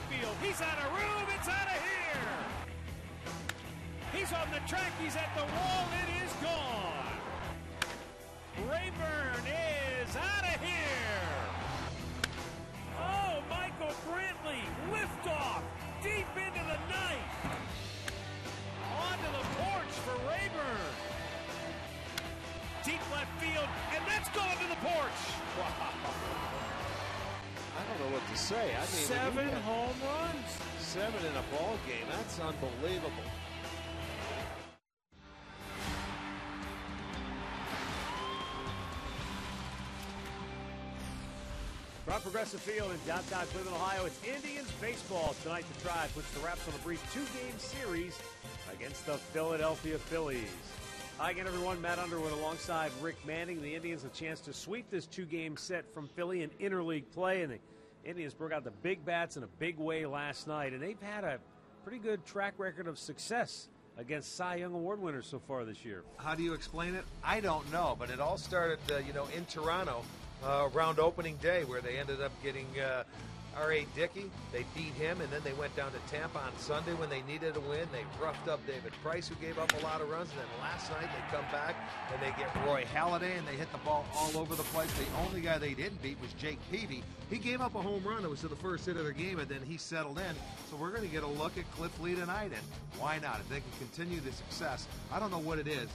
field. He's out of room. It's out of here. He's on the track. He's at the wall. It is gone. Rayburn is out of here. Oh, Michael Brantley, liftoff, deep into the night. Onto the porch for Rayburn. Deep left field, and that's going to the porch. Wow. I don't know what to say. I mean, 7 home runs. 7 in a ball game. That's unbelievable. From Progressive Field in downtown Cleveland, Ohio, it's Indians baseball. Tonight, the Tribe puts the Raps on a brief 2-game series against the Philadelphia Phillies. Hi again, everyone. Matt Underwood alongside Rick Manning. The Indians a chance to sweep this 2-game set from Philly in interleague play, and the Indians broke out the big bats in a big way last night, and they've had a pretty good track record of success against Cy Young Award winners so far this year. How do you explain it? I don't know, but it all started, in Toronto around opening day, where they ended up getting R.A. Dickey. They beat him, and then they went down to Tampa on Sunday when they needed a win. They roughed up David Price, who gave up a lot of runs, and then last night they come back and they get Roy Halladay, and they hit the ball all over the place. The only guy they didn't beat was Jake Peavy. He gave up a home run. It was to the first hit of their game, and then he settled in. So we're going to get a look at Cliff Lee tonight, and why not? If they can continue the success, I don't know what it is.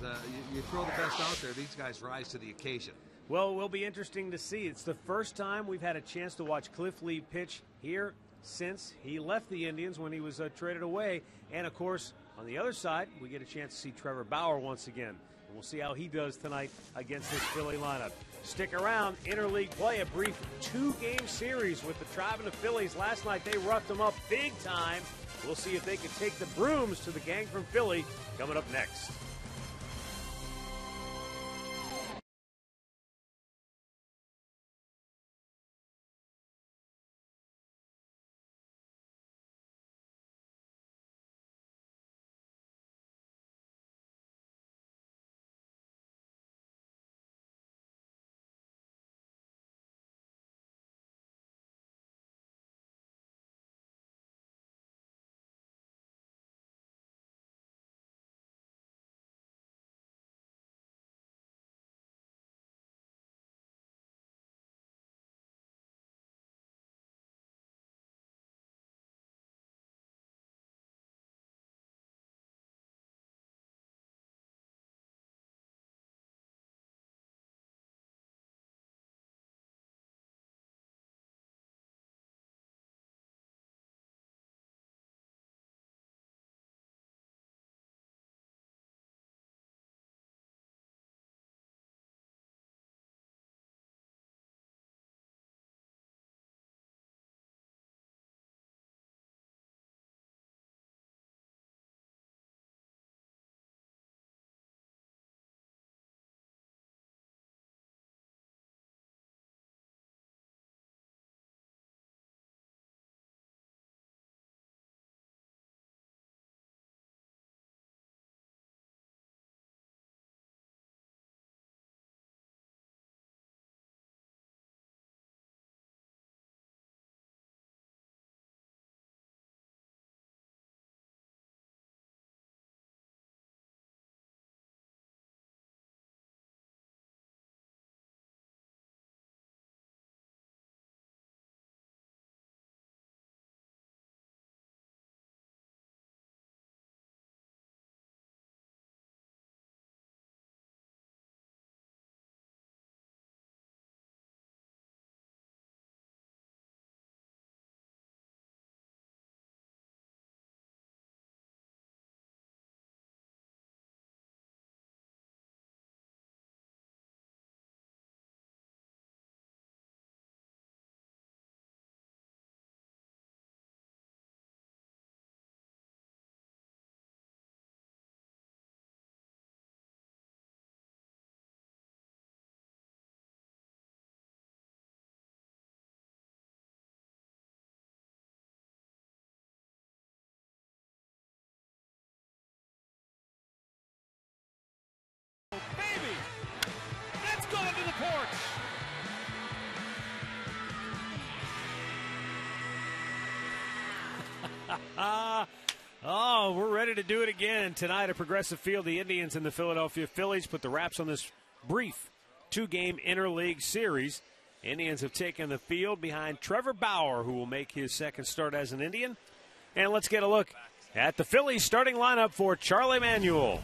You throw the best out there, these guys rise to the occasion. Well, it will be interesting to see. It's the first time we've had a chance to watch Cliff Lee pitch here since he left the Indians when he was traded away. And, of course, on the other side, we get a chance to see Trevor Bauer once again. And we'll see how he does tonight against this Philly lineup. Stick around. Interleague play, a brief 2-game series with the Tribe and the Phillies. Last night, they roughed them up big time. We'll see if they can take the brooms to the gang from Philly coming up next. Oh, we're ready to do it again. Tonight at Progressive Field, the Indians and the Philadelphia Phillies put the wraps on this brief two-game interleague series. Indians have taken the field behind Trevor Bauer, who will make his second start as an Indian. And let's get a look at the Phillies starting lineup for Charlie Manuel.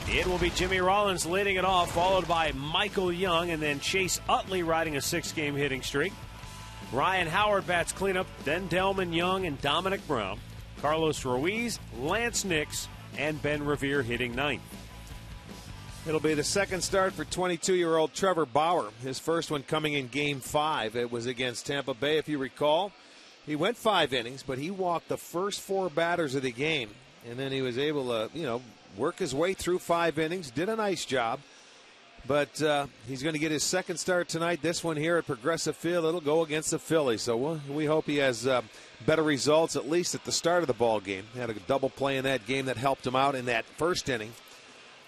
It will be Jimmy Rollins leading it off, followed by Michael Young, and then Chase Utley riding a 6-game hitting streak. Ryan Howard bats cleanup, then Delman Young and Dominic Brown. Carlos Ruiz, Lance Nix, and Ben Revere hitting ninth. It'll be the second start for 22-year-old Trevor Bauer. His first one coming in Game 5. It was against Tampa Bay, if you recall. He went 5 innings, but he walked the first 4 batters of the game. And then he was able to, work his way through 5 innings. Did a nice job. But he's going to get his second start tonight. This one here at Progressive Field, it'll go against the Phillies. So we hope he has better results, at least at the start of the ball game. He had a double play in that game that helped him out in that first inning,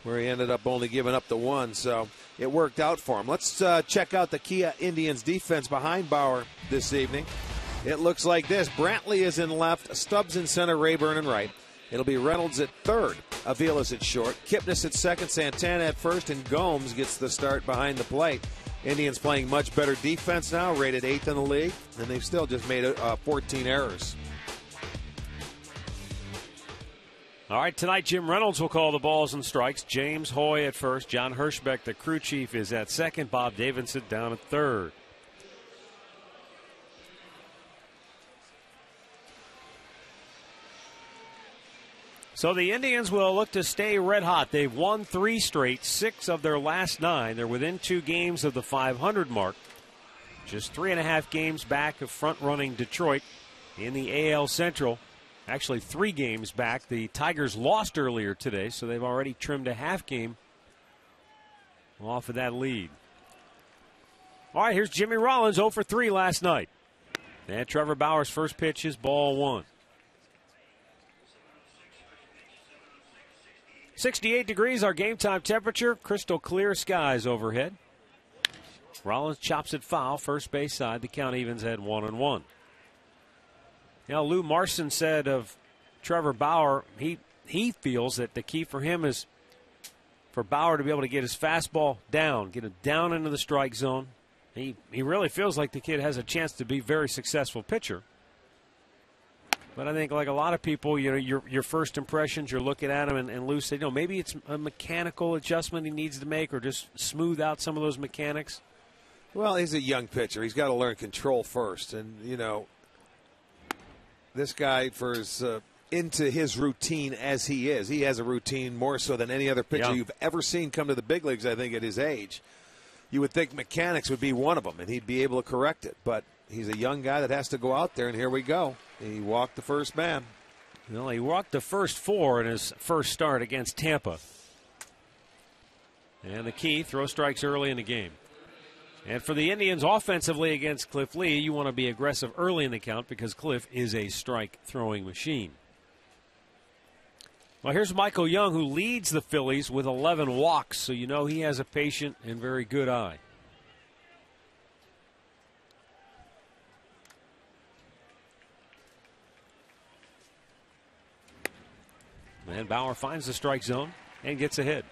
where he ended up only giving up the 1. So it worked out for him. Let's check out the Kia Indians defense behind Bauer this evening. It looks like this. Brantley is in left, Stubbs in center, Rayburn in right. It'll be Reynolds at third, Aviles at short, Kipnis at second, Santana at first, and Gomes gets the start behind the plate. Indians playing much better defense now, rated 8th in the league, and they've still just made 14 errors. All right, tonight Jim Reynolds will call the balls and strikes. James Hoy at first. John Hirschbeck, the crew chief, is at second. Bob Davidson down at third. So the Indians will look to stay red hot. They've won 3 straight, 6 of their last 9. They're within 2 games of the 500 mark. Just 3.5 games back of front-running Detroit in the AL Central. Actually, 3 games back. The Tigers lost earlier today, so they've already trimmed a half game off of that lead. All right, here's Jimmy Rollins, 0 for 3 last night. And Trevor Bauer's first pitch is ball 1. 68 degrees, our game time temperature. Crystal clear skies overhead. Rollins chops it foul, first base side. The count evens at 1-1. Now, Lou Marson said of Trevor Bauer, he feels that the key for him is for Bauer to be able to get his fastball down, get it down into the strike zone. He really feels like the kid has a chance to be a very successful pitcher. But I think, like a lot of people, your first impressions, you're looking at him, and Lou said, maybe it's a mechanical adjustment he needs to make, or just smooth out some of those mechanics. Well, he's a young pitcher. He's got to learn control first. And, this guy, for as into his routine as he is, he has a routine more so than any other pitcher you've ever seen come to the big leagues, I think, at his age. You would think mechanics would be one of them, and he'd be able to correct it. But he's a young guy that has to go out there, and here we go. He walked the first man. Well, he walked the first 4 in his first start against Tampa. And the key, throw strikes early in the game. And for the Indians offensively against Cliff Lee, you want to be aggressive early in the count because Cliff is a strike-throwing machine. Well, here's Michael Young, who leads the Phillies with 11 walks, so you know he has a patient and very good eye. And Bauer finds the strike zone and gets ahead.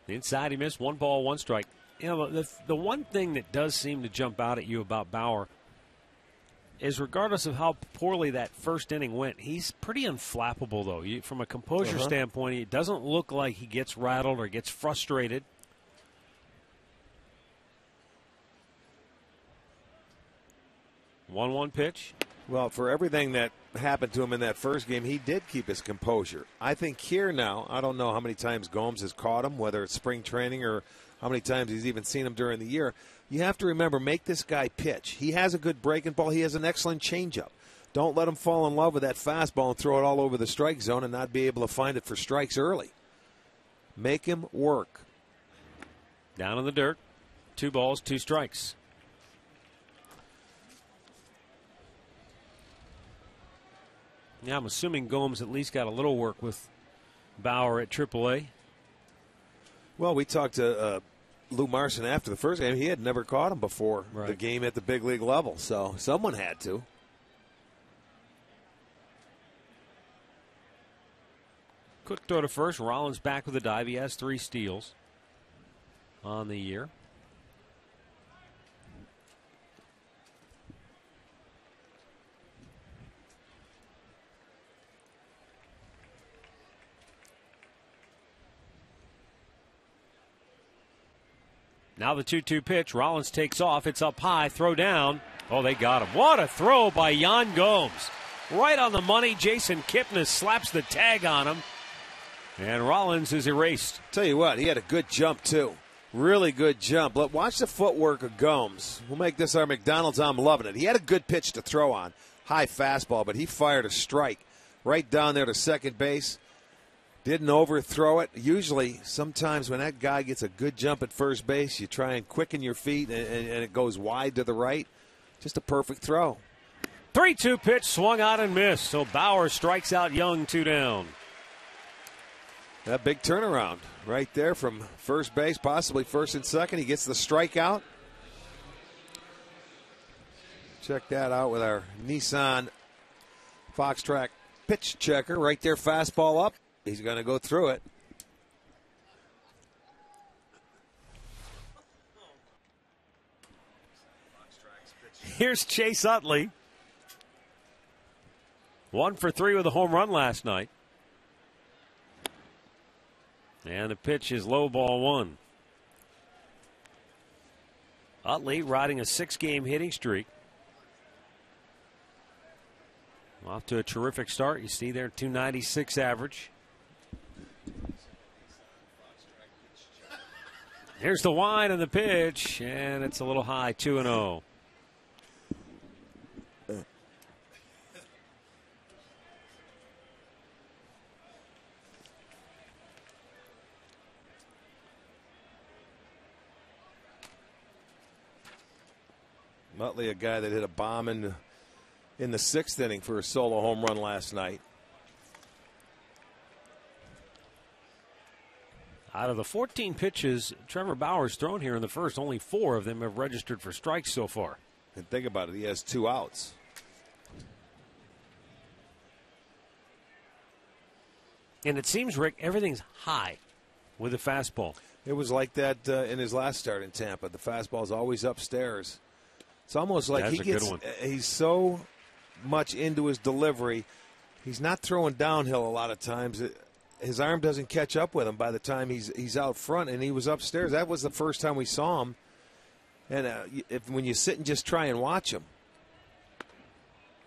Inside, he missed. 1 ball, 1 strike. The one thing that does seem to jump out at you about Bauer is, regardless of how poorly that first inning went, he's pretty unflappable, though. From a composure standpoint, it doesn't look like he gets rattled or gets frustrated. One pitch. Well, for everything that happened to him in that first game, he did keep his composure. I think here now, I don't know how many times Gomes has caught him, whether it's spring training or how many times he's even seen him during the year. You have to remember, make this guy pitch. He has a good breaking ball. He has an excellent changeup. Don't let him fall in love with that fastball and throw it all over the strike zone and not be able to find it for strikes early. Make him work. Down in the dirt. 2 balls, 2 strikes. Yeah, I'm assuming Gomes at least got a little work with Bauer at AAA. Well, we talked to Lou Marson after the first game. He had never caught him before Right. the game at the big league level, so someone had to. Quick throw to first. Rollins back with a dive. He has 3 steals on the year. Now the 2-2 pitch. Rollins takes off. It's up high. Throw down. Oh, they got him. What a throw by Yan Gomes. Right on the money. Jason Kipnis slaps the tag on him. And Rollins is erased. Tell you what, he had a good jump, too. Really good jump. Watch the footwork of Gomes. We'll make this our McDonald's. I'm loving it. He had a good pitch to throw on. High fastball, but he fired a strike right down there to second base. Didn't overthrow it. Usually, sometimes when that guy gets a good jump at first base, you try and quicken your feet, and it goes wide to the right. Just a perfect throw. 3-2 pitch swung out and missed. So Bauer strikes out Young, 2 down. That big turnaround right there from first base, possibly first and second. He gets the strikeout. Check that out with our Nissan Foxtrack pitch checker. Right there, fastball up. He's going to go through it. Here's Chase Utley. 1 for 3 with a home run last night. And the pitch is low, ball 1. Utley riding a 6-game hitting streak. Off to a terrific start. You see there, 296 average. Here's the wind and the pitch, and it's a little high, 2-0. Utley, a guy that hit a bomb in the 6th inning for a solo home run last night. Out of the 14 pitches Trevor Bauer's thrown here in the first, only 4 of them have registered for strikes so far. And think about it, he has 2 outs. And it seems, Rick, everything's high with the fastball. It was like that in his last start in Tampa. The fastball's always upstairs. It's almost like he's so much into his delivery. He's not throwing downhill a lot of times. His arm doesn't catch up with him by the time he's out front, and he was upstairs. That was the first time we saw him. And when you sit and just try and watch him.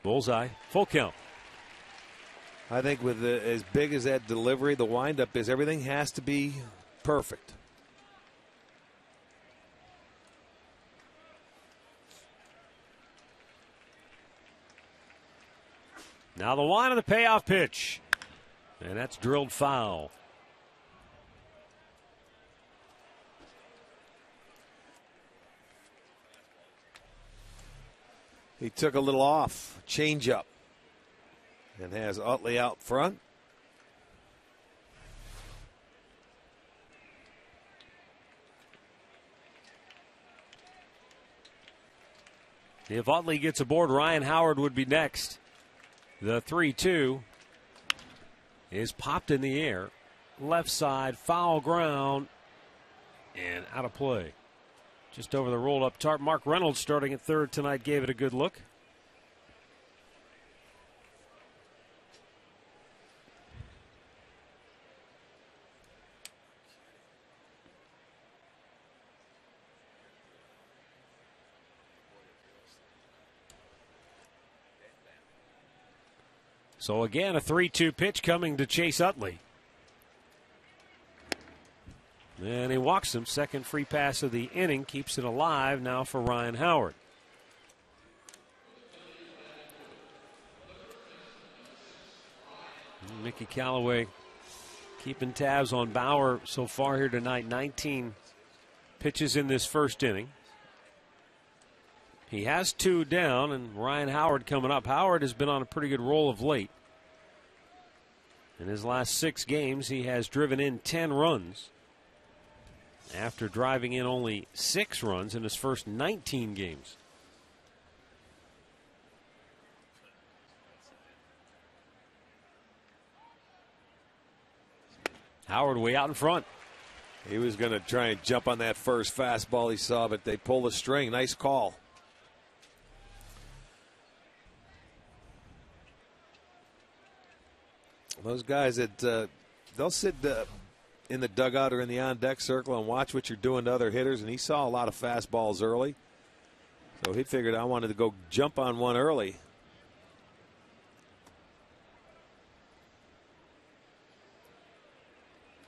Bullseye, full count. I think with as big as that delivery, the windup is, everything has to be perfect. Now the line of the payoff pitch. And that's drilled foul. He took a little off, change up, and has Utley out front. If Utley gets aboard, Ryan Howard would be next. The 3-2 is popped in the air. Left side, foul ground, and out of play. Just over the roll-up tarp. Mark Reynolds starting at third tonight gave it a good look. So again, a 3-2 pitch coming to Chase Utley. And he walks him. Second free pass of the inning. Keeps it alive now for Ryan Howard. Mickey Callaway keeping tabs on Bauer so far here tonight. 19 pitches in this first inning. He has 2 down, and Ryan Howard coming up. Howard has been on a pretty good roll of late. In his last 6 games, he has driven in 10 runs after driving in only 6 runs in his first 19 games. Howard way out in front. He was going to try and jump on that first fastball he saw, but they pulled the string. Nice call. Those guys that they'll sit in the dugout or in the on-deck circle and watch what you're doing to other hitters, and he saw a lot of fastballs early. So he figured I wanted to go jump on one early.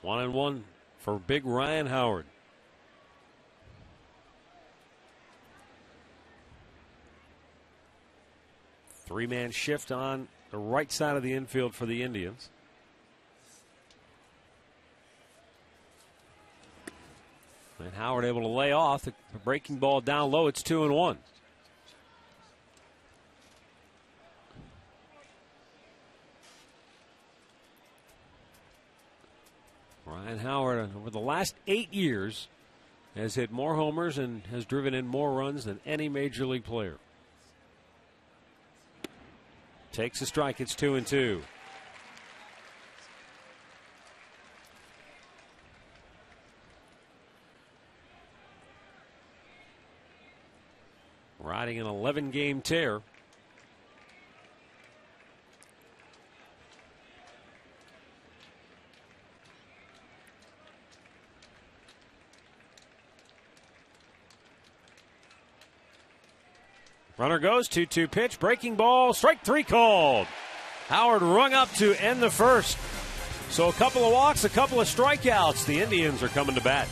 One and one for big Ryan Howard. Three-man shift on the right side of the infield for the Indians. And Howard able to lay off the breaking ball down low. It's 2-1. Ryan Howard, over the last 8 years, has hit more homers and has driven in more runs than any major league player. Takes a strike. It's 2-2. Riding an 11-game tear. Runner goes, 2-2 pitch, breaking ball, strike 3 called. Howard rung up to end the first. So a couple of walks, a couple of strikeouts. The Indians are coming to bat.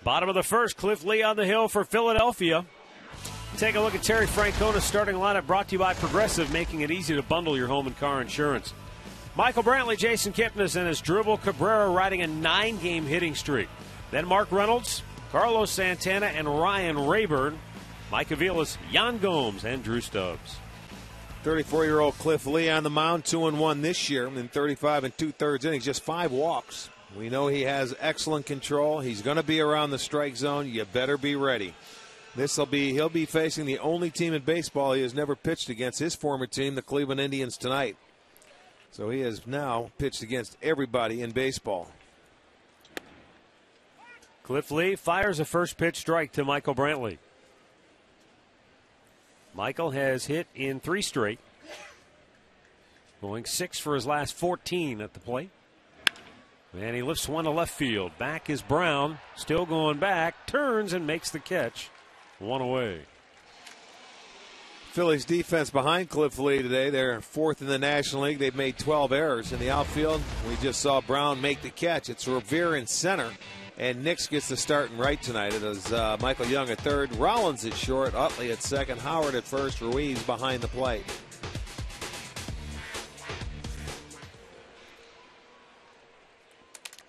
Bottom of the first, Cliff Lee on the hill for Philadelphia. Take a look at Terry Francona's starting lineup, brought to you by Progressive, making it easy to bundle your home and car insurance. Michael Brantley, Jason Kipnis, and Asdrubal Cabrera riding a 9-game hitting streak. Then Mark Reynolds, Carlos Santana, and Ryan Rayburn. Mike Aviles, Yan Gomes, and Drew Stubbs. 34-year-old Cliff Lee on the mound, 2-1 this year in 35 2/3 innings, just 5 walks. We know he has excellent control. He's going to be around the strike zone. You better be ready. He'll be facing the only team in baseball he has never pitched against, his former team, the Cleveland Indians, tonight. So he has now pitched against everybody in baseball. Cliff Lee fires a first pitch strike to Michael Brantley. Michael has hit in 3 straight, going 6 for his last 14 at the plate. And he lifts one to left field. Back is Brown, still going back, turns and makes the catch. 1 away. Phillies defense behind Cliff Lee today. They're fourth in the National League. They've made 12 errors in the outfield. We just saw Brown make the catch. It's Revere in center, and Nix gets the start in right tonight. It is Michael Young at third, Rollins at short, Utley at second, Howard at first, Ruiz behind the plate.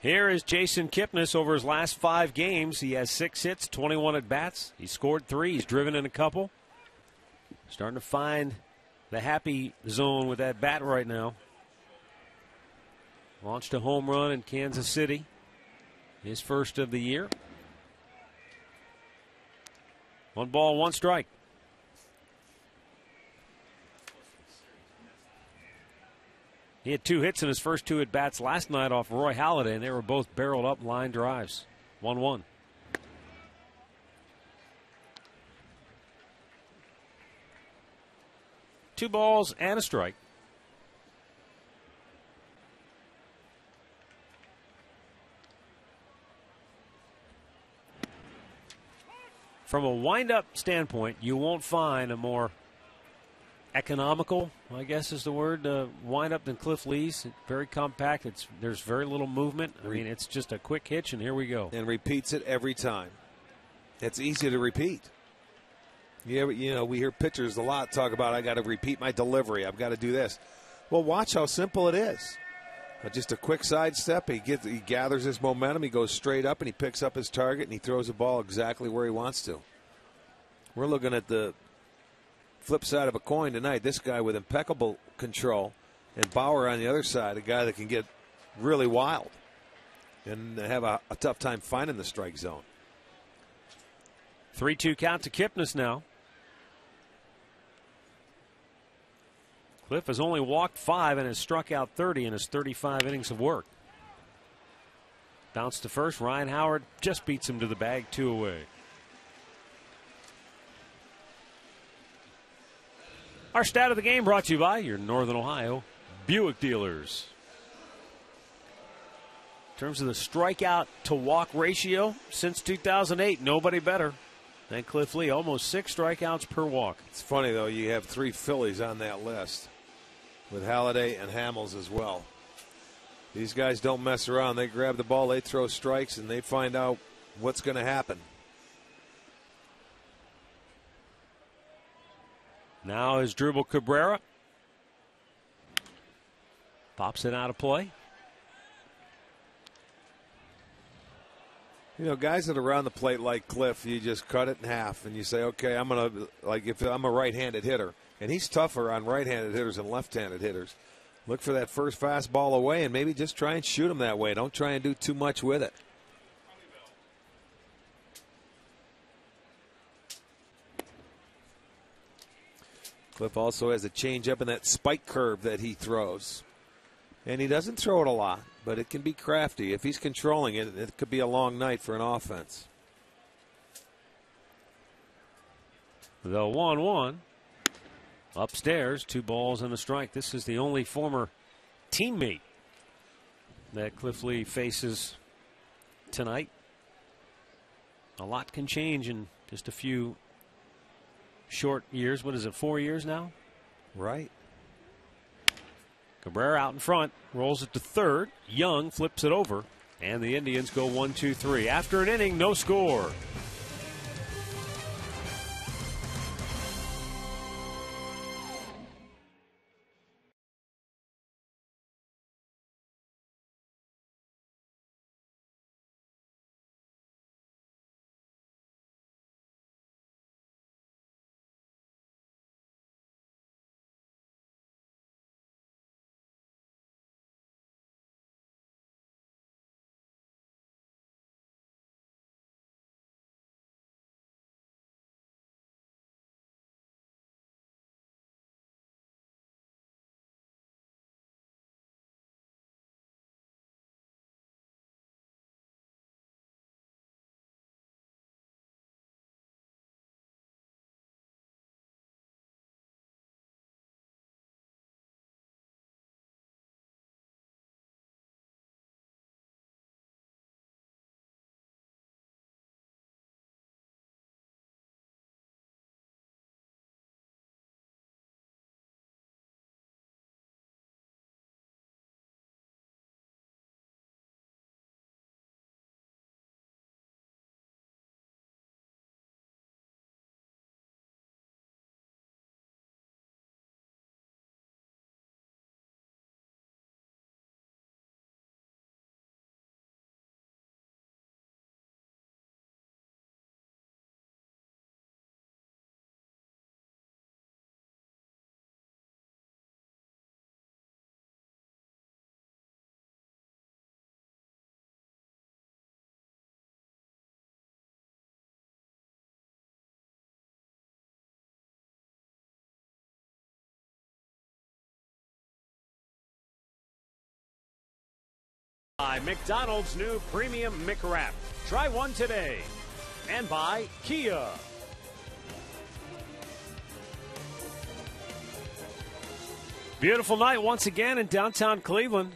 Here is Jason Kipnis over his last 5 games. He has 6 hits, 21 at bats. He scored 3. He's driven in a couple. Starting to find the happy zone with that bat right now. Launched a home run in Kansas City. His first of the year. 1 ball, 1 strike. He had 2 hits in his first 2 at-bats last night off Roy Halladay, and they were both barreled up line drives. 1-1. Two balls and a strike. From a wind-up standpoint, you won't find a more economical, I guess is the word, wind-up than Cliff Lee's. Very compact. There's very little movement. I mean, it's just a quick hitch, and here we go. And repeats it every time. It's easy to repeat. Yeah, you know, we hear pitchers a lot talk about, I got to repeat my delivery. I've got to do this. Well, watch how simple it is. Just a quick sidestep. He gathers his momentum. He goes straight up, and he picks up his target, and he throws the ball exactly where he wants to. We're looking at the flip side of a coin tonight. This guy with impeccable control, and Bauer on the other side, a guy that can get really wild and have a tough time finding the strike zone. 3-2 count to Kipnis now. Cliff has only walked 5 and has struck out 30 in his 35 innings of work. Bounce to first. Ryan Howard just beats him to the bag, 2 away. Our stat of the game brought to you by your Northern Ohio Buick dealers. In terms of the strikeout to walk ratio, since 2008, nobody better than Cliff Lee. Almost 6 strikeouts per walk. It's funny, though, you have 3 Phillies on that list, with Halladay and Hamels as well. These guys don't mess around. They grab the ball, they throw strikes, and they find out what's going to happen. Now is Dribble Cabrera. Pops it out of play. You know, guys that are around the plate like Cliff, you just cut it in half and you say, okay, I'm going to, like if I'm a right-handed hitter, and he's tougher on right-handed hitters than left-handed hitters, look for that first fastball away and maybe just try and shoot him that way. Don't try and do too much with it. Cliff also has a changeup and that spike curve that he throws. And he doesn't throw it a lot, but it can be crafty. If he's controlling it, it could be a long night for an offense. The 1-1. Upstairs, 2 balls and a strike. This is the only former teammate that Cliff Lee faces tonight. A lot can change in just a few short years. What is it, 4 years now? Right. Cabrera out in front, rolls it to third. Young flips it over, and the Indians go 1-2-3. After an inning, no score. By McDonald's new Premium McWrap. Try one today. And by Kia. Beautiful night once again in downtown Cleveland.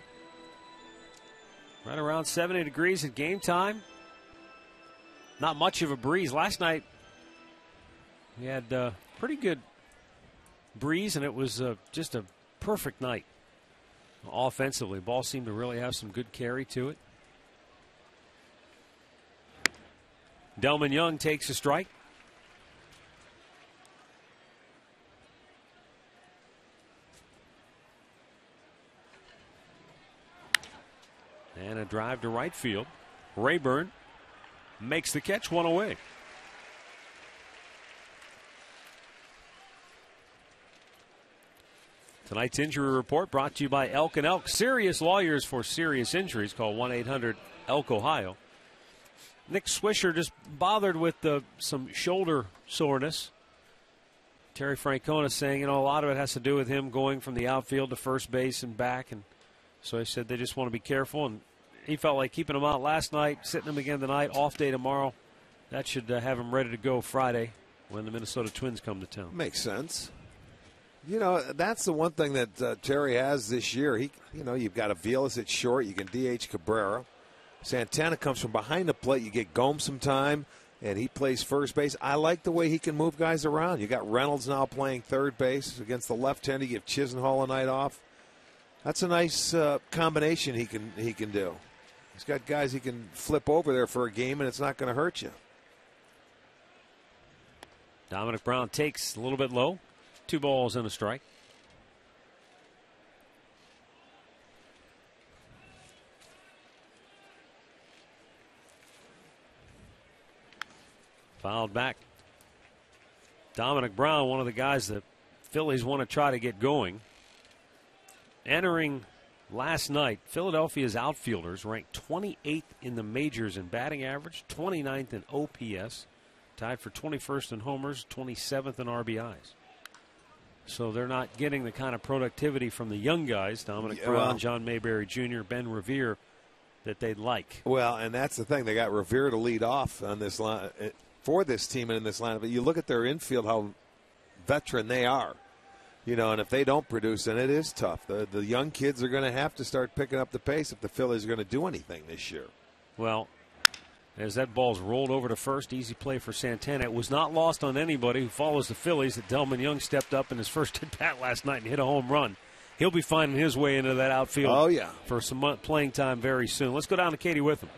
Right around 70 degrees at game time. Not much of a breeze. Last night we had pretty good breeze, and it was just a perfect night offensively. Ball seemed to really have some good carry to it. Delman Young takes a strike. And a drive to right field. Rayburn makes the catch, one away. Tonight's injury report brought to you by Elk & Elk. Serious lawyers for serious injuries. Call 1-800-ELK-OHIO. Nick Swisher just bothered with some shoulder soreness. Terry Francona saying, a lot of it has to do with him going from the outfield to first base and back. And so he said they just want to be careful. And he felt like keeping him out last night, sitting him again tonight, off day tomorrow. That should have him ready to go Friday when the Minnesota Twins come to town. Makes sense. That's the one thing that Terry has this year. You've got Aviles at short. You can DH Cabrera. Santana comes from behind the plate. You get Gomes some time, and he plays first base. I like the way he can move guys around. You got Reynolds now playing third base against the left-hander. You give Chisenhall a night off. That's a nice combination he can do. He's got guys he can flip over there for a game, and it's not going to hurt you. Dominic Brown takes a little bit low. 2 balls and a strike. Fouled back. Dominic Brown, one of the guys that Phillies want to try to get going. Entering last night, Philadelphia's outfielders ranked 28th in the majors in batting average, 29th in OPS, tied for 21st in homers, 27th in RBIs. So they're not getting the kind of productivity from the young guys, Dominic Brown, John Mayberry Jr., Ben Revere, that they'd like. Well, and that's the thing. They got Revere to lead off on this line for this team and in this lineup. But you look at their infield, how veteran they are. And if they don't produce, then it is tough. The young kids are going to have to start picking up the pace if the Phillies are going to do anything this year. Well, as that ball's rolled over to first, easy play for Santana. It was not lost on anybody who follows the Phillies that Delman Young stepped up in his first at-bat last night and hit a home run. He'll be finding his way into that outfield for some playing time very soon. Let's go down to Katie with him.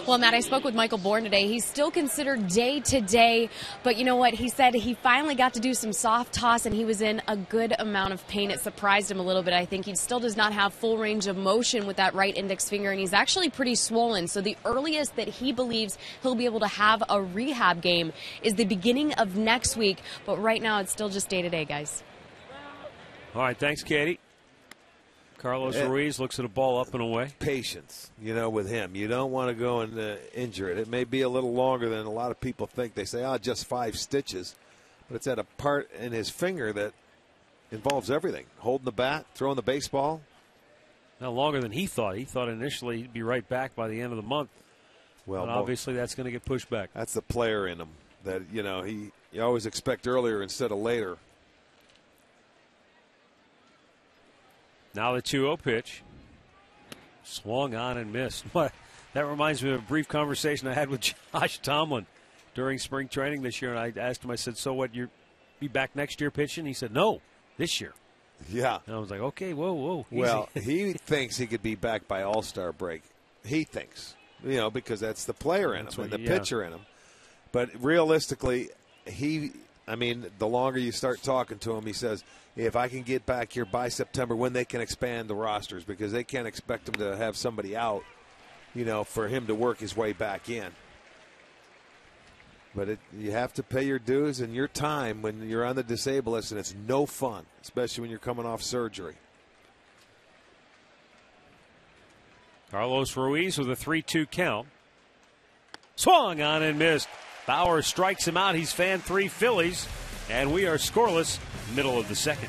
Well, Matt, I spoke with Michael Bourne today. He's still considered day-to-day, but you know what? He said he finally got to do some soft toss, and he was in a good amount of pain. It surprised him a little bit. I think he still does not have full range of motion with that right index finger, and he's actually pretty swollen. So the earliest that he believes he'll be able to have a rehab game is the beginning of next week, but right now it's still just day-to-day, guys. All right, thanks, Katie. Carlos Ruiz looks at a ball up and away. Patience, with him. You don't want to go and injure it. It may be a little longer than a lot of people think. They say, just 5 stitches. But it's at a part in his finger that involves everything. Holding the bat, throwing the baseball. Now longer than he thought. He thought initially he'd be right back by the end of the month. Well, but obviously that's going to get pushed back. That's the player in him. That, you always expect earlier instead of later. Now the 2-0 pitch. Swung on and missed. That reminds me of a brief conversation I had with Josh Tomlin during spring training this year. And I asked him, I said, so what, you'll be back next year pitching? He said, no, this year. Yeah. And I was like, okay, whoa. Easy. Well, he thinks he could be back by All-Star break. He thinks, because that's the player in him and the pitcher in him. But realistically, the longer you start talking to him, he says, if I can get back here by September when they can expand the rosters, because they can't expect him to have somebody out, for him to work his way back in. But you have to pay your dues and your time when you're on the disabled list, and it's no fun, especially when you're coming off surgery. Carlos Ruiz with a 3-2 count. Swung on and missed. Bauer strikes him out. He's fanned 3 Phillies, and we are scoreless, middle of the second.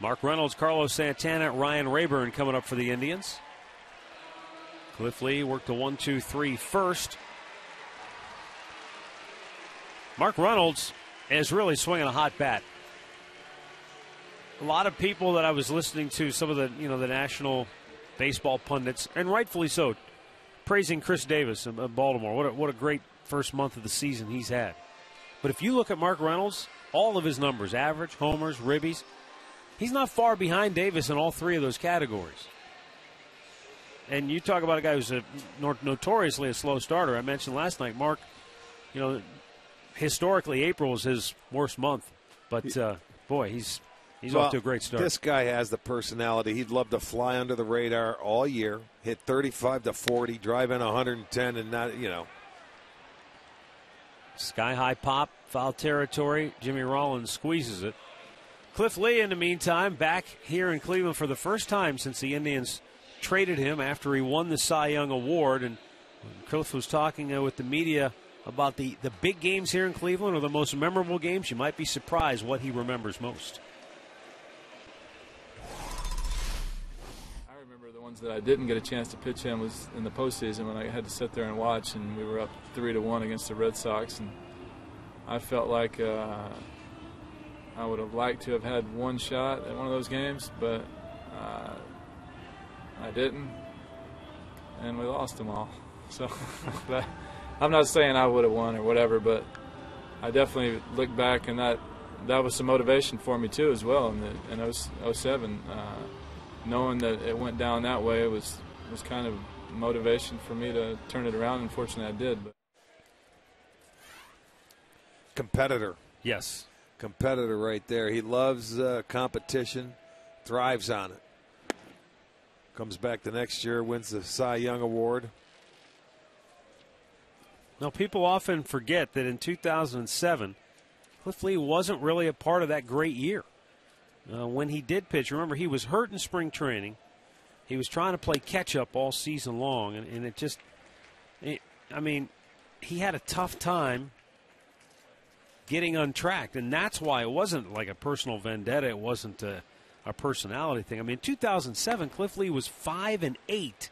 Mark Reynolds, Carlos Santana, Ryan Rayburn coming up for the Indians. Cliff Lee worked the 1-2-3 first. Mark Reynolds is really swinging a hot bat. A lot of people that I was listening to, some of the the national baseball pundits, and rightfully so, praising Chris Davis of Baltimore. What a great first month of the season he's had. But if you look at Mark Reynolds, all of his numbers, average, homers, ribbies, he's not far behind Davis in all three of those categories. And you talk about a guy who's notoriously a slow starter. I mentioned last night, Mark, historically April was his worst month. But, boy, he's off to a great start. This guy has the personality. He'd love to fly under the radar all year, hit 35 to 40, drive in 110, and not, Sky-high pop, foul territory. Jimmy Rollins squeezes it. Cliff Lee, in the meantime, back here in Cleveland for the first time since the Indians traded him after he won the Cy Young Award. And Cliff was talking with the media about the big games here in Cleveland, or the most memorable games. You might be surprised what he remembers most. I remember the ones that I didn't get a chance to pitch him was in the postseason when I had to sit there and watch, and we were up 3-1 against the Red Sox, and I felt like I would have liked to have had one shot at one of those games, but I didn't, and we lost them all. So but I'm not saying I would have won or whatever, but I definitely look back, and that was some motivation for me too as well in 07. Knowing that it went down that way, it was kind of motivation for me to turn it around. Unfortunately, I did. But competitor. Yes. Competitor right there. He loves competition, thrives on it. Comes back the next year, wins the Cy Young Award. Now, people often forget that in 2007, Cliff Lee wasn't really a part of that great year. When he did pitch, remember, he was hurt in spring training. He was trying to play catch-up all season long, and it just – he had a tough time getting untracked, and that's why it wasn't like a personal vendetta. It wasn't a personality thing. In 2007, Cliff Lee was 5-8,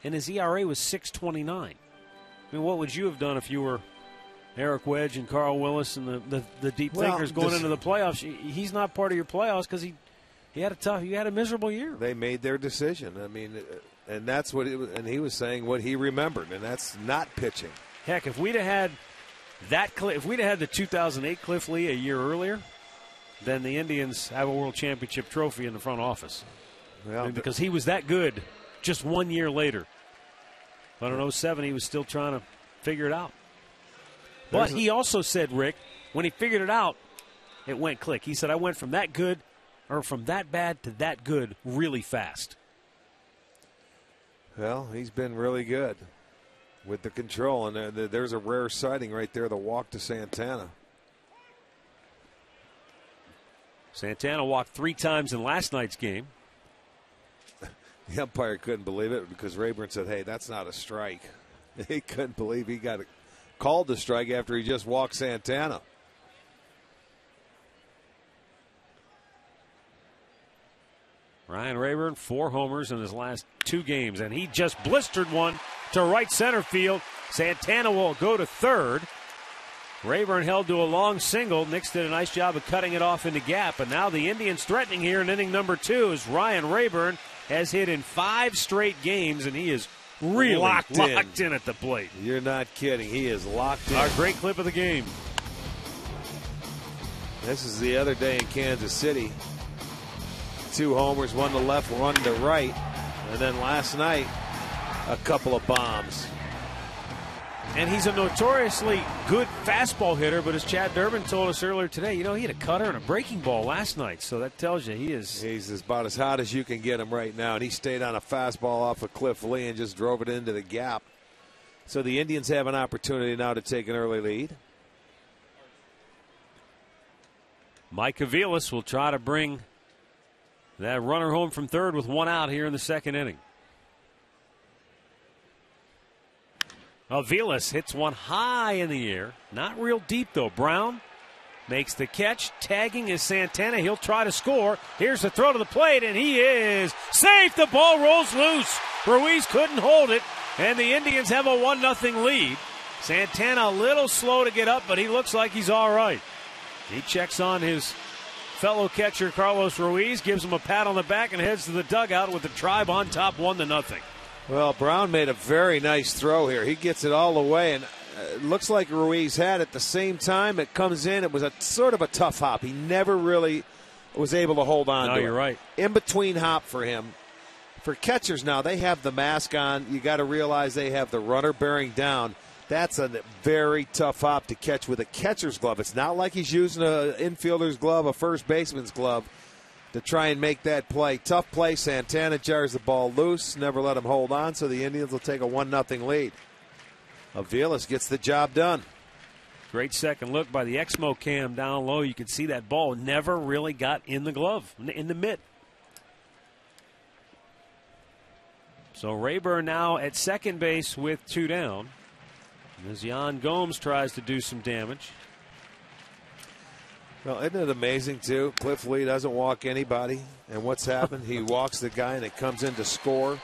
and his ERA was 6.29. What would you have done if you were Eric Wedge and Carl Willis and the deep thinkers going into the playoffs? He's not part of your playoffs because he had a miserable year. They made their decision. And that's what it was. And he was saying what he remembered, and that's not pitching. Heck, if we'd have had the 2008 Cliff Lee a year earlier, then the Indians have a World Championship trophy in the front office. Well, because he was that good just 1 year later. But in 07, he was still trying to figure it out. But he also said, Rick, when he figured it out, it went click. He said, I went from that good, or from that bad to that good really fast. Well, he's been really good with the control. And there's a rare sighting right there, the walk to Santana. Santana walked 3 times in last night's game. The umpire couldn't believe it because Rayburn said, hey, that's not a strike. He couldn't believe he got called the strike after he just walked Santana. Ryan Rayburn, 4 homers in his last 2 games, and he just blistered one to right center field. Santana will go to third. Rayburn held to a long single. Nix did a nice job of cutting it off in the gap, and now the Indians threatening here in inning number 2 as Ryan Rayburn has hit in 5 straight games, and he is really locked in at the plate. You're not kidding. He is locked in. Our great clip of the game. This is the other day in Kansas City. 2 homers, 1 to left, 1 to right. And then last night, a couple of bombs. And he's a notoriously good fastball hitter, but as Chad Durbin told us earlier today, he had a cutter and a breaking ball last night. So that tells you he's about as hot as you can get him right now. And he stayed on a fastball off of Cliff Lee and just drove it into the gap. So the Indians have an opportunity now to take an early lead. Mike Aviles will try to bring that runner home from third with 1 out here in the second inning. Aviles hits one high in the air. Not real deep, though. Brown makes the catch. Tagging is Santana. He'll try to score. Here's the throw to the plate, and he is safe. The ball rolls loose. Ruiz couldn't hold it, and the Indians have a 1-0 lead. Santana a little slow to get up, but he looks like he's all right. He checks on his fellow catcher, Carlos Ruiz, gives him a pat on the back, and heads to the dugout with the Tribe on top 1-0. Well, Brown made a very nice throw here. He gets it all the way, and it looks like Ruiz had at the same time. It comes in. It was a sort of a tough hop. He never really was able to hold on to it. No, you're right. In between hop for him. For catchers now, they have the mask on. You got to realize they have the runner bearing down. That's a very tough hop to catch with a catcher's glove. It's not like he's using an infielder's glove, a first baseman's glove to try and make that play. Tough play. Santana jars the ball loose, never let him hold on, so the Indians will take a 1-0 lead. Aviles gets the job done. Great second look by the Exmo cam down low. You can see that ball never really got in the glove, in the mitt. So Rayburn now at second base with 2 down. As Yan Gomes tries to do some damage. Well, isn't it amazing, too? Cliff Lee doesn't walk anybody. And what's happened? He walks the guy, and it comes in to score.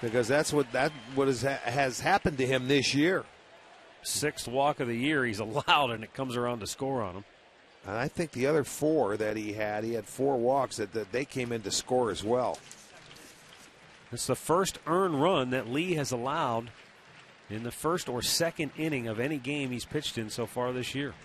Because that's what has happened to him this year. 6th walk of the year he's allowed, and it comes around to score on him. And I think the other 4 that he had 4 walks that they came in to score as well. It's the first earned run that Lee has allowed in the first or second inning of any game he's pitched in so far this year.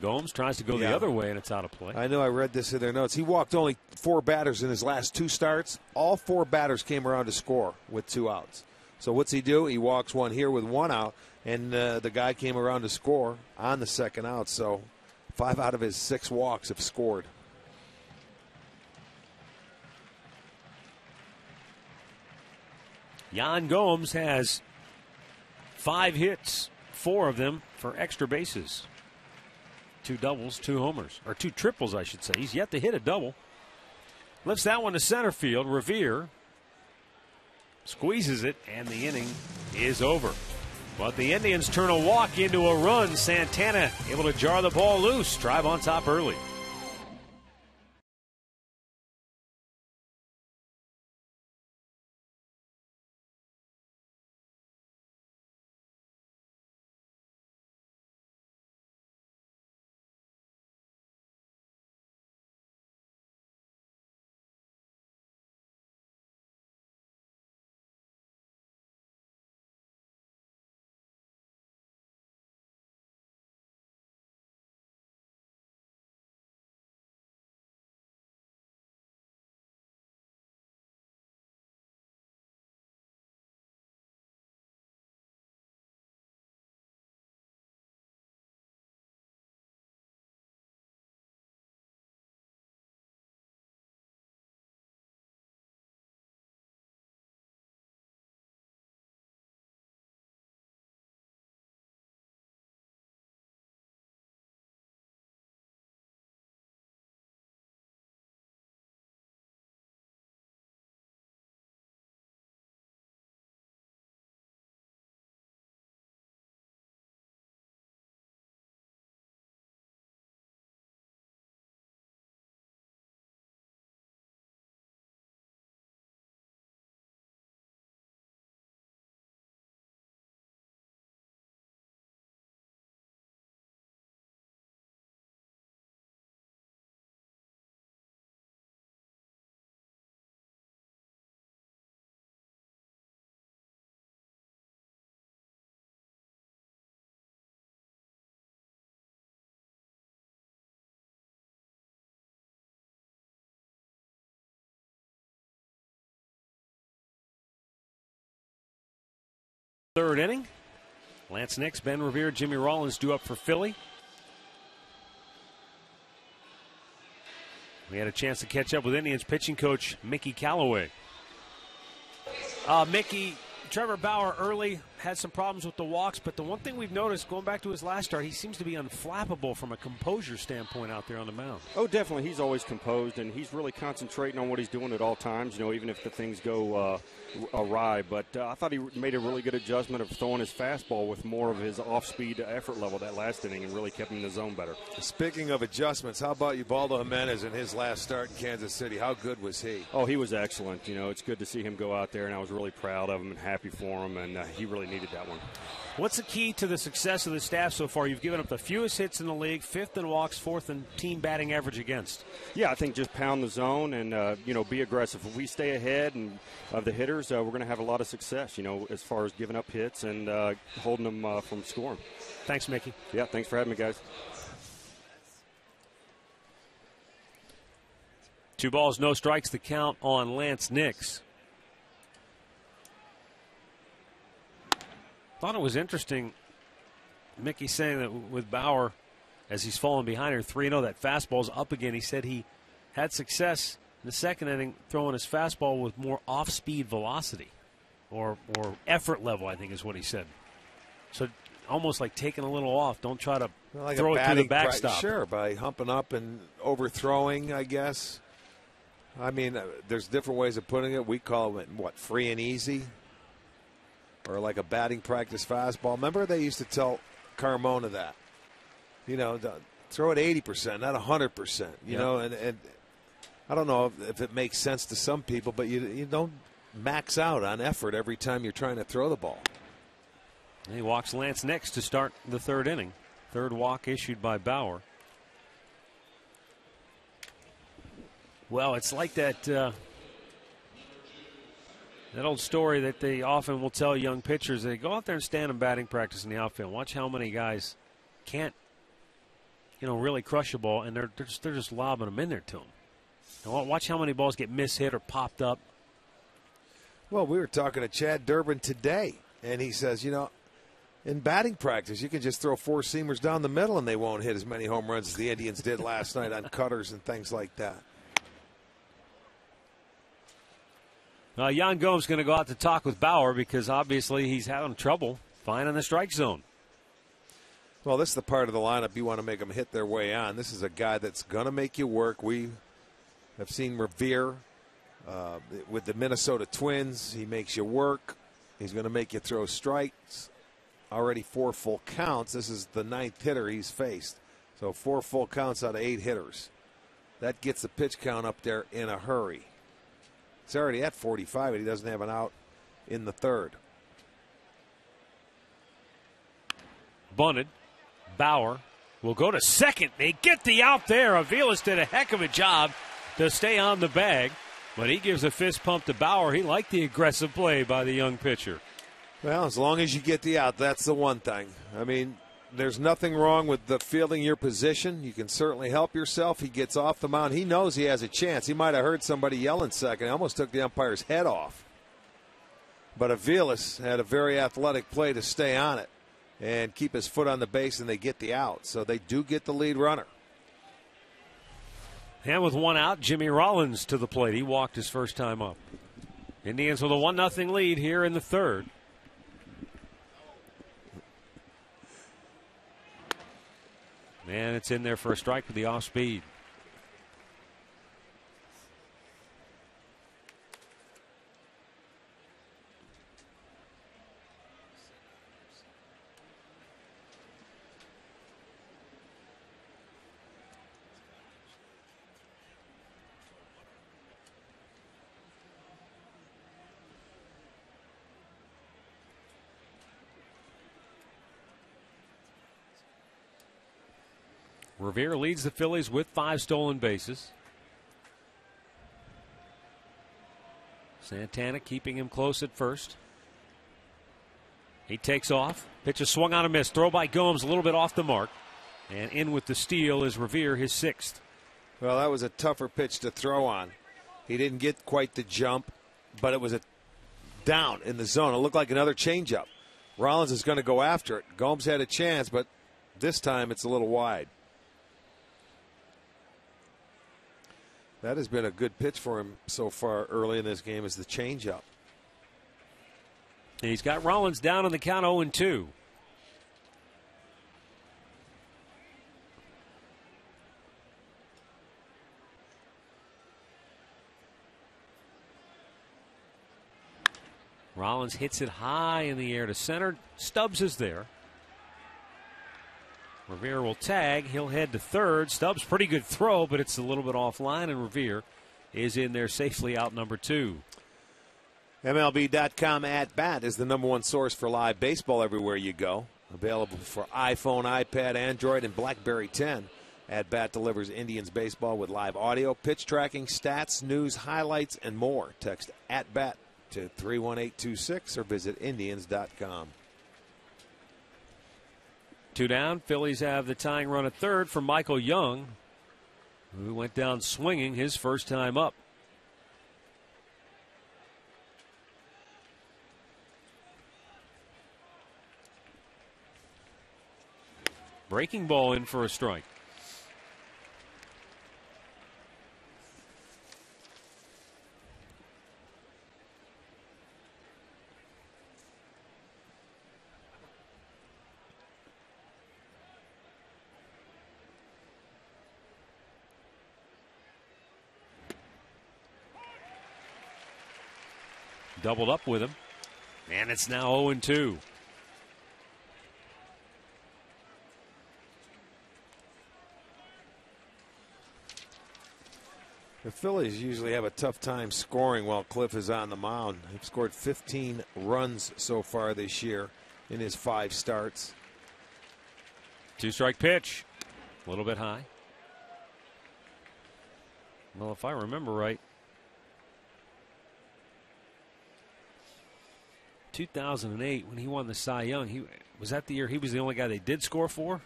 Gomes tries to go the other way, and it's out of play. I know, I read this in their notes. He walked only 4 batters in his last 2 starts. All 4 batters came around to score with 2 outs. So what's he do? He walks one here with 1 out, and the guy came around to score on the second out. So 5 out of his 6 walks have scored. Yan Gomes has 5 hits, 4 of them for extra bases. 2 doubles, 2 homers, or 2 triples, I should say. He's yet to hit a double. Lifts that one to center field. Revere squeezes it, and the inning is over. But the Indians turn a walk into a run. Santana able to jar the ball loose. Drive on top early. Third inning. Lance Nix, Ben Revere, Jimmy Rollins due up for Philly. We had a chance to catch up with Indians pitching coach Mickey Callaway. Mickey, Trevor Bauer early had some problems with the walks, but the one thing we've noticed going back to his last start, he seems to be unflappable from a composure standpoint out there on the mound. Oh, definitely. He's always composed, and he's really concentrating on what he's doing at all times, even if the things go awry. But I thought he made a really good adjustment of throwing his fastball with more of his off-speed effort level that last inning and really kept him in the zone better. Speaking of adjustments, how about Ubaldo Jimenez in his last start in Kansas City? How good was he? Oh, he was excellent. It's good to see him go out there, and I was really proud of him and happy for him, and he really needed that one. What's the key to the success of the staff so far? You've given up the fewest hits in the league, 5th in walks, 4th in team batting average against. Yeah, I think just pound the zone and, be aggressive. If we stay ahead of the hitters, we're going to have a lot of success, as far as giving up hits and holding them from scoring. Thanks, Mickey. Yeah, thanks for having me, guys. 2 balls, no strikes, the count on Lance Nix. Thought it was interesting, Mickey saying that with Bauer, as he's fallen behind her 3-0, that fastball's up again. He said he had success in the second inning throwing his fastball with more off-speed velocity or effort level, I think is what he said. So almost like taking a little off. Don't try to throw it through the backstop. Sure, by humping up and overthrowing, I guess. I mean, there's different ways of putting it. We call it, free and easy? Or like a batting practice fastball. Remember they used to tell Carmona that. Throw it 80%, not 100%. You know, and I don't know if it makes sense to some people, but you don't max out on effort every time you're trying to throw the ball. He walks Lance Nix to start the 3rd inning. 3rd walk issued by Bauer. Well, it's like that old story that they often will tell young pitchers. They go out there and stand in batting practice in the outfield. Watch how many guys can't, really crush a ball, and they're just lobbing them in there to them. And watch how many balls get mishit or popped up. Well, we were talking to Chad Durbin today, and he says, in batting practice, you can just throw 4-seamers down the middle, and they won't hit as many home runs as the Indians did last night on cutters and things like that. Yan Gomes going to go out to talk with Bauer because obviously he's having trouble finding the strike zone. Well, this is the part of the lineup you want to make them hit their way on. This is a guy that's going to make you work. We have seen Revere with the Minnesota Twins. He makes you work. He's going to make you throw strikes. Already 4 full counts. This is the 9th hitter he's faced. So 4 full counts out of 8 hitters. That gets the pitch count up there in a hurry. It's already at 45, and he doesn't have an out in the 3rd. Bunted. Bauer will go to second. They get the out there. Aviles did a heck of a job to stay on the bag, but he gives a fist pump to Bauer. He liked the aggressive play by the young pitcher. Well, as long as you get the out, that's the one thing. I mean, there's nothing wrong with the fielding your position. You can certainly help yourself. He gets off the mound. He knows he has a chance. He might have heard somebody yelling second. He almost took the umpire's head off. But Aviles had a very athletic play to stay on it and keep his foot on the base, and they get the out. So they do get the lead runner. And with 1 out, Jimmy Rollins to the plate. He walked his first time up. Indians with a 1-0 lead here in the 3rd. And it's in there for a strike with the off speed. Revere leads the Phillies with 5 stolen bases. Santana keeping him close at first. He takes off. Pitch is swung on a miss. Throw by Gomes a little bit off the mark. And in with the steal is Revere, his 6th. Well, that was a tougher pitch to throw on. He didn't get quite the jump, but it was a down in the zone. It looked like another changeup. Rollins is going to go after it. Gomes had a chance, but this time it's a little wide. That has been a good pitch for him so far early in this game, is the changeup. He's got Rollins down on the count 0-2. Rollins hits it high in the air to center. Stubbs is there. Revere will tag. He'll head to third. Stubbs, pretty good throw, but it's a little bit offline, and Revere is in there safely out number 2. MLB.com At Bat is the #1 source for live baseball everywhere you go. Available for iPhone, iPad, Android, and BlackBerry 10. At Bat delivers Indians baseball with live audio, pitch tracking, stats, news, highlights, and more. Text At Bat to 31826 or visit Indians.com. 2 down. Phillies have the tying run at third for Michael Young, who went down swinging his first time up. Breaking ball in for a strike. Doubled up with him, and it's now 0-2. The Phillies usually have a tough time scoring while Cliff is on the mound. They've scored 15 runs so far this year in his 5 starts. 2-strike pitch. A little bit high. Well, if I remember right, 2008 when he won the Cy Young, was that the year he was the only guy they did score for?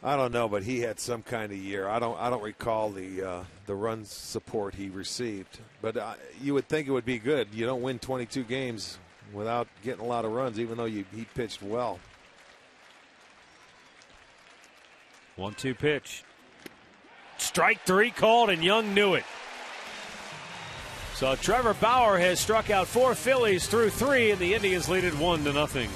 I don't know, but he had some kind of year. I don't recall the run support he received. But you would think it would be good. You don't win 22 games without getting a lot of runs, even though he pitched well. 1-2 pitch. Strike 3 called, and Young knew it. So Trevor Bauer has struck out 4 Phillies through 3, and the Indians lead it 1-0.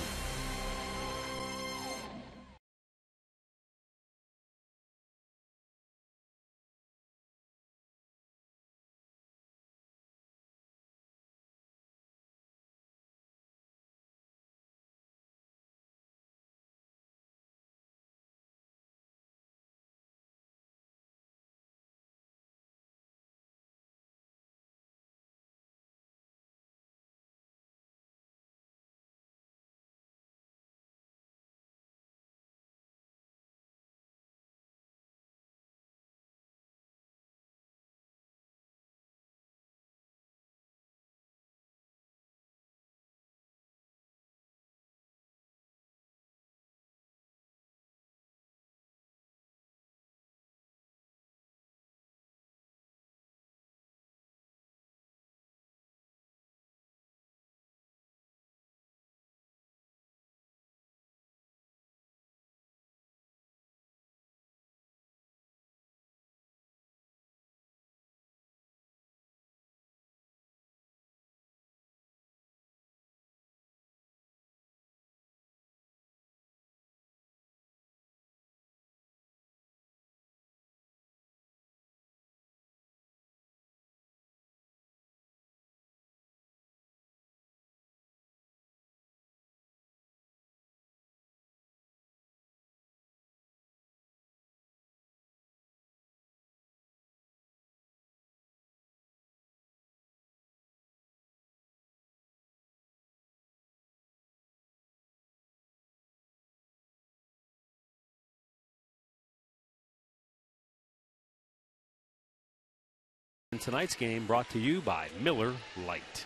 Tonight's game brought to you by Miller Lite.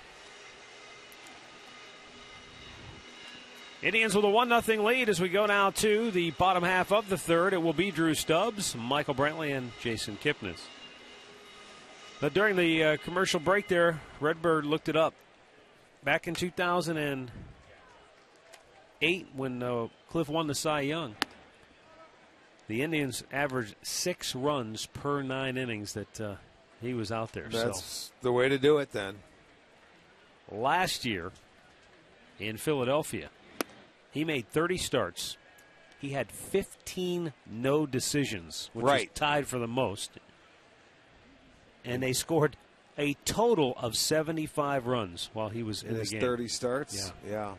Indians with a 1-0 lead as we go now to the bottom half of the third. It will be Drew Stubbs, Michael Brantley, and Jason Kipnis. Now, during the commercial break there, Redbird looked it up. Back in 2008, when Cliff won the Cy Young, the Indians averaged 6 runs per 9 innings that he was out there. That's the way to do it then. Last year, in Philadelphia. He made 30 starts. He had 15 no decisions, which is tied for the most. And they scored a total of 75 runs while he was in the game. 30 starts? Yeah.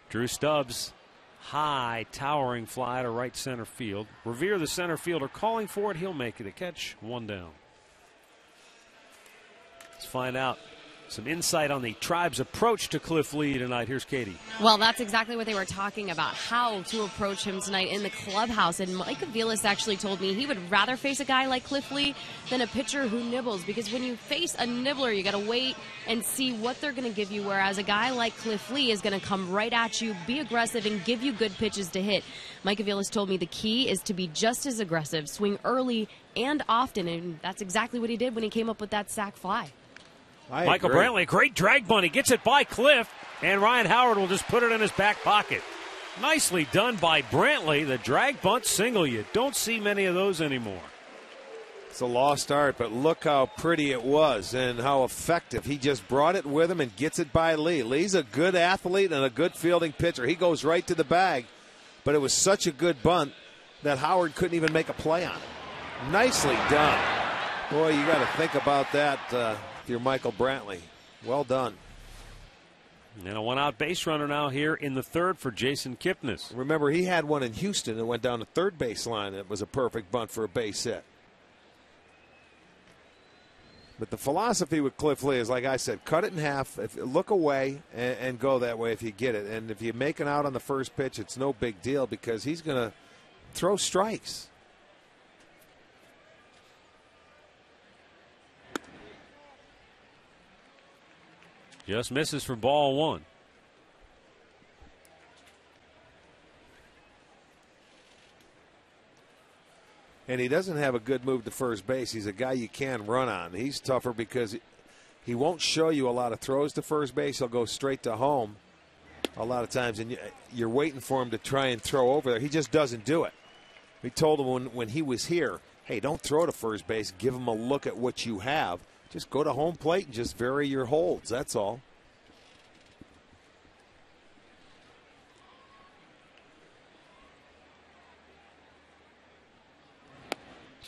Drew Stubbs, high, towering fly to right center field. Revere, the center fielder, calling for it. He'll make it a catch. 1 down. Let's find out some insight on the Tribe's approach to Cliff Lee tonight. Here's Katie. Well, that's exactly what they were talking about, how to approach him tonight in the clubhouse. And Mike Aviles actually told me he would rather face a guy like Cliff Lee than a pitcher who nibbles, because when you face a nibbler, you got to wait and see what they're going to give you, whereas a guy like Cliff Lee is going to come right at you, be aggressive, and give you good pitches to hit. Mike Aviles told me the key is to be just as aggressive, swing early and often, and that's exactly what he did when he came up with that sac fly. Michael Brantley, great drag bunt. He gets it by Cliff, and Ryan Howard will just put it in his back pocket. Nicely done by Brantley. The drag bunt single. You don't see many of those anymore. It's a lost art, but look how pretty it was and how effective. He just brought it with him and gets it by Lee. Lee's a good athlete and a good fielding pitcher. He goes right to the bag, but it was such a good bunt that Howard couldn't even make a play on it. Nicely done. Boy, you got to think about that. You're Michael Brantley. Well done. And a one-out base runner now here in the third for Jason Kipnis. Remember, he had one in Houston that went down the third base line. It was a perfect bunt for a base hit. But the philosophy with Cliff Lee is, like I said, cut it in half, look away, and go that way if you get it. And if you make an out on the first pitch, it's no big deal because he's going to throw strikes. Just misses for ball 1. And he doesn't have a good move to first base. He's a guy you can run on. He's tougher because he won't show you a lot of throws to first base. He'll go straight to home a lot of times, and you're waiting for him to try and throw over there. He just doesn't do it. We told him when he was here, hey, don't throw to first base. Give him a look at what you have. Just go to home plate and just vary your holds. That's all.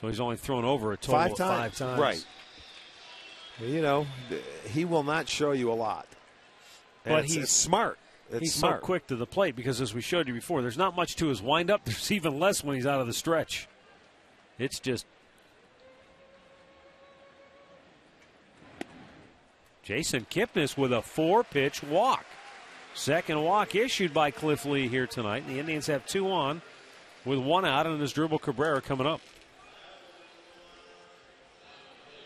So he's only thrown over a total of 5 times. Right. You know, he will not show you a lot. And but he's smart. He's so quick to the plate because, as we showed you before, there's not much to his windup. There's even less when he's out of the stretch. It's just Jason Kipnis with a 4-pitch walk. Second walk issued by Cliff Lee here tonight. The Indians have 2 on with 1 out, and Asdrubal Cabrera coming up.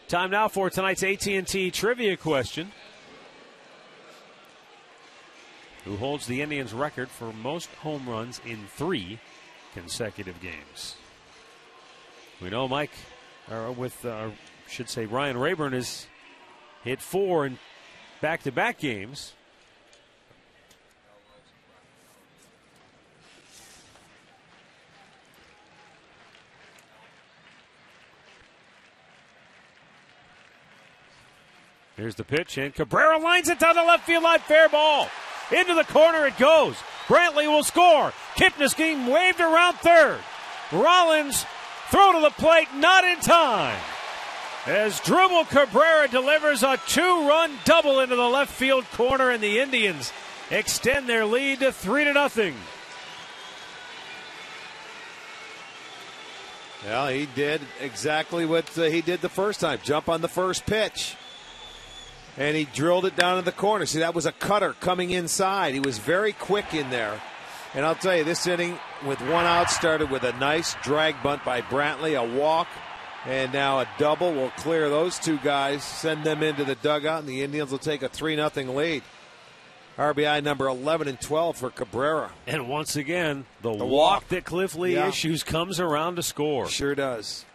Time now for tonight's AT&T trivia question. Who holds the Indians' record for most home runs in 3 consecutive games? We know Ryan Rayburn has hit 4 in back-to-back games. Here's the pitch, and Cabrera lines it down the left field line, fair ball. Into the corner it goes. Brantley will score. Kipnis getting waved around third. Rollins throw to the plate, not in time. As Asdrubal Cabrera delivers a 2-run double into the left field corner, and the Indians extend their lead to 3-0. Well, he did exactly what he did the first time. Jump on the first pitch. And he drilled it down in the corner. See, that was a cutter coming inside. He was very quick in there. And I'll tell you, this inning with 1 out started with a nice drag bunt by Brantley, a walk, and now a double will clear those 2 guys, send them into the dugout, and the Indians will take a 3-0 lead. RBI number 11 and 12 for Cabrera. And once again, the walk that Cliff Lee issues comes around to score. Sure does.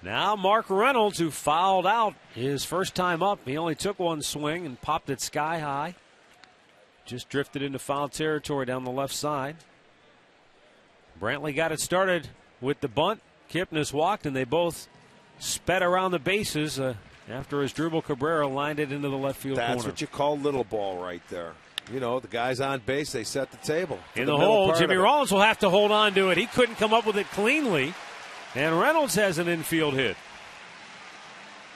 Now Mark Reynolds, who fouled out his first time up. He only took 1 swing and popped it sky high. Just drifted into foul territory down the left side. Brantley got it started with the bunt. Kipnis walked, and they both sped around the bases. after Asdrubal Cabrera lined it into the left field corner. That's what you call little ball right there. You know, the guys on base, they set the table. In the hole, Jimmy Rollins will have to hold on to it. He couldn't come up with it cleanly. And Reynolds has an infield hit.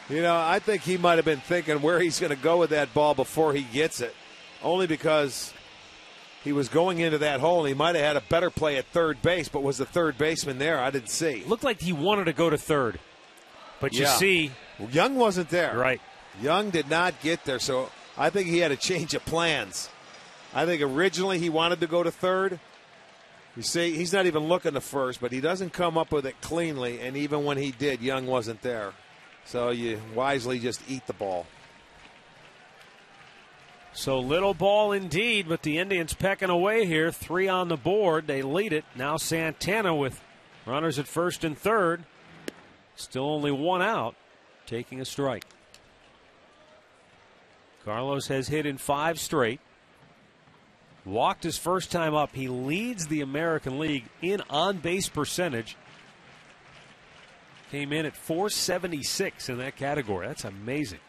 You know, I think he might have been thinking where he's going to go with that ball before he gets it. Only because he was going into that hole, and he might have had a better play at third base, but was the third baseman there? I didn't see. Looked like he wanted to go to third. But you see. Young wasn't there. Right. Young did not get there, so I think he had a change of plans. I think originally he wanted to go to third. You see, he's not even looking to first, but he doesn't come up with it cleanly, and even when he did, Young wasn't there. So you wisely just eat the ball. So little ball indeed, but the Indians pecking away here. 3 on the board. They lead it. Now Santana with runners at first and third. Still only 1 out, taking a strike. Carlos has hit in 5 straight. Walked his first time up. He leads the American League in on-base percentage. Came in at 476 in that category. That's amazing.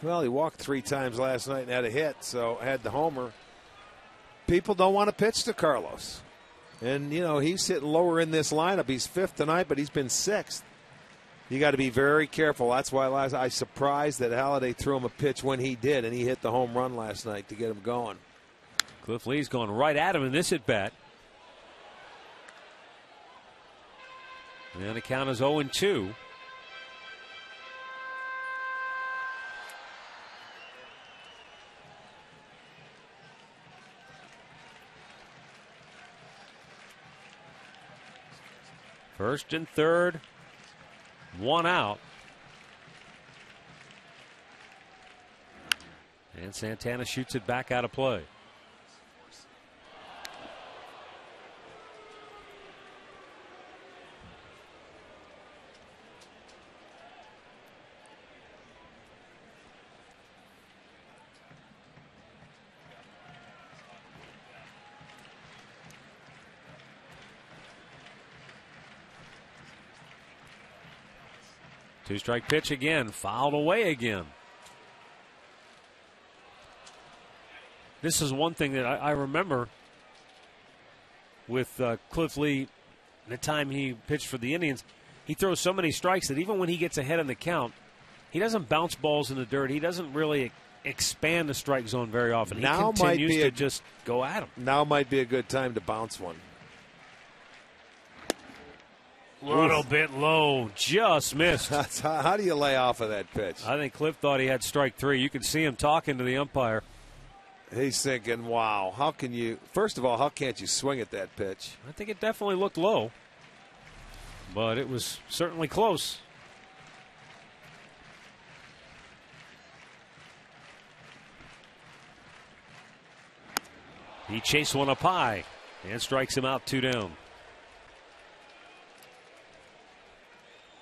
Well, he walked 3 times last night and had a hit, so had the homer. People don't want to pitch to Carlos. And, you know, he's sitting lower in this lineup. He's 5th tonight, but he's been 6th. You got to be very careful. That's why I was surprised that Halladay threw him a pitch when he did, and he hit the home run last night to get him going. Cliff Lee's going right at him in this at-bat. And the count is 0-2. First and third, 1 out. And Santana shoots it back out of play. Two-strike pitch again, fouled away again. This is one thing that I remember with Cliff Lee, the time he pitched for the Indians. He throws so many strikes that even when he gets ahead in the count, he doesn't bounce balls in the dirt. He doesn't really expand the strike zone very often. He continues to just go at him. Now might be a good time to bounce one. Little bit low, just missed. How do you lay off of that pitch? I think Cliff thought he had strike 3. You can see him talking to the umpire. He's thinking, wow, how can you, first of all, how can't you swing at that pitch? I think it definitely looked low, but it was certainly close. He chased one up high and strikes him out 2 down.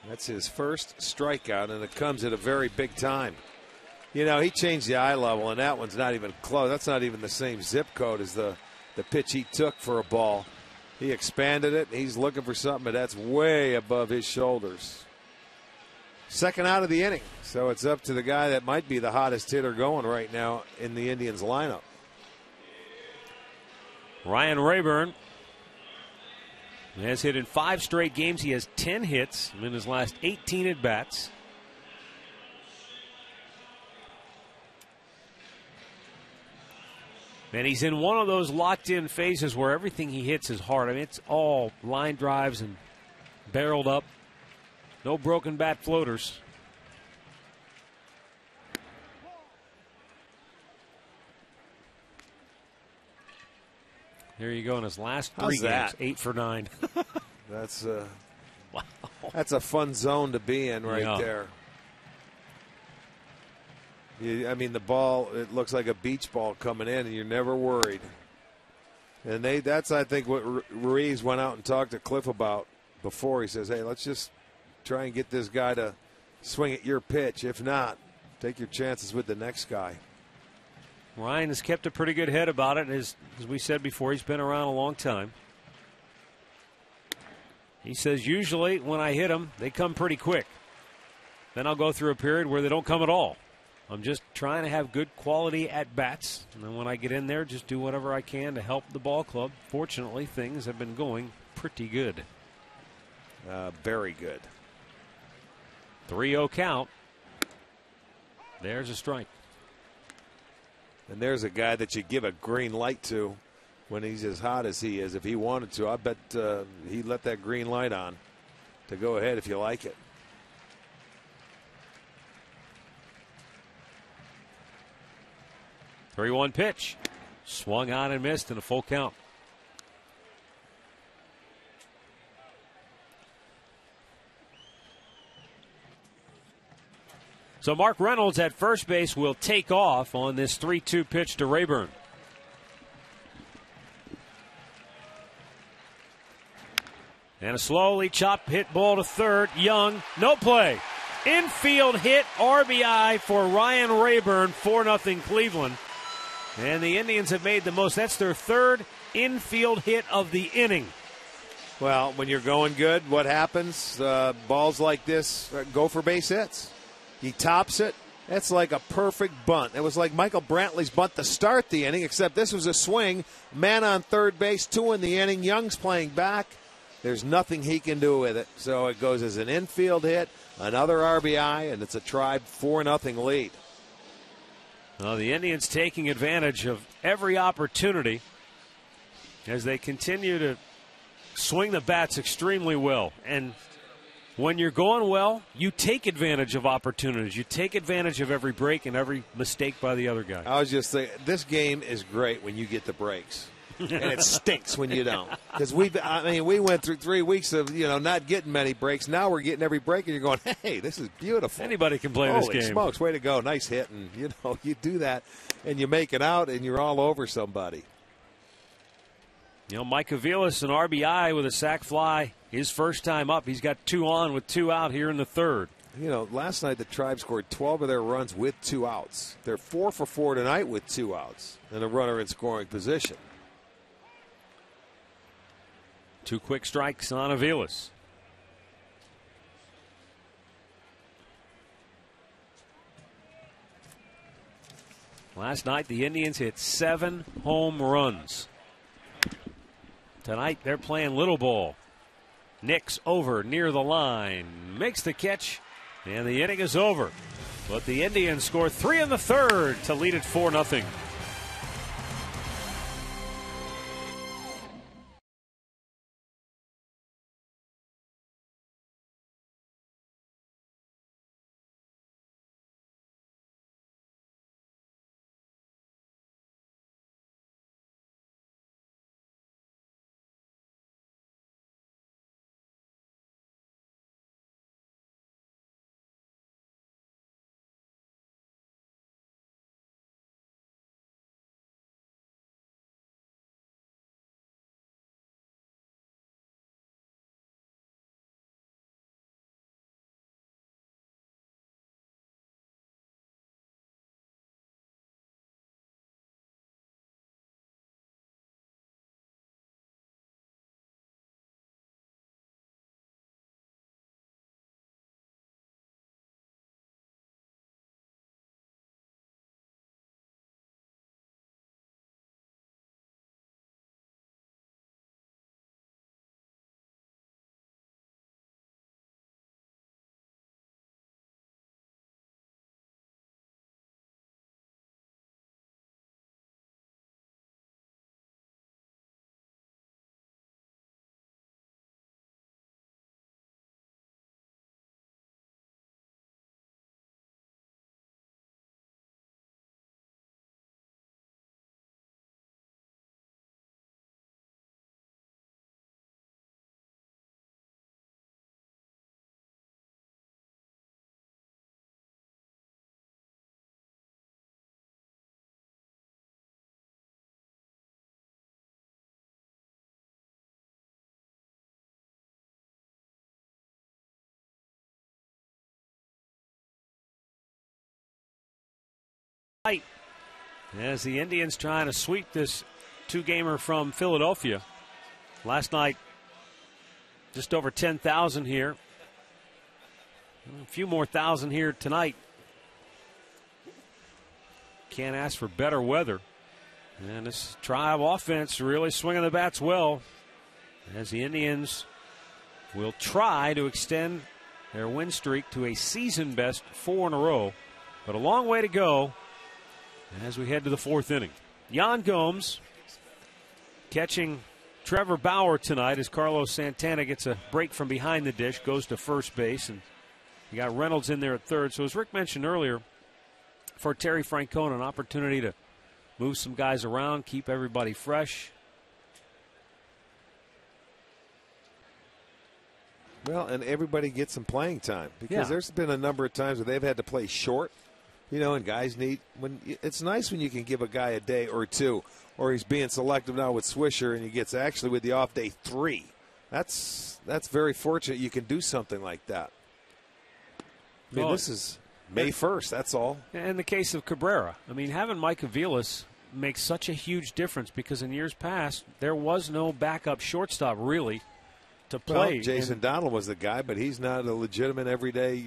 That's his first strikeout, and it comes at a very big time. You know, he changed the eye level, and that one's not even close. That's not even the same zip code as the pitch he took for a ball. He expanded it. He's looking for something, but that's way above his shoulders. Second out of the inning, so it's up to the guy that might be the hottest hitter going right now in the Indians lineup. Ryan Rayburn has hit in 5 straight games. He has 10 hits in his last 18 at-bats. And he's in one of those locked-in phases where everything he hits is hard. I mean, it's all line drives and barreled up. No broken bat floaters. Here you go in his last 3 games, 8 for 9. That's wow. That's a fun zone to be in right there. I mean, the ball, it looks like a beach ball coming in, and you're never worried. And that's, I think, what Ruiz went out and talked to Cliff about before. He says, hey, let's just try and get this guy to swing at your pitch. If not, take your chances with the next guy. Ryan has kept a pretty good head about it. As we said before, he's been around a long time. He says, usually when I hit them, they come pretty quick. Then I'll go through a period where they don't come at all. I'm just trying to have good quality at-bats. And then when I get in there, just do whatever I can to help the ball club. Fortunately, things have been going pretty good. Very good. 3-0 count. There's a strike. And there's a guy that you give a green light to when he's as hot as he is. If he wanted to, I bet he'd let that green light on to go ahead if you like it. Three-one pitch. Swung on and missed in a full count. So Mark Reynolds at first base will take off on this 3-2 pitch to Rayburn. And a slowly chopped hit ball to third. Young, no play. Infield hit, RBI for Ryan Rayburn, 4-0 Cleveland. And the Indians have made the most. That's their third infield hit of the inning. Well, when you're going good, what happens? Balls like this go for base hits. He tops it. That's like a perfect bunt. It was like Michael Brantley's bunt to start the inning, except this was a swing. Man on third base, 2 in the inning. Young's playing back. There's nothing he can do with it. So it goes as an infield hit, another RBI, and it's a Tribe 4-0 lead. Well, the Indians taking advantage of every opportunity as they continue to swing the bats extremely well. And when you're going well, you take advantage of opportunities. You take advantage of every break and every mistake by the other guy. I was just saying, this game is great when you get the breaks. And it stinks when you don't. Because we went through 3 weeks of not getting many breaks. Now we're getting every break, and you're going, hey, this is beautiful. Anybody can play this game. Holy smokes, way to go. Nice hit. And, you do that, and you make it out, and you're all over somebody. Mike Aviles, an RBI with a sac fly, his first time up. He's got 2 on with 2 out here in the third. Last night the Tribe scored 12 of their runs with 2 outs. They're 4 for 4 tonight with 2 outs and a runner in scoring position. 2 quick strikes on Aviles. Last night the Indians hit 7 home runs. Tonight they're playing little ball. Nix over near the line. Makes the catch, and the inning is over. But the Indians score 3 in the third to lead it 4-0. As the Indians trying to sweep this 2-gamer from Philadelphia. Last night, just over 10,000 here. A few more thousand here tonight. Can't ask for better weather. And this Tribe offense really swinging the bats well, as the Indians will try to extend their win streak to a season best 4 in a row. But a long way to go as we head to the 4th inning. Yan Gomes catching Trevor Bauer tonight as Carlos Santana gets a break from behind the dish, goes to first base, and you got Reynolds in there at third. So as Rick mentioned earlier, for Terry Francona, an opportunity to move some guys around, keep everybody fresh. Well, and everybody gets some playing time, because there's been a number of times where they've had to play short, and guys need, it's nice when you can give a guy a day or two, or he's being selective now with Swisher and he gets actually with the off day 3. That's very fortunate you can do something like that. I mean, this is May 1st, that's all. In the case of Cabrera, I mean, having Mike Aviles makes such a huge difference, because in years past there was no backup shortstop really to play. Well, Jason Donald was the guy, but he's not a legitimate everyday,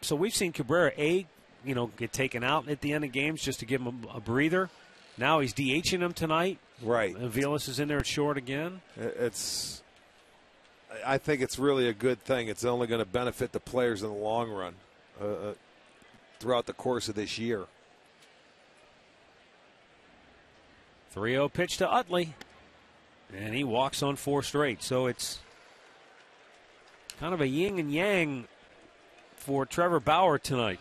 So we've seen Cabrera, get taken out at the end of games just to give him a breather. Now he's DHing him tonight. Right. Aviles is in there at short again. I think it's really a good thing. It's only going to benefit the players in the long run throughout the course of this year. 3-0 pitch to Utley, and he walks on 4 straight. So it's kind of a yin and yang for Trevor Bauer tonight.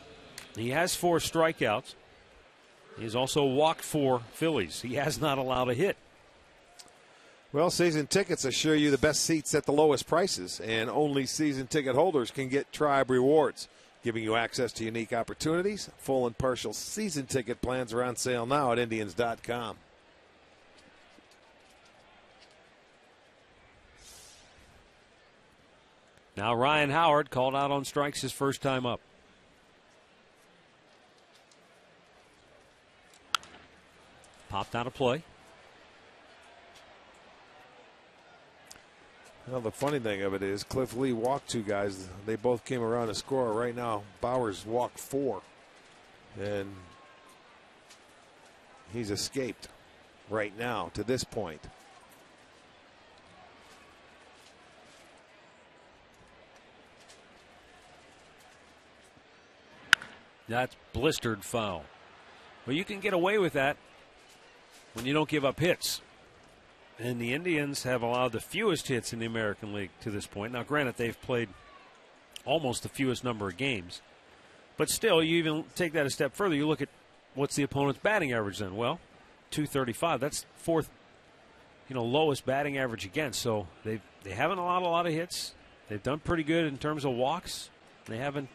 He has 4 strikeouts. He's also walked 4 Phillies. He has not allowed a hit. Well, season tickets assure you the best seats at the lowest prices, and only season ticket holders can get Tribe rewards, giving you access to unique opportunities. Full and partial season ticket plans are on sale now at Indians.com. Now Ryan Howard called out on strikes his first time up. Popped out of play. Well, the funny thing of it is Cliff Lee walked 2 guys. They both came around to score. Right now, Bauer's walked 4. And he's escaped right now to this point. That's blistered foul. Well, you can get away with that when you don't give up hits. And the Indians have allowed the fewest hits in the American League to this point. Now, granted, they've played almost the fewest number of games. But still, you even take that a step further. You look at what's the opponent's batting average then. Well, .235. That's 4th, lowest batting average against. So they haven't allowed a lot of hits. They've done pretty good in terms of walks. They haven't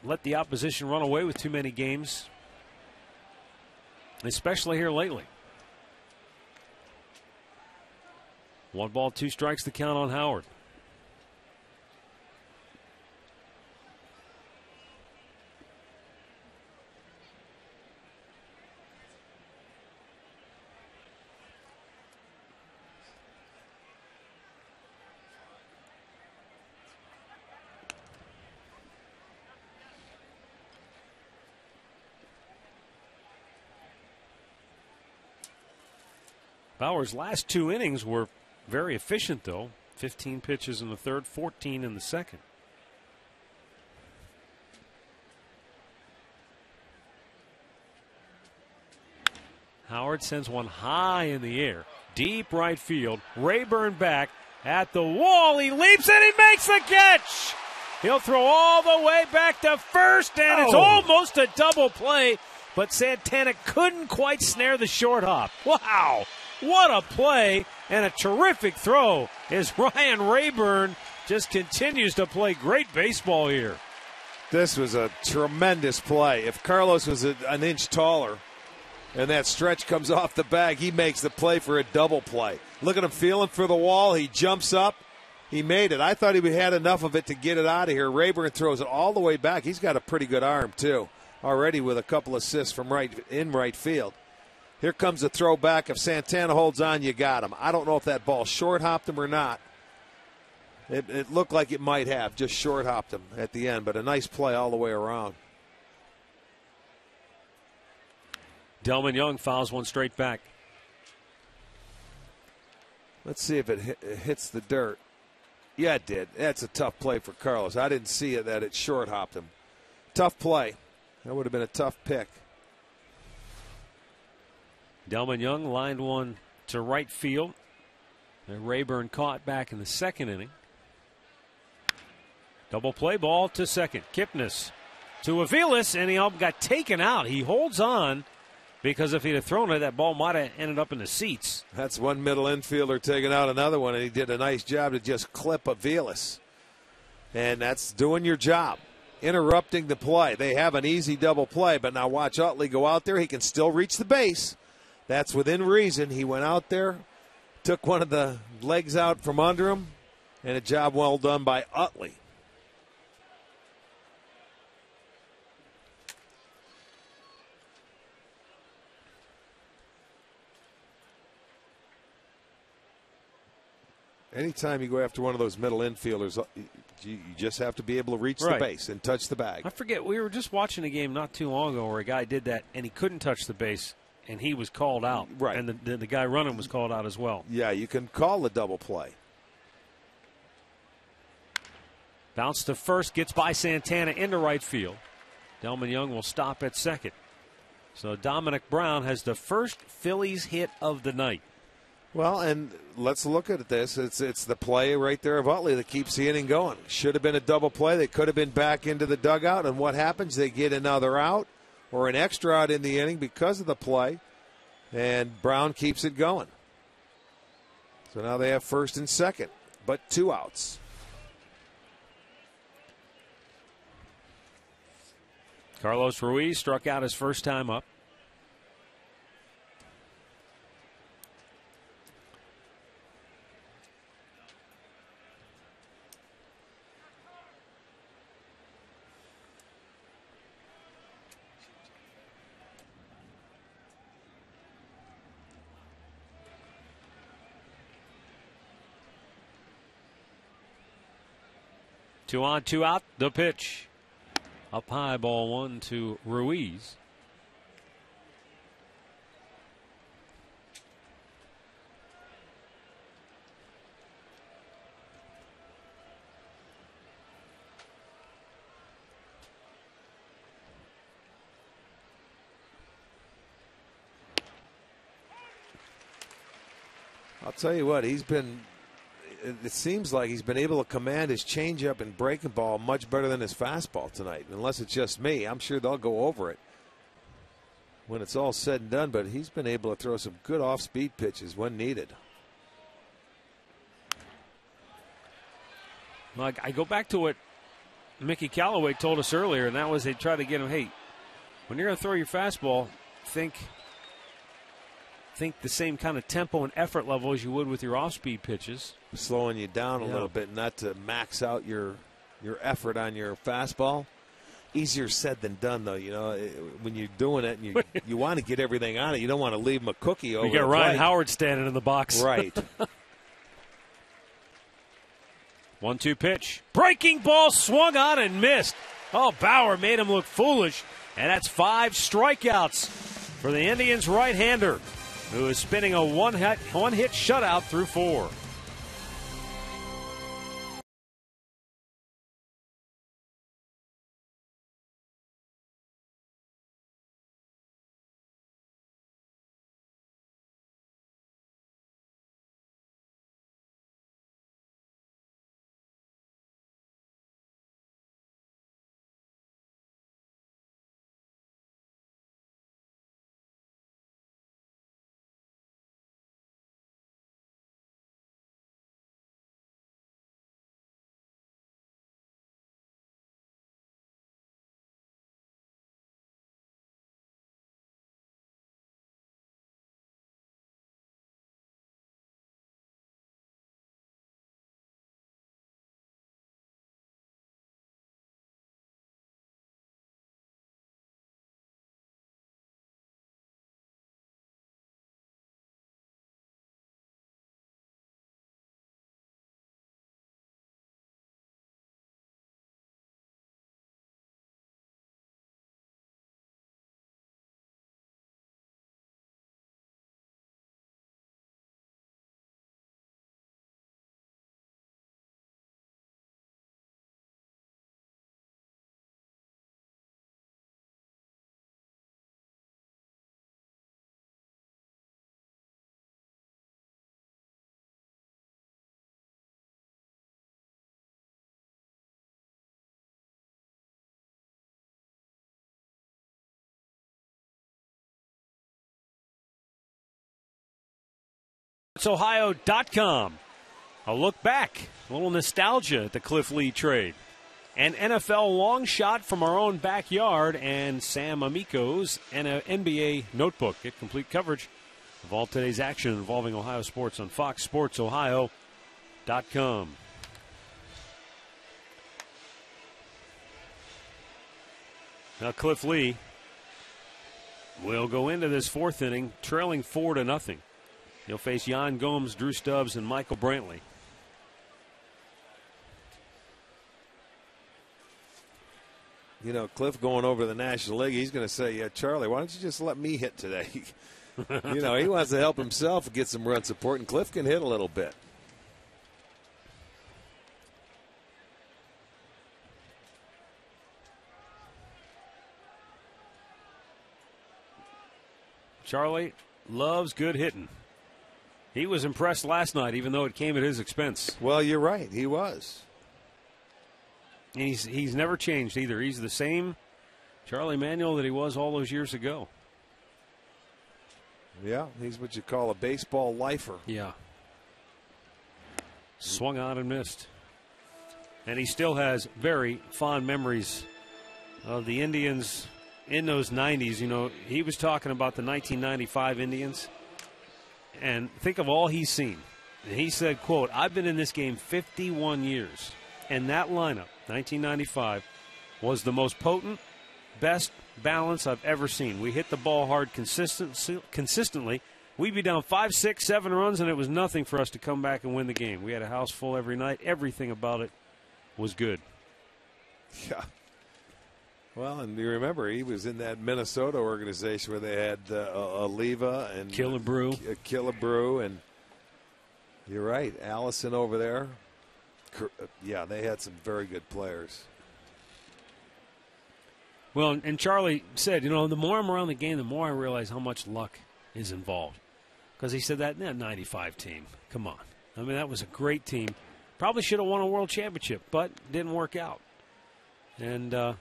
let the opposition run away with too many games, especially here lately. 1 ball, 2 strikes, the count on Howard. Bauer's last 2 innings were very efficient, though. 15 pitches in the third, 14 in the second. Howard sends one high in the air. Deep right field. Rayburn back at the wall. He leaps and he makes the catch. He'll throw all the way back to first, and it's almost a double play, but Santana couldn't quite snare the short hop. Wow. What a play and a terrific throw as Ryan Rayburn just continues to play great baseball here. This was a tremendous play. If Carlos was an inch taller and that stretch comes off the bag, he makes the play for a double play. Look at him feeling for the wall. He jumps up. He made it. I thought he had enough of it to get it out of here. Rayburn throws it all the way back. He's got a pretty good arm, too, already with a couple assists from right field. Here comes the throw back. If Santana holds on, you got him. I don't know if that ball short hopped him or not. It looked like it might have, just short hopped him at the end, but a nice play all the way around. Delman Young fouls one straight back. Let's see if it hits the dirt. Yeah, it did. That's a tough play for Carlos. I didn't see it that it short hopped him. Tough play. That would have been a tough pick. Delman Young lined one to right field. And Rayburn caught back in the second inning. Double play ball to second. Kipnis to Aviles, and he got taken out. He holds on because if he'd have thrown it, that ball might have ended up in the seats. That's one middle infielder taking out another one, and he did a nice job to just clip Aviles. And that's doing your job, interrupting the play. They have an easy double play, but now watch Utley go out there. He can still reach the base. That's within reason. He went out there, took one of the legs out from under him, and a job well done by Utley. Anytime you go after one of those middle infielders, you just have to be able to reach the base and touch the bag. I forget, we were just watching a game not too long ago where a guy did that and he couldn't touch the base and he was called out. Right. And the guy running was called out as well. Yeah, you can call the double play. Bounce to first, gets by Santana into right field. Delman Young will stop at second. So Dominic Brown has the first Phillies hit of the night. Well, and let's look at this. It's the play right there of Utley that keeps the inning going. Should have been a double play. They could have been back into the dugout, and what happens? They get another out or an extra out in the inning because of the play, and Brown keeps it going. So now they have first and second, but 2 outs. Carlos Ruiz struck out his first time up. Two on, 2 out, the pitch. Up high, ball 1 to Ruiz. I'll tell you what, it seems like he's been able to command his changeup and breaking ball much better than his fastball tonight. Unless it's just me, I'm sure they'll go over it when it's all said and done. But he's been able to throw some good off-speed pitches when needed. Like, I go back to what Mickey Callaway told us earlier, and that was they try to get him, hey, when you're going to throw your fastball, think the same kind of tempo and effort level as you would with your off-speed pitches. Slowing you down a little bit, not to max out your effort on your fastball. Easier said than done, though. You know, when you're doing it, and you want to get everything on it. You don't want to leave him a cookie over. You got Ryan Howard standing in the box. Right. 1-2 pitch. Breaking ball swung on and missed. Oh, Bauer made him look foolish. And that's 5 strikeouts for the Indians right-hander, who is spinning a one-hit shutout through 4. SportsOhio.com. A look back, a little nostalgia at the Cliff Lee trade. An NFL long shot from our own backyard, and Sam Amico's NBA notebook. Get complete coverage of all today's action involving Ohio sports on FoxSportsOhio.com. Now Cliff Lee will go into this fourth inning trailing 4-0. He'll face Jan Gomes, Drew Stubbs, and Michael Brantley. You know, Cliff going over to the National League, he's going to say, yeah, Charlie, why don't you just let me hit today? You know, he wants to help himself get some run support, and Cliff can hit a little bit. Charlie loves good hitting. He was impressed last night, even though it came at his expense. Well, you're right. He was. And he's never changed either. He's the same Charlie Manuel that he was all those years ago. Yeah, he's what you call a baseball lifer. Yeah. Swung on and missed. And he still has very fond memories of the Indians in those 90s. You know, he was talking about the 1995 Indians. And think of all he's seen. And he said, quote, I've been in this game 51 years. And that lineup, 1995, was the most potent, best balance I've ever seen. We hit the ball hard consistently. We'd be down 5, 6, 7 runs, and it was nothing for us to come back and win the game. We had a house full every night. Everything about it was good. Yeah. Well, and you remember, he was in that Minnesota organization where they had Oliva and Killebrew, and you're right, Allison over there. Yeah, they had some very good players. Well, and Charlie said, you know, the more I'm around the game, the more I realize how much luck is involved. Because he said that 95 team, come on. I mean, that was a great team. Probably should have won a world championship, but didn't work out. And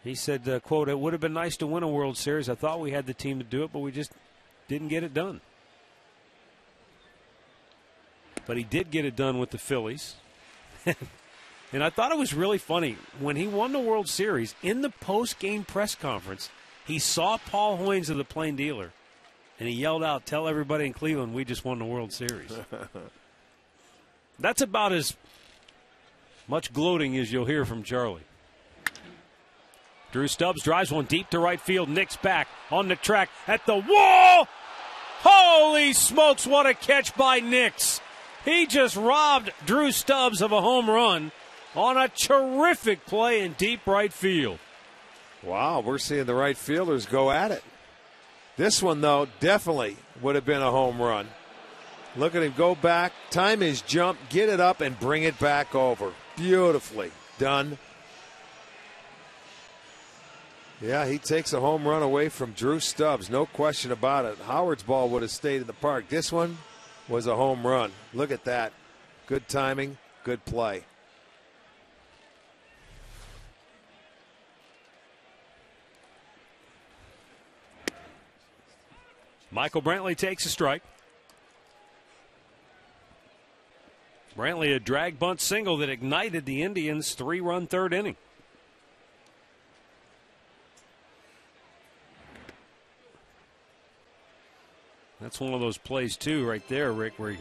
he said, quote, it would have been nice to win a World Series. I thought we had the team to do it, but we just didn't get it done. But he did get it done with the Phillies. And I thought it was really funny. When he won the World Series, in the post-game press conference, he saw Paul Hoynes of the Plain Dealer, and he yelled out, tell everybody in Cleveland we just won the World Series. That's about as much gloating as you'll hear from Charlie. Drew Stubbs drives one deep to right field. Nick's back on the track at the wall. Holy smokes, what a catch by Nix. He just robbed Drew Stubbs of a home run on a terrific play in deep right field. Wow, we're seeing the right fielders go at it. This one, though, definitely would have been a home run. Look at him go back, time his jump, get it up, and bring it back over. Beautifully done. Yeah, he takes a home run away from Drew Stubbs, no question about it. Howard's ball would have stayed in the park. This one was a home run. Look at that. Good timing, good play. Michael Brantley takes a strike. Brantley, a drag bunt single that ignited the Indians' 3-run third inning. That's one of those plays, too, right there, Rick, where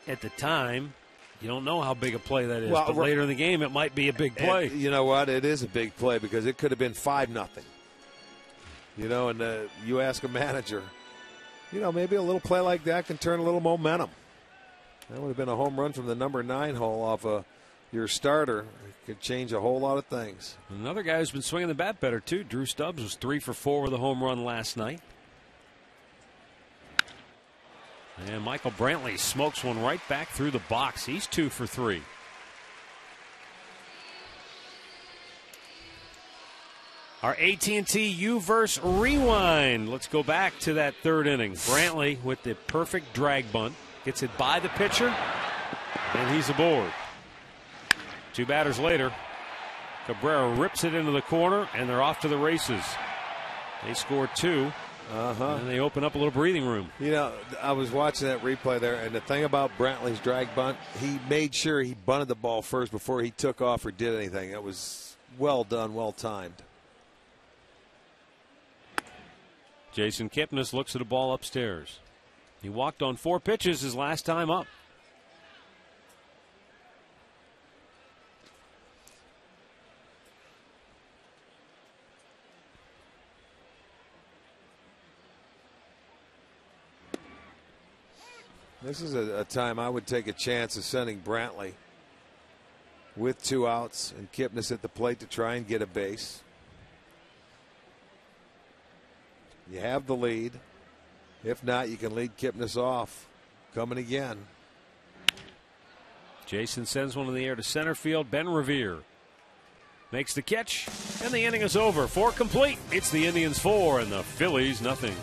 at the time, you don't know how big a play that is. Well, but later in the game, it might be a big play. You know what? It is a big play because it could have been 5-0. You know, and you ask a manager, you know, maybe a little play like that can turn a little momentum. That would have been a home run from the number 9 hole off your starter. It could change a whole lot of things. Another guy who's been swinging the bat better, too. Drew Stubbs was 3 for 4 with a home run last night. And Michael Brantley smokes one right back through the box. He's 2 for 3. Our AT&T U-verse rewind. Let's go back to that third inning. Brantley with the perfect drag bunt. Gets it by the pitcher, and he's aboard. 2 batters later, Cabrera rips it into the corner, and they're off to the races. They score 2 And they open up a little breathing room. You know, I was watching that replay there, and the thing about Brantley's drag bunt, he made sure he bunted the ball first before he took off or did anything. It was well done, well timed. Jason Kipnis looks at the ball upstairs. He walked on 4 pitches his last time up. This is a time I would take a chance of sending Brantley with 2 outs and Kipnis at the plate to try and get a base. You have the lead. If not, you can lead Kipnis off. Coming again. Jason sends one in the air to center field. Ben Revere makes the catch, and the inning is over. 4 complete. It's the Indians 4 and the Phillies nothing.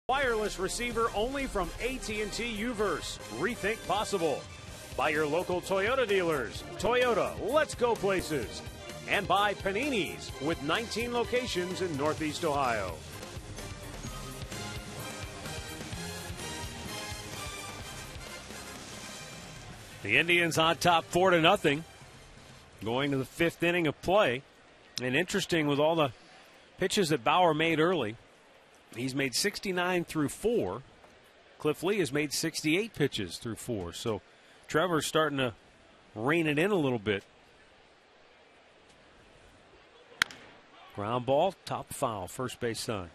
Wireless receiver only from AT&T Uverse. Rethink possible. By your local Toyota dealers. Toyota, let's go places. And by Panini's with 19 locations in Northeast Ohio. The Indians on top 4-0. Going to the 5th inning of play. And interesting with all the pitches that Bauer made early. He's made 69 through 4. Cliff Lee has made 68 pitches through 4. So Trevor's starting to rein it in a little bit. Ground ball, top foul, first base side.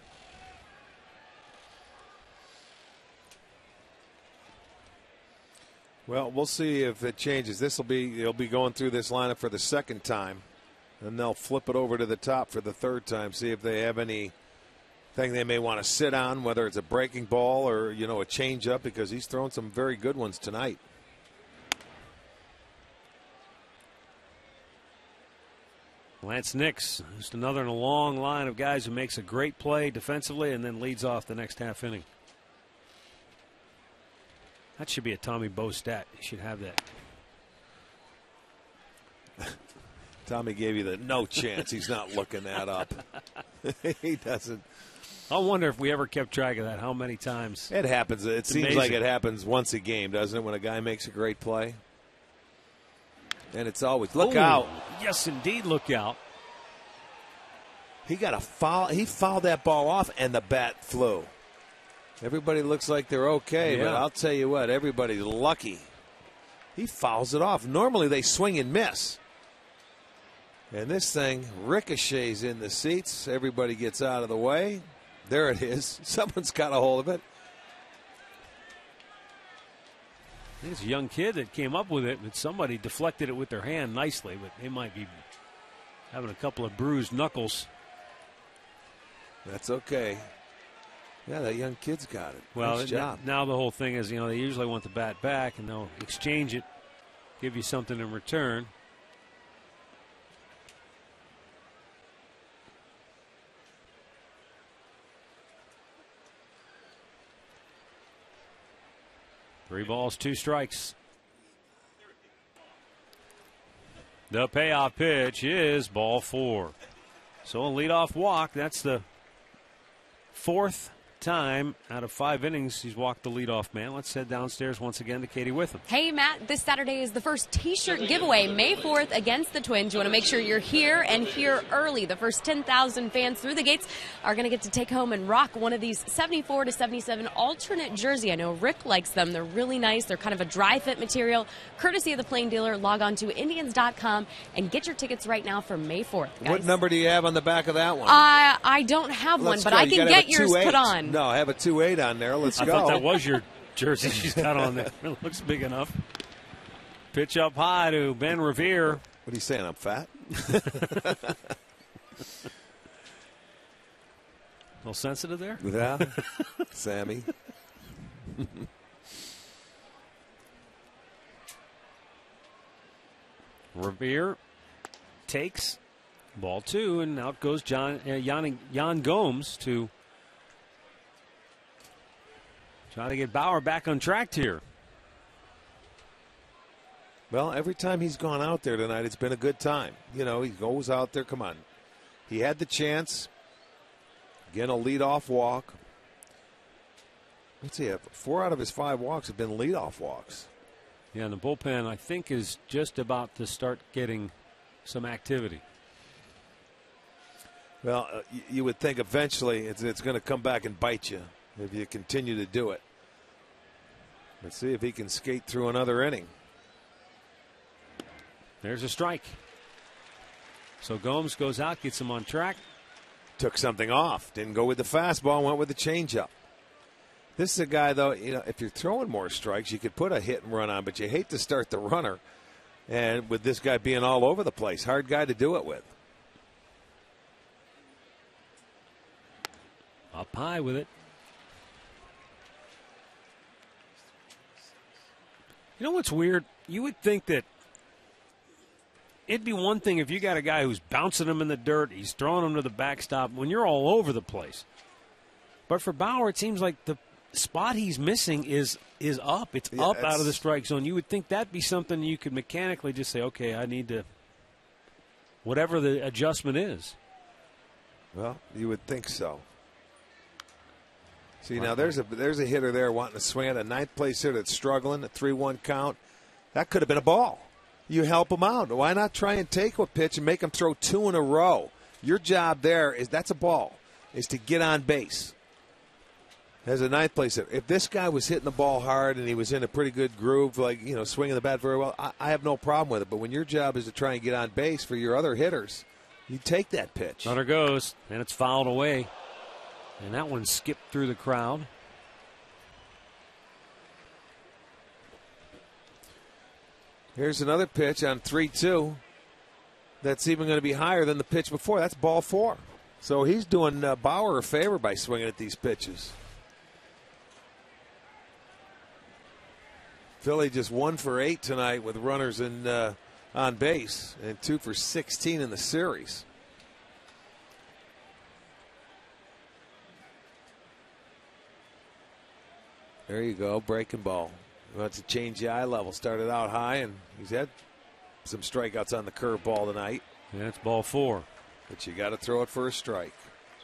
Well, we'll see if it changes. He'll be going through this lineup for the 2nd time, and they'll flip it over to the top for the 3rd time. See if they have anything they may want to sit on, whether it's a breaking ball or, you know, a changeup, because he's thrown some very good ones tonight. Lance Nix, just another in a long line of guys who makes a great play defensively and then leads off the next half inning. That should be a Tommy Bowe stat. He should have that. Tommy gave you the no chance. He's not looking that up. He doesn't. I wonder if we ever kept track of that, how many times. It happens. It seems amazing. like it happens once a game, doesn't it, when a guy makes a great play? And it's always, look out. Yes, indeed, look out. He got a foul. He fouled that ball off, and the bat flew. Everybody looks like they're okay, but I'll tell you what, everybody's lucky. He fouls it off. Normally they swing and miss. And this thing ricochets in the seats. Everybody gets out of the way. There it is. Someone's got a hold of it. I think it's a young kid that came up with it, but somebody deflected it with their hand nicely, but they might be having a couple of bruised knuckles. That's okay. Yeah, that young kid's got it. Well, nice job. Now the whole thing is, they usually want the bat back, and they'll exchange it, give you something in return. Three balls, 2 strikes. The payoff pitch is ball 4. So a leadoff walk. That's the 4th time out of 5 innings he's walked the leadoff man. Let's head downstairs once again to Katie Witham. Hey, Matt, this Saturday is the first T-shirt giveaway, May 4th, against the Twins. You want to make sure you're here and here early. The first 10,000 fans through the gates are going to get to take home and rock one of these 74 to 77 alternate jersey. I know Rick likes them. They're really nice. They're kind of a dry fit material. Courtesy of the Plain Dealer. Log on to Indians.com and get your tickets right now for May 4th, guys. What number do you have on the back of that one? I don't have one, but I can get yours put on. No, I have a 2-8 on there. Let's go. I thought that was your jersey she's got on there. It looks big enough. Pitch up high to Ben Revere. What are you saying? I'm fat? A little sensitive there? Yeah. Sammy. Revere takes ball 2, and out goes Jan Gomes to try to get Bauer back on track here. Well, every time he's gone out there tonight, it's been a good time. He goes out there. Come on. He had the chance. Again, a leadoff walk. Let's see, 4 out of his 5 walks have been leadoff walks. Yeah, and the bullpen, I think, is just about to start getting some activity. Well, you would think eventually it's going to come back and bite you if you continue to do it. Let's see if he can skate through another inning. There's a strike. So Gomes goes out, gets him on track. Took something off. Didn't go with the fastball, went with the changeup. This is a guy, though, if you're throwing more strikes, you could put a hit and run on, but you hate to start the runner. And with this guy being all over the place, hard guy to do it with. Up high with it. You know what's weird? You would think that it'd be one thing if you got a guy who's bouncing him in the dirt, he's throwing him to the backstop when you're all over the place. But for Bauer, it seems like the spot he's missing is up. It's up out of the strike zone. You would think that'd be something you could mechanically just say, okay, I need to, whatever the adjustment is. Well, you would think so. See, now there's a hitter there wanting to swing at a 9th place hitter that's struggling, a 3-1 count. That could have been a ball. You help him out. Why not try and take a pitch and make him throw 2 in a row? Your job there that's a ball, is to get on base. As a 9th place hitter. If this guy was hitting the ball hard and he was in a pretty good groove, like, swinging the bat very well, I have no problem with it. But when your job is to try and get on base for your other hitters, you take that pitch. Runner goes, and it's fouled away. And that one skipped through the crowd. Here's another pitch on 3-2 that's even going to be higher than the pitch before. That's ball 4. So he's doing Bauer a favor by swinging at these pitches. Philly just 1 for 8 tonight with runners on base and 2 for 16 in the series. There you go, breaking ball. He wants to change the eye level. Started out high, and he's had some strikeouts on the curveball tonight. Yeah, that's ball 4. But you got to throw it for a strike.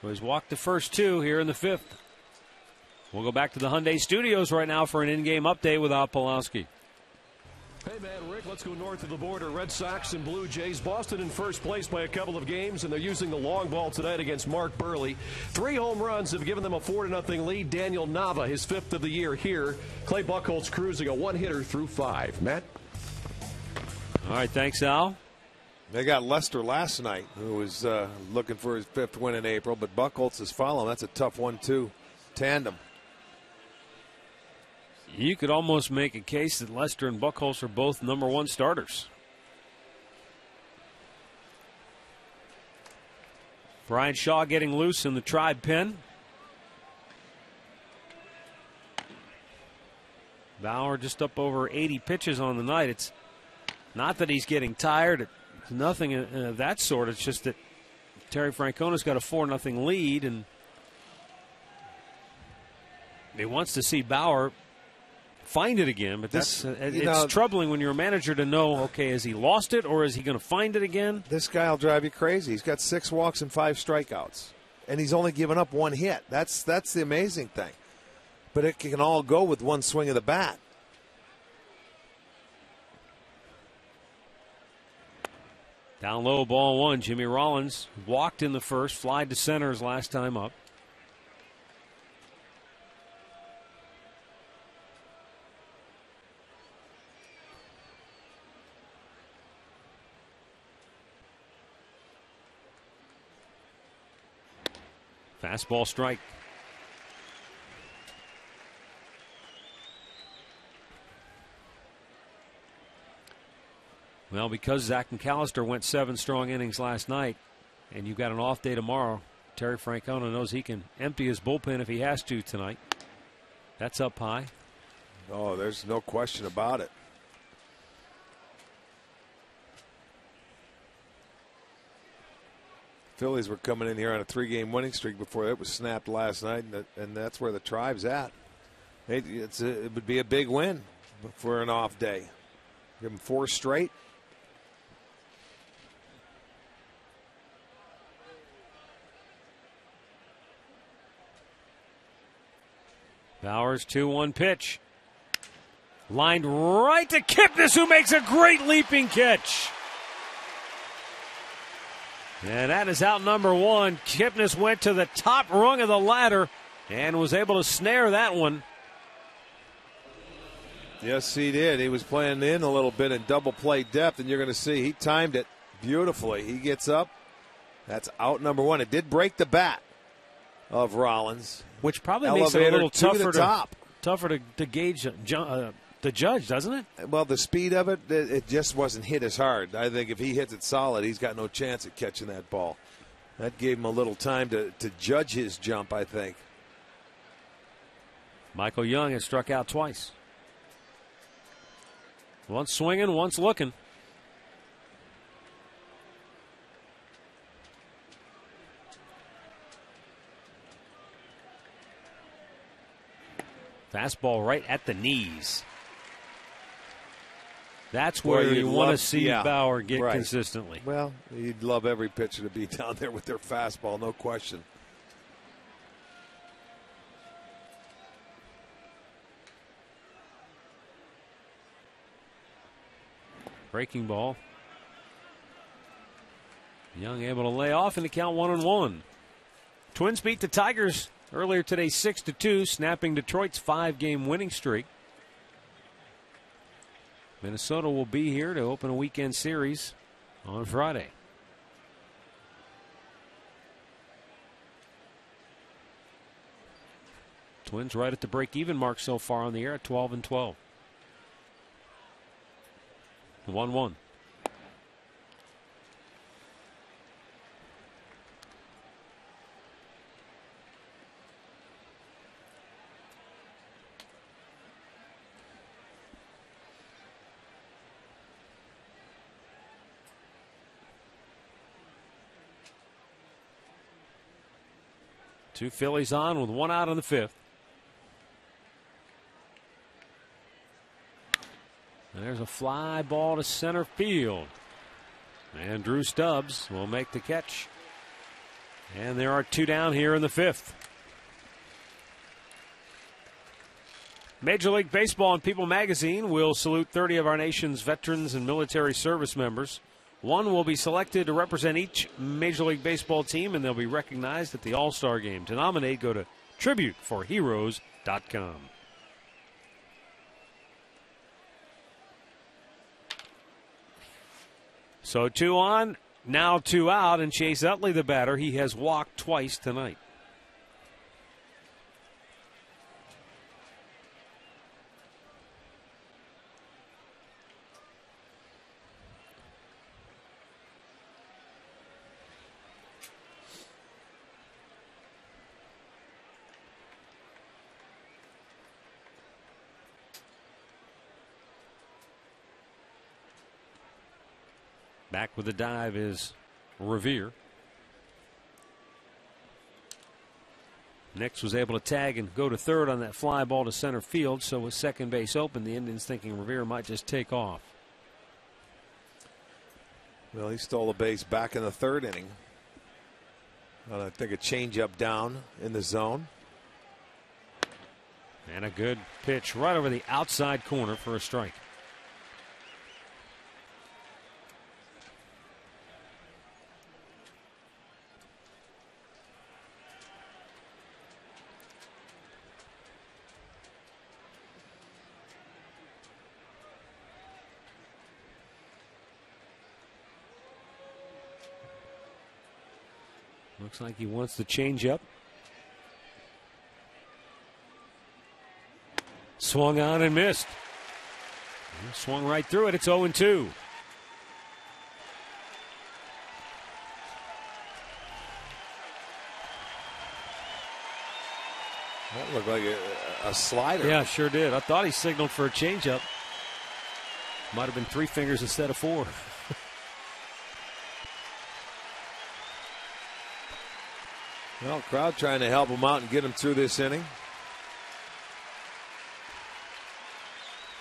So he's walked the first 2 here in the 5th. We'll go back to the Hyundai Studios right now for an in-game update with Al Pawlowski. Hey, man, Rick, let's go north of the border. Red Sox and Blue Jays. Boston in first place by a couple of games, and they're using the long ball tonight against Mark Burley. 3 home runs have given them a 4-0 lead. Daniel Nava, his 5th of the year here. Clay Buchholz cruising a 1-hitter through 5. Matt? All right, thanks, Al. They got Lester last night, who was looking for his 5th win in April, but Buchholz is following. That's a tough 1-2 tandem. You could almost make a case that Lester and Buchholz are both number 1 starters. Brian Shaw getting loose in the Tribe pen. Bauer just up over 80 pitches on the night. It's not that he's getting tired. It's nothing of that sort. It's just that Terry Francona's got a 4-0 lead, and he wants to see Bauer find it again. But it's troubling when you're a manager to know, okay, has he lost it or is he going to find it again? This guy will drive you crazy. He's got 6 walks and 5 strikeouts, and he's only given up 1 hit. That's the amazing thing. But it can all go with one swing of the bat. Down low, ball 1. Jimmy Rollins walked in the first, flied to center his last time up. Fastball strike. Well, because Zach McAllister went 7 strong innings last night, and you've got an off day tomorrow, Terry Francona knows he can empty his bullpen if he has to tonight. That's up high. Oh, there's no question about it. Phillies were coming in here on a 3-game winning streak before it was snapped last night, and that's where the Tribe's at. It would be a big win for an off day. Give them 4 straight. Bauer's 2-1 pitch. Lined right to Kipnis, who makes a great leaping catch. And that is out number 1. Kipnis went to the top rung of the ladder and was able to snare that one. Yes, he did. He was playing in a little bit in double play depth, and you're going to see he timed it beautifully. He gets up. That's out number 1. It did break the bat of Rollins, which probably makes it a little tougher to gauge the judge, doesn't it? Well, the speed of it just wasn't hit as hard. I think if he hits it solid, he's got no chance at catching that ball. That gave him a little time to judge his jump, I think. Michael Young has struck out twice. Once swinging, once looking. Fastball right at the knees. That's where you want to see Bauer get consistently. Well, you'd love every pitcher to be down there with their fastball, no question. Breaking ball. Young able to lay off and the count 1-1. Twins beat the Tigers earlier today 6-2, snapping Detroit's 5-game winning streak. Minnesota will be here to open a weekend series on Friday. Twins right at the break-even mark so far on the year at 12-12. 1-1. Two Phillies on with 1 out in the 5th. And there's a fly ball to center field. And Drew Stubbs will make the catch. And there are 2 down here in the 5th. Major League Baseball and People magazine will salute 30 of our nation's veterans and military service members. 1 will be selected to represent each Major League Baseball team, and they'll be recognized at the All-Star Game. To nominate, go to tributeforheroes.com. So 2 on, now 2 out, and Chase Utley, the batter, he has walked twice tonight. Back with the dive is Revere. Nix was able to tag and go to third on that fly ball to center field. So with second base open, the Indians thinking Revere might just take off. Well, he stole a base back in the third inning. I think a changeup down in the zone. And a good pitch right over the outside corner for a strike. Looks like he wants the changeup. Swung on and missed. Swung right through it. It's 0-2. That looked like a slider. Yeah, sure did. I thought he signaled for a changeup. Might have been 3 fingers instead of 4. Well, crowd trying to help him out and get him through this inning.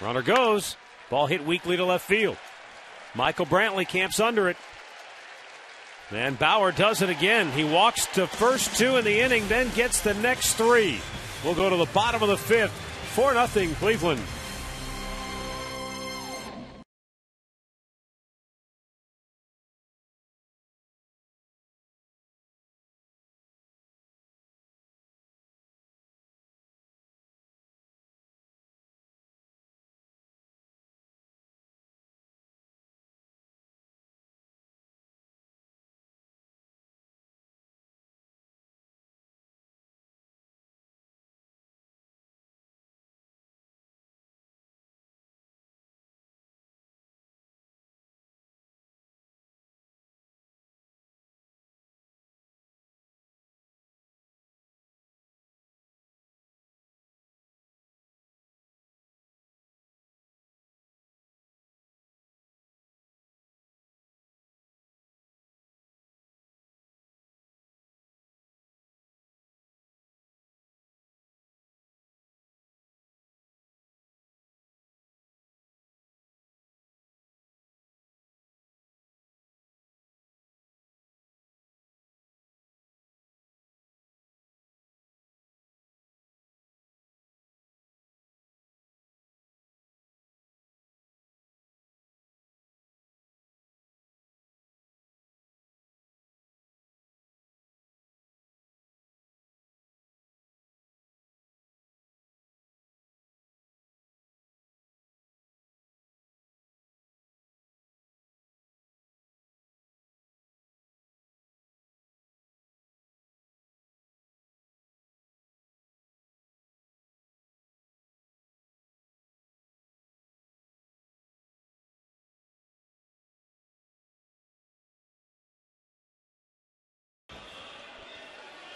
Runner goes. Ball hit weakly to left field. Michael Brantley camps under it. And Bauer does it again. He walks to first 2 in the inning, then gets the next 3. We'll go to the bottom of the 5th. 4-0 Cleveland.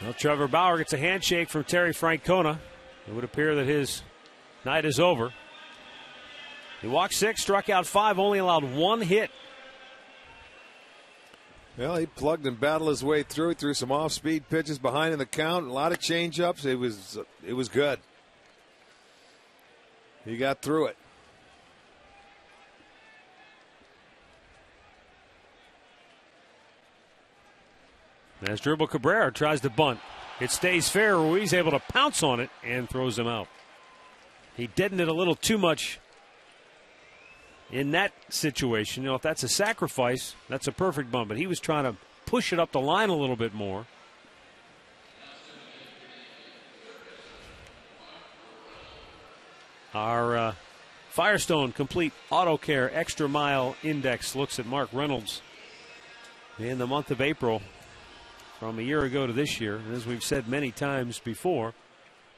Well, Trevor Bauer gets a handshake from Terry Francona. It would appear that his night is over. He walked 6, struck out 5, only allowed 1 hit. Well, he plugged and battled his way through. He threw some off-speed pitches behind in the count, a lot of change-ups. It was good. He got through it. As Dribble Cabrera tries to bunt, it stays fair. Ruiz able to pounce on it and throws him out. He deadened it a little too much in that situation. You know, if that's a sacrifice, that's a perfect bunt. But he was trying to push it up the line a little bit more. Our Firestone Complete Auto Care Extra Mile Index looks at Mark Reynolds in the month of April from a year ago to this year. And as we've said many times before,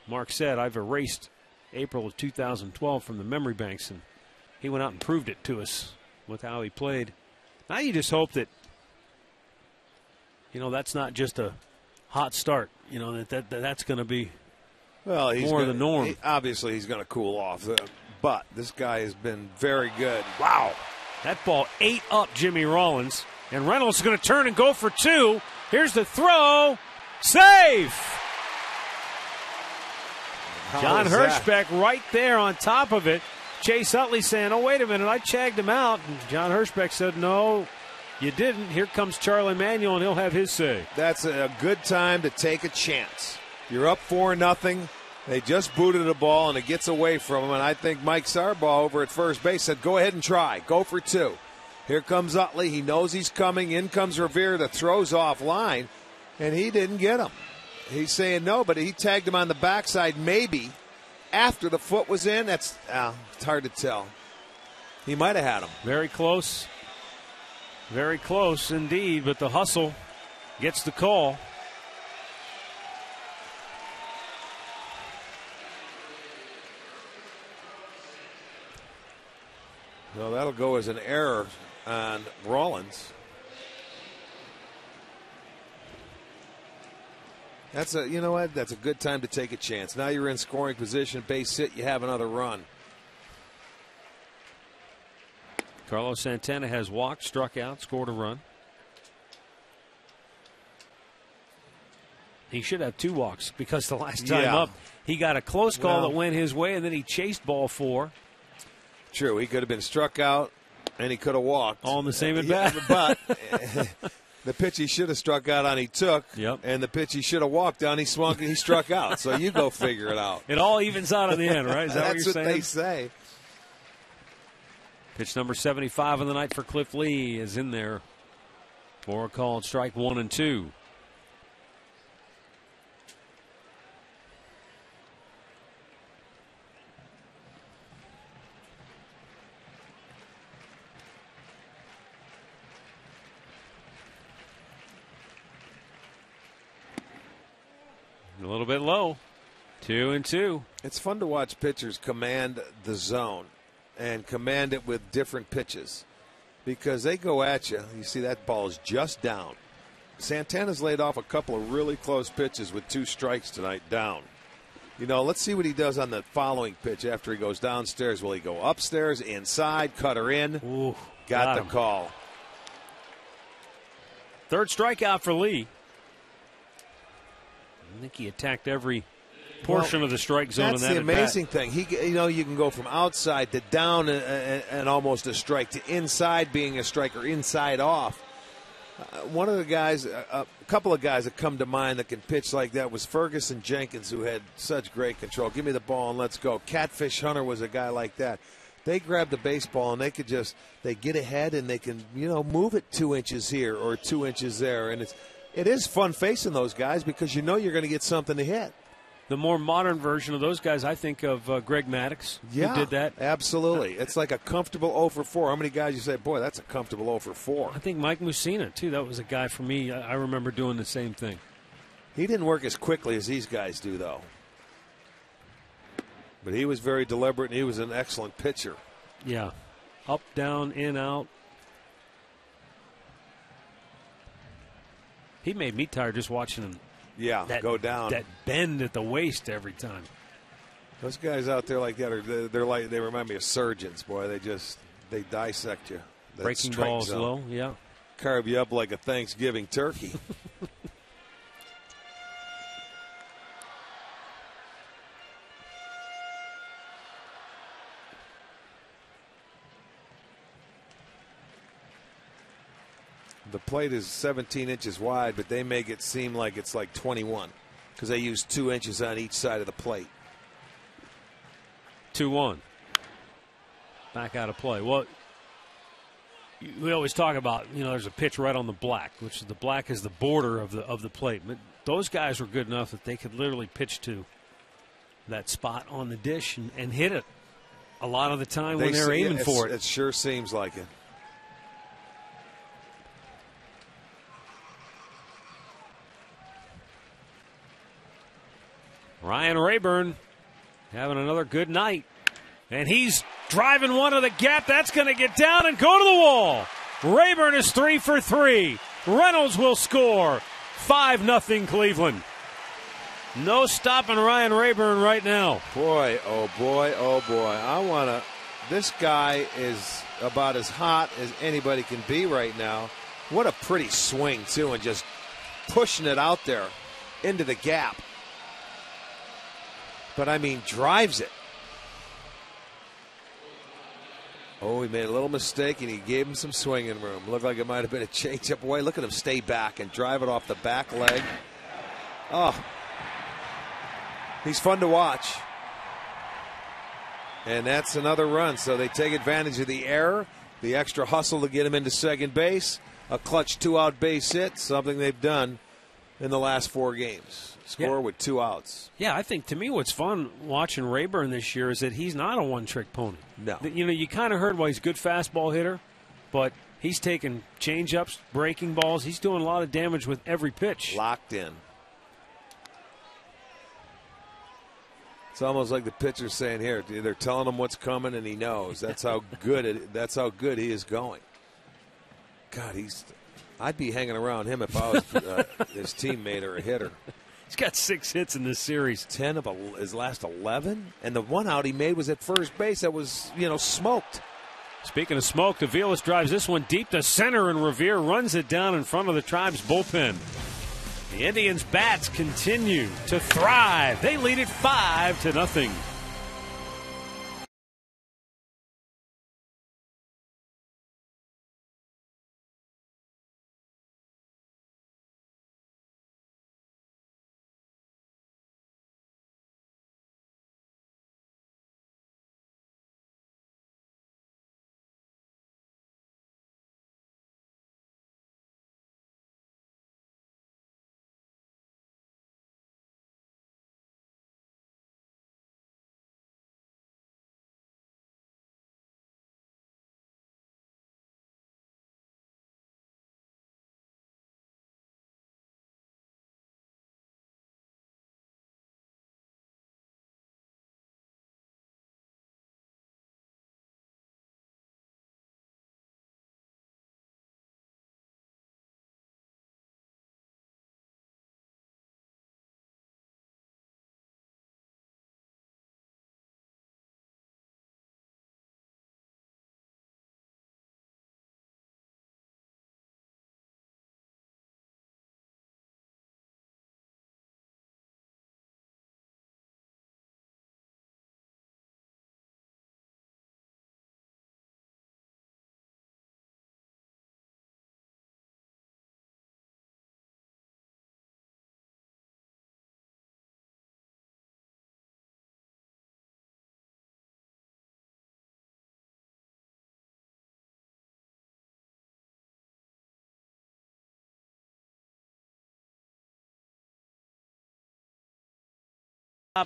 Mark said, I've erased April of 2012 from the memory banks, and he went out and proved it to us with how he played. Now you just hope that, you know, that's not just a hot start, you know, that's going to be more the norm. Obviously, he's going to cool off. But this guy has been very good. Wow. That ball ate up Jimmy Rollins. And Reynolds is going to turn and go for 2. Here's the throw. Safe! John Hirschbeck right there on top of it. Chase Utley saying, oh, wait a minute, I chagged him out. And John Hirschbeck said, no, you didn't. Here comes Charlie Manuel, and he'll have his say. That's a good time to take a chance. You're up 4-0. They just booted the ball, and it gets away from him. And I think Mike Sarbaugh over at first base said, go ahead and try. Go for 2. Here comes Utley. He knows he's coming. In comes Revere. The throw's offline, and he didn't get him. He's saying no, but he tagged him on the backside maybe after the foot was in. It's hard to tell. He might have had him. Very close. Very close indeed, but the hustle gets the call. Well, that'll go as an error on Rollins. That's you know what? That's a good time to take a chance. Now you're in scoring position, base hit, you have another run. Carlos Santana has walked, struck out, scored a run. He should have 2 walks because the last time up, he got a close call that went his way, and then he chased ball 4. True, he could have been struck out, and he could have walked. All in the same at bat. But the pitch he should have struck out on, he took. Yep. And the pitch he should have walked on, he swung and he struck out. So you go figure it out. It all evens out in the end, right? Is that That's what you're saying? they say. Pitch number 75 of the night for Cliff Lee is in there for a called strike 1 and 2. A little bit low. 2 and 2. It's fun to watch pitchers command the zone and command it with different pitches because they go at you. You see that ball is just down. Santana's laid off a couple of really close pitches with 2 strikes tonight down. You know, let's see what he does on the following pitch after he goes downstairs. Will he go upstairs, inside, cutter in? Ooh, got the call. 3rd strikeout for Lee. I think he attacked every portion of the strike zone. That's the amazing thing. You can go from outside to down and almost a strike to inside being a striker, inside off. One of the guys, a couple of guys that come to mind that can pitch like that was Ferguson Jenkins, who had such great control. Give me the ball and let's go. Catfish Hunter was a guy like that. They grab the baseball and they get ahead and they can move it 2 inches here or 2 inches there, and it is fun facing those guys because you're going to get something to hit. The more modern version of those guys, I think of Greg Maddux, who did that. Absolutely. It's like a comfortable 0 for 4. How many guys you say, boy, that's a comfortable 0 for 4? I think Mike Mussina, too. That was a guy for me. I remember doing the same thing. He didn't work as quickly as these guys do, though. But he was very deliberate, and he was an excellent pitcher. Yeah. Up, down, in, out. He made me tired just watching him. Yeah, go down. That bend at the waist every time. Those guys out there like that they remind me of surgeons, boy. They dissect you. That breaking balls zone. Low, yeah. Carve you up like a Thanksgiving turkey. The plate is 17 inches wide, but they make it seem like it's like 21 because they use 2 inches on each side of the plate. 2-1. Back out of play. Well, we always talk about, there's a pitch right on the black, which the black is the border of the plate. But those guys were good enough that they could literally pitch to that spot on the dish and hit it a lot of the time when they're aiming for it. It sure seems like it. Ryan Rayburn having another good night. And he's driving one of the gap. That's going to get down and go to the wall. Rayburn is 3 for 3. Reynolds will score. 5-0 Cleveland. No stopping Ryan Rayburn right now. Boy, oh boy, oh boy. This guy is about as hot as anybody can be right now. What a pretty swing, too, and just pushing it out there into the gap. But, I mean, drives it. Oh, he made a little mistake, and he gave him some swinging room. Looked like it might have been a changeup away. Look at him stay back and drive it off the back leg. Oh, he's fun to watch. And that's another run. So they take advantage of the error, the extra hustle to get him into second base, a clutch 2-out base hit, something they've done in the last 4 games. Score with 2 outs. Yeah, I think to me what's fun watching Rayburn this year is that he's not a one-trick pony. No. You know, you kind of heard why he's a good fastball hitter, but he's taking change-ups, breaking balls. He's doing a lot of damage with every pitch. Locked in. It's almost like the pitcher's saying, here, they're telling him what's coming, and he knows. That's how good he is going. God, I'd be hanging around him if I was his teammate or a hitter. He's got 6 hits in this series. 10 of his last 11, and the one out he made was at first base that was, smoked. Speaking of smoke, Aviles drives this one deep to center, and Revere runs it down in front of the Tribe's bullpen. The Indians' bats continue to thrive. They lead it 5-0.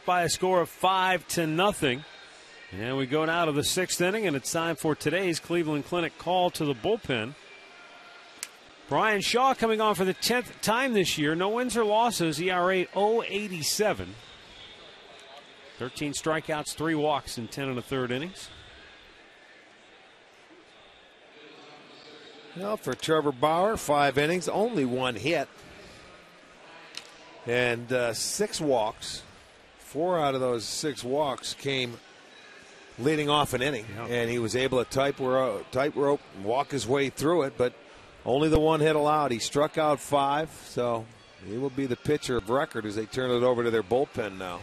By a score of 5-0. And we go now to the 6th inning, and it's time for today's Cleveland Clinic call to the bullpen. Brian Shaw coming on for the 10th time this year. No wins or losses. ERA 0.87. 13 strikeouts, 3 walks in 10 1/3 innings. Well, for Trevor Bauer, 5 innings, only 1 hit. And 6 walks. 4 out of those 6 walks came leading off an inning, and he was able to tightrope and walk his way through it, but only the 1 hit allowed. He struck out 5, so he will be the pitcher of record as they turn it over to their bullpen now.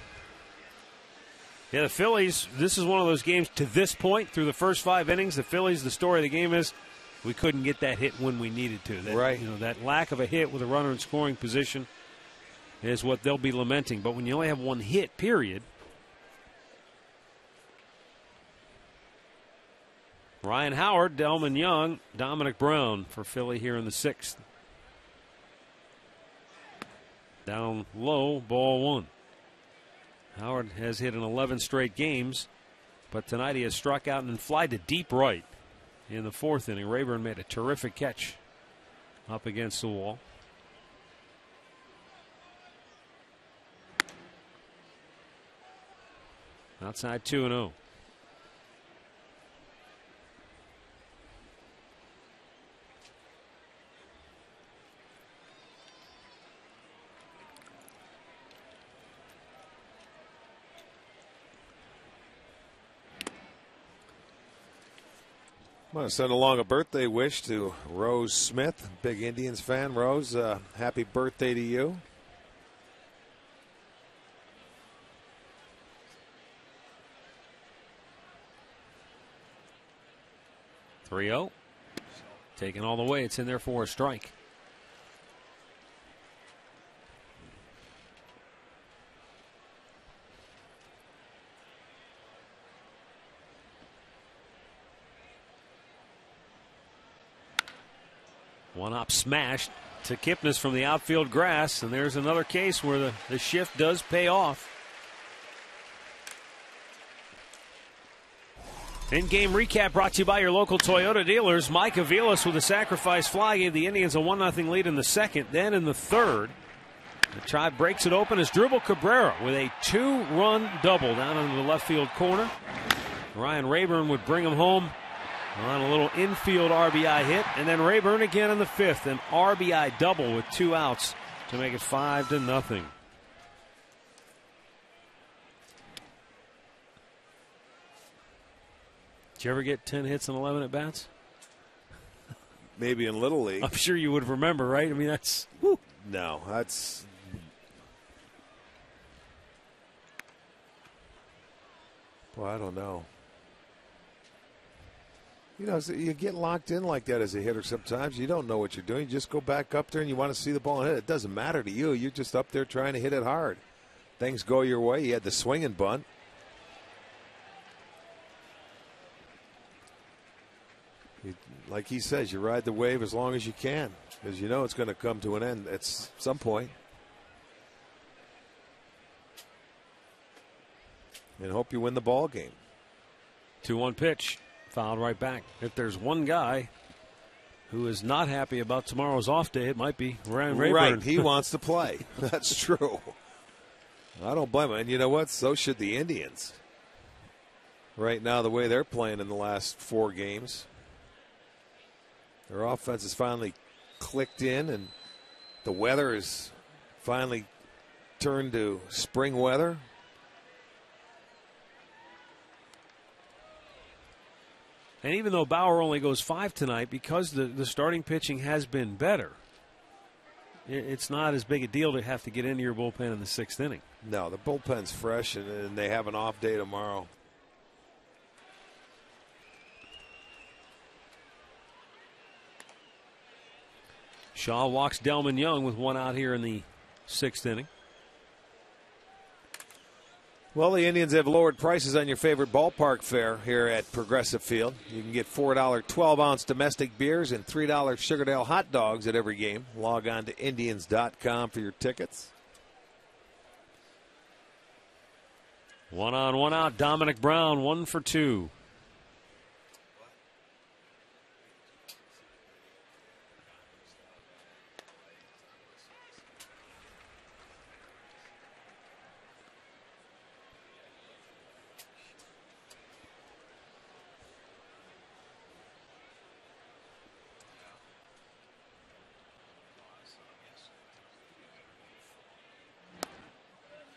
Yeah, the Phillies, this is one of those games to this point, through the first 5 innings, the Phillies, the story of the game is we couldn't get that hit when we needed to. Right. That lack of a hit with a runner in scoring position is what they'll be lamenting. But when you only have 1 hit, period. Ryan Howard, Delman Young, Dominic Brown for Philly here in the 6th. Down low, ball 1. Howard has hit in 11 straight games, but tonight he has struck out and flied to deep right in the 4th inning. Rayburn made a terrific catch up against the wall. Outside 2-0. I want to send along a birthday wish to Rose Smith, big Indians fan. Rose, happy birthday to you. (3-0). Taken all the way. It's in there for a strike. One up smashed to Kipnis from the outfield grass, and there's another case where the shift does pay off. In-game recap brought to you by your local Toyota dealers. Mike Aviles with a sacrifice fly gave the Indians a 1-0 lead in the second. Then in the third, the Tribe breaks it open as Dribble Cabrera with a 2-run double down into the left field corner. Ryan Rayburn would bring him home on a little infield RBI hit, and then Rayburn again in the fifth, an RBI double with 2 outs to make it 5-0. Did you ever get 10 hits and 11 at bats? Maybe in Little League. I'm sure you would remember, right? I mean, that's. Whew. No, that's. Well, I don't know. You know, you get locked in like that as a hitter sometimes. You don't know what you're doing. You just go back up there and you want to see the ball and hit it. It doesn't matter to you. You're just up there trying to hit it hard. Things go your way. You had the swinging bunt. Like he says, you ride the wave as long as you can because you know it's going to come to an end at some point. And hope you win the ball game. 2-1 pitch. Fouled right back. If there's one guy who is not happy about tomorrow's off day, it might be Ryan Rayburn. Right, he wants to play. That's true. I don't blame him. And you know what? So should the Indians. Right now, the way they're playing in the last 4 games. Their offense has finally clicked in, and the weather is finally turned to spring weather. And even though Bauer only goes 5 tonight, because the starting pitching has been better, it's not as big a deal to have to get into your bullpen in the 6th inning. No, the bullpen's fresh, and they have an off day tomorrow. Shaw walks Delman Young with 1 out here in the 6th inning. Well, the Indians have lowered prices on your favorite ballpark fare here at Progressive Field. You can get $4 12-ounce domestic beers and $3 Sugardale hot dogs at every game. Log on to Indians.com for your tickets. 1 on, 1 out. Dominic Brown, 1 for 2.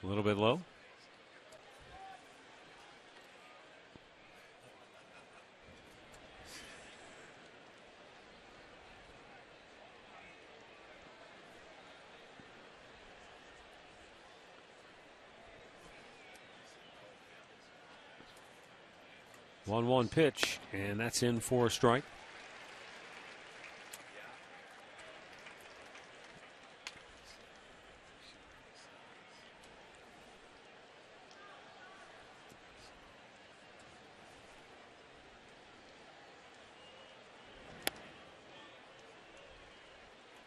A little bit low. One pitch, and that's in for a strike.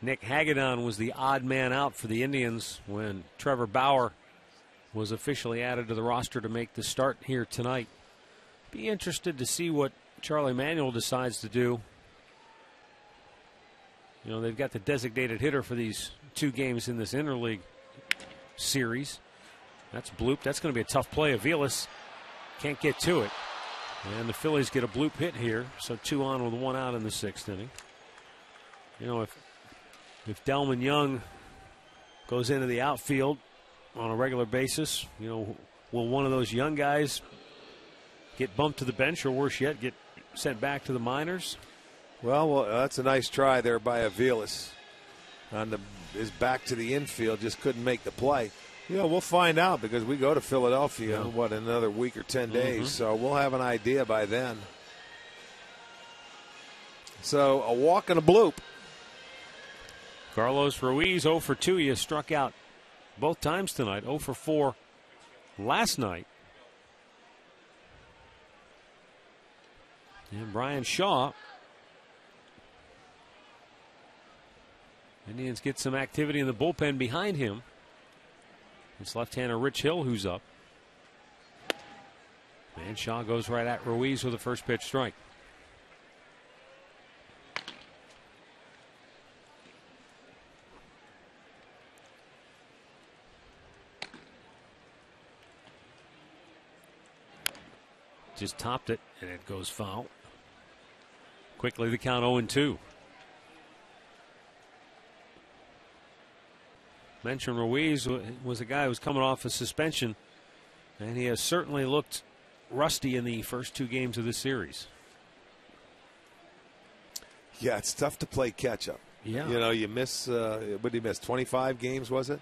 Nick Hagedorn was the odd man out for the Indians when Trevor Bauer was officially added to the roster to make the start here tonight. Be interested to see what Charlie Manuel decides to do. You know, they've got the designated hitter for these 2 games in this interleague series. That's bloop. That's going to be a tough play. Aviles can't get to it. And the Phillies get a bloop hit here. So 2 on with 1 out in the 6th inning. You know, if Delman Young goes into the outfield on a regular basis, you know, will one of those young guys get bumped to the bench, or worse yet, get sent back to the minors. Well, that's a nice try there by Aviles. His back to the infield, just couldn't make the play. We'll find out because we go to Philadelphia, in another week or 10 days. So we'll have an idea by then. So a walk and a bloop. Carlos Ruiz 0 for 2. He has struck out both times tonight. 0 for 4 last night. And Brian Shaw. Indians get some activity in the bullpen behind him. It's left-hander Rich Hill who's up. And Shaw goes right at Ruiz with a first pitch strike. Just topped it, and it goes foul. Quickly the count 0-2. Mentioned Ruiz was a guy who was coming off a suspension, and he has certainly looked rusty in the first 2 games of this series. Yeah, it's tough to play catch-up. Yeah. You miss, what did he miss, 25 games, was it?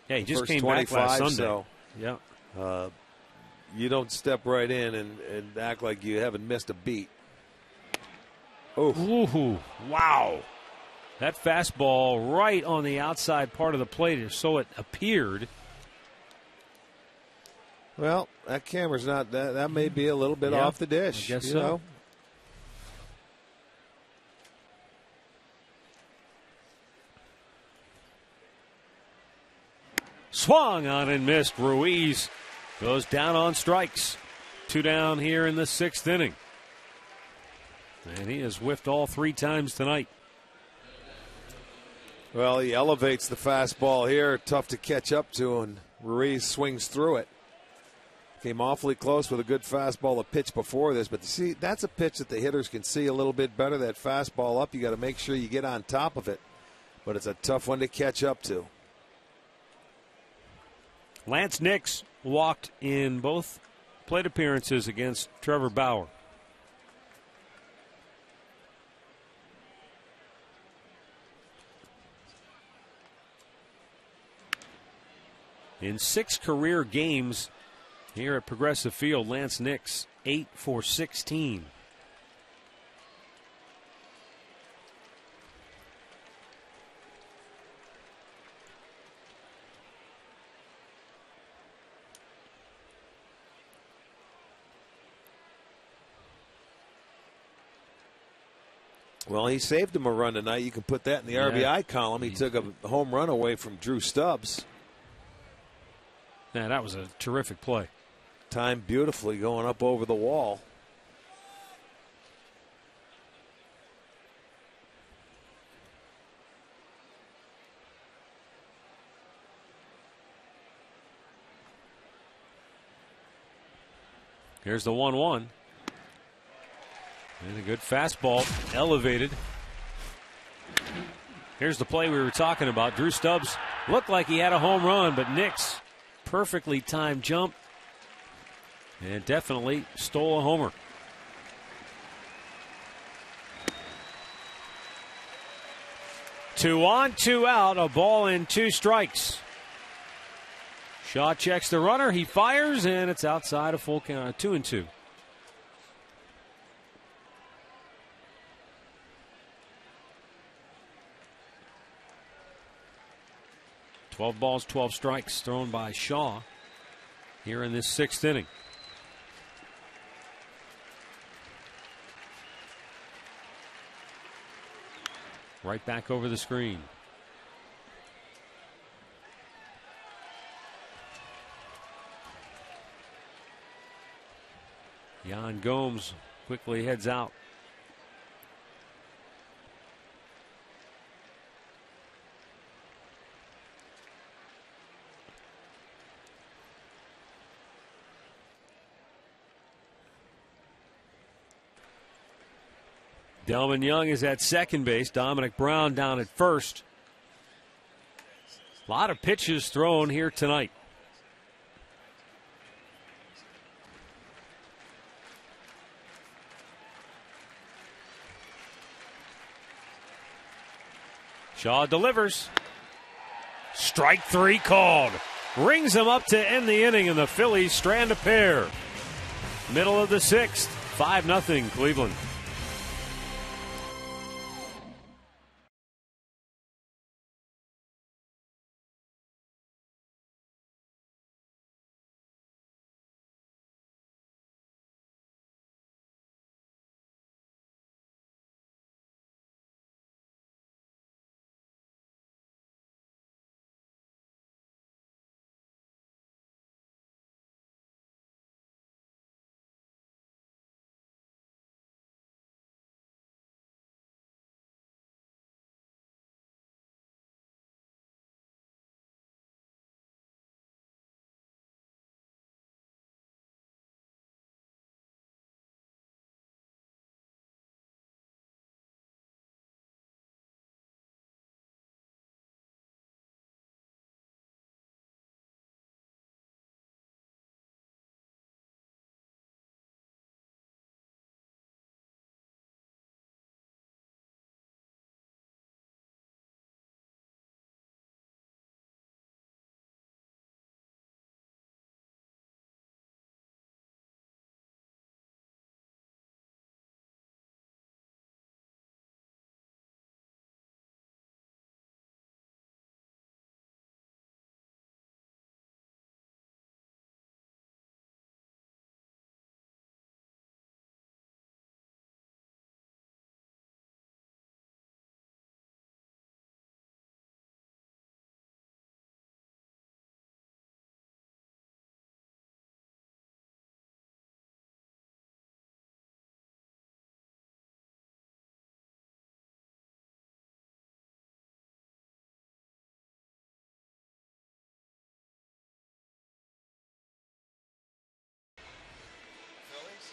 Yeah, he just came back last Sunday. So, yeah. You don't step right in and act like you haven't missed a beat. Ooh, wow. That fastball right on the outside part of the plate, so it appeared. Well, that camera's not, that may be a little bit off the dish. I guess so. Swung on and missed. Ruiz goes down on strikes. 2 down here in the 6th inning. And he has whiffed all 3 times tonight. Well, he elevates the fastball here. Tough to catch up to, and Ruiz swings through it. Came awfully close with a good fastball a pitch before this. But see, that's a pitch that the hitters can see a little bit better. That fastball up, you got to make sure you get on top of it. But it's a tough one to catch up to. Lance Nix walked in both plate appearances against Trevor Bauer. In 6 career games here at Progressive Field, Lance Nix 8 for 16. Well, he saved him a run tonight. You can put that in the RBI column. He took a home run away from Drew Stubbs. Yeah, that was a terrific play. Timed beautifully going up over the wall. Here's the 1-1. And a good fastball, elevated. Here's the play we were talking about. Drew Stubbs looked like he had a home run, but Nix, perfectly timed jump, and definitely stole a homer. Two on, 2 out, a ball and 2 strikes. Shaw checks the runner, he fires, and it's outside a full count, 2-2. 12 balls, 12 strikes thrown by Shaw here in this 6th inning. Right back over the screen. Yan Gomes quickly heads out. Delvin Young is at second base. Dominic Brown down at first. A lot of pitches thrown here tonight. Shaw delivers. Strike 3 called. Rings him up to end the inning, and the Phillies strand a pair. Middle of the 6th, 5-0 Cleveland.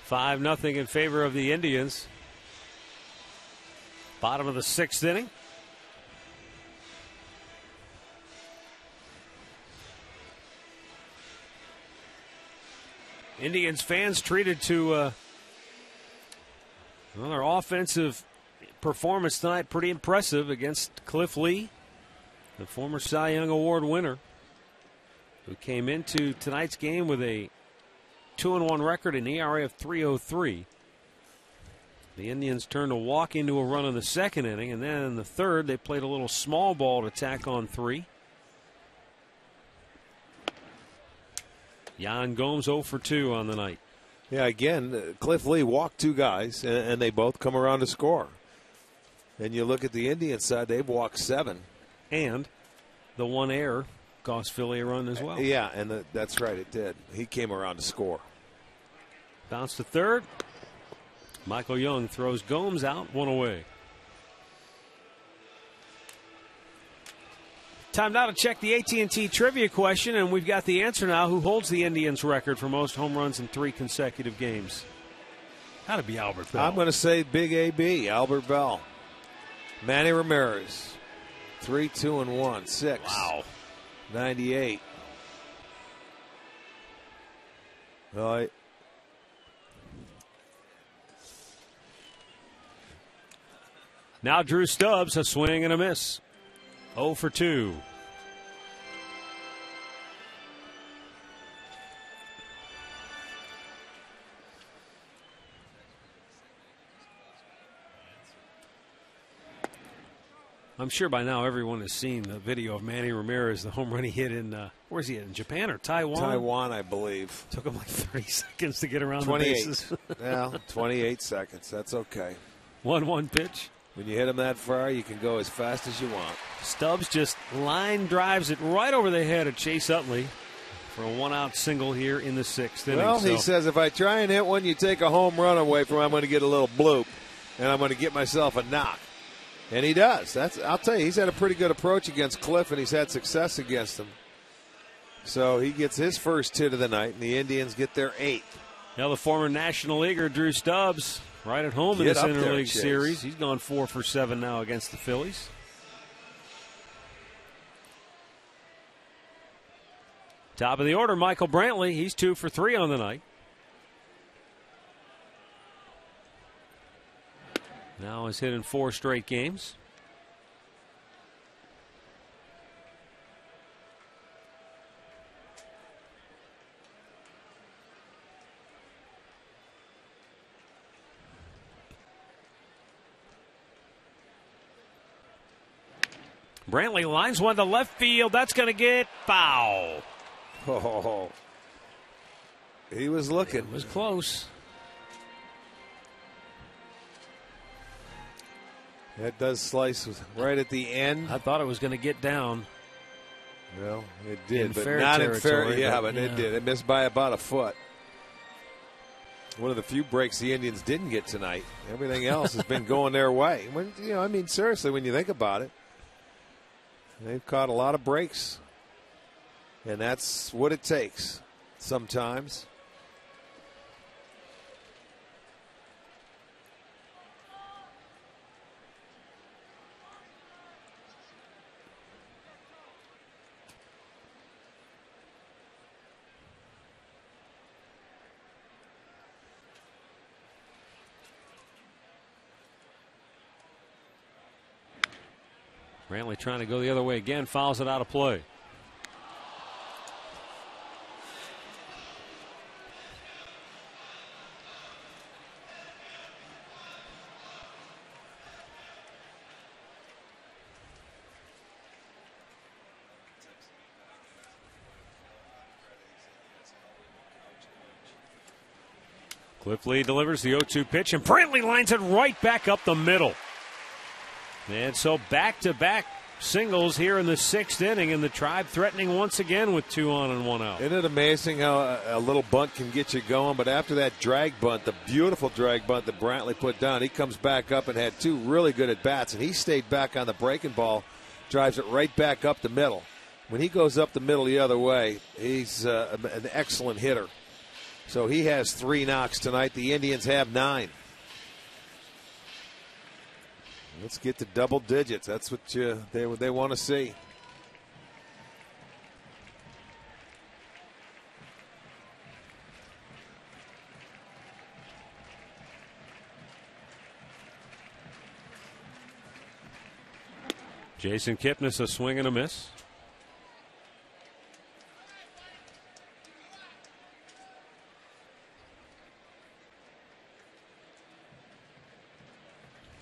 Five nothing in favor of the Indians. Bottom of the 6th inning. Indians fans treated to their offensive performance tonight. Pretty impressive against Cliff Lee, the former Cy Young Award winner, who came into tonight's game with a 2-1 record and ERA of 3.03. The Indians turned a walk into a run in the 2nd inning, and then in the 3rd they played a little small ball to tack on 3. Yan Gomes 0 for 2 on the night. Yeah, again, Cliff Lee walked 2 guys, and they both come around to score. And you look at the Indian side, they've walked 7. And the 1 error cost Philly a run as well. Yeah, and that's right, it did. He came around to score. Bounce to 3rd. Michael Young throws Gomes out, 1 away. Time now to check the AT&T trivia question, and we've got the answer now. Who holds the Indians' record for most home runs in 3 consecutive games? Gotta be Albert Bell. I'm going to say Big AB, Albert Bell. Manny Ramirez, 3-2-1, 6. Wow. 98. Well, now Drew Stubbs, a swing and a miss. 0 for 2. I'm sure by now everyone has seen the video of Manny Ramirez, the home run he hit in, where's he hit, in Japan or Taiwan? Taiwan, I believe. Took him like 30 seconds to get around 28. the bases. Yeah, 28 seconds. That's okay. 1-1 pitch. When you hit him that far, you can go as fast as you want. Stubbs just line drives it right over the head of Chase Utley for a 1-out single here in the 6th inning. Well, he says, if I try and hit one, you take a home run away from, I'm going to get a little bloop, and I'm going to get myself a knock. And he does. I'll tell you, he's had a pretty good approach against Cliff, and he's had success against him. So he gets his first hit of the night, and the Indians get their 8th. Now the former National Leaguer Drew Stubbs, right at home in this interleague series. He's gone 4 for 7 now against the Phillies. Top of the order, Michael Brantley. He's 2 for 3 on the night. Now has hit in 4 straight games. Brantley lines one to left field. That's going to get foul. Oh, he was looking. It was close. That does slice right at the end. I thought it was going to get down. Well, it did, but fair not in fair. territory, Yeah, but it did. It missed by about a foot. One of the few breaks the Indians didn't get tonight. Everything else has been going their way. When, I mean, seriously, when you think about it, they've caught a lot of breaks, and that's what it takes sometimes. Brantley trying to go the other way again, fouls it out of play. Cliff Lee delivers the 0-2 pitch, and Brantley lines it right back up the middle. And so back-to-back singles here in the 6th inning, and the Tribe threatening once again with 2 on and 1 out. Isn't it amazing how a little bunt can get you going? But after that drag bunt, the beautiful drag bunt that Brantley put down, he comes back up and had 2 really good at-bats, and he stayed back on the breaking ball, drives it right back up the middle. When he goes up the middle the other way, he's an excellent hitter. So he has 3 knocks tonight. The Indians have 9. Let's get to double digits. That's what they want to see. Jason Kipnis, a swing and a miss.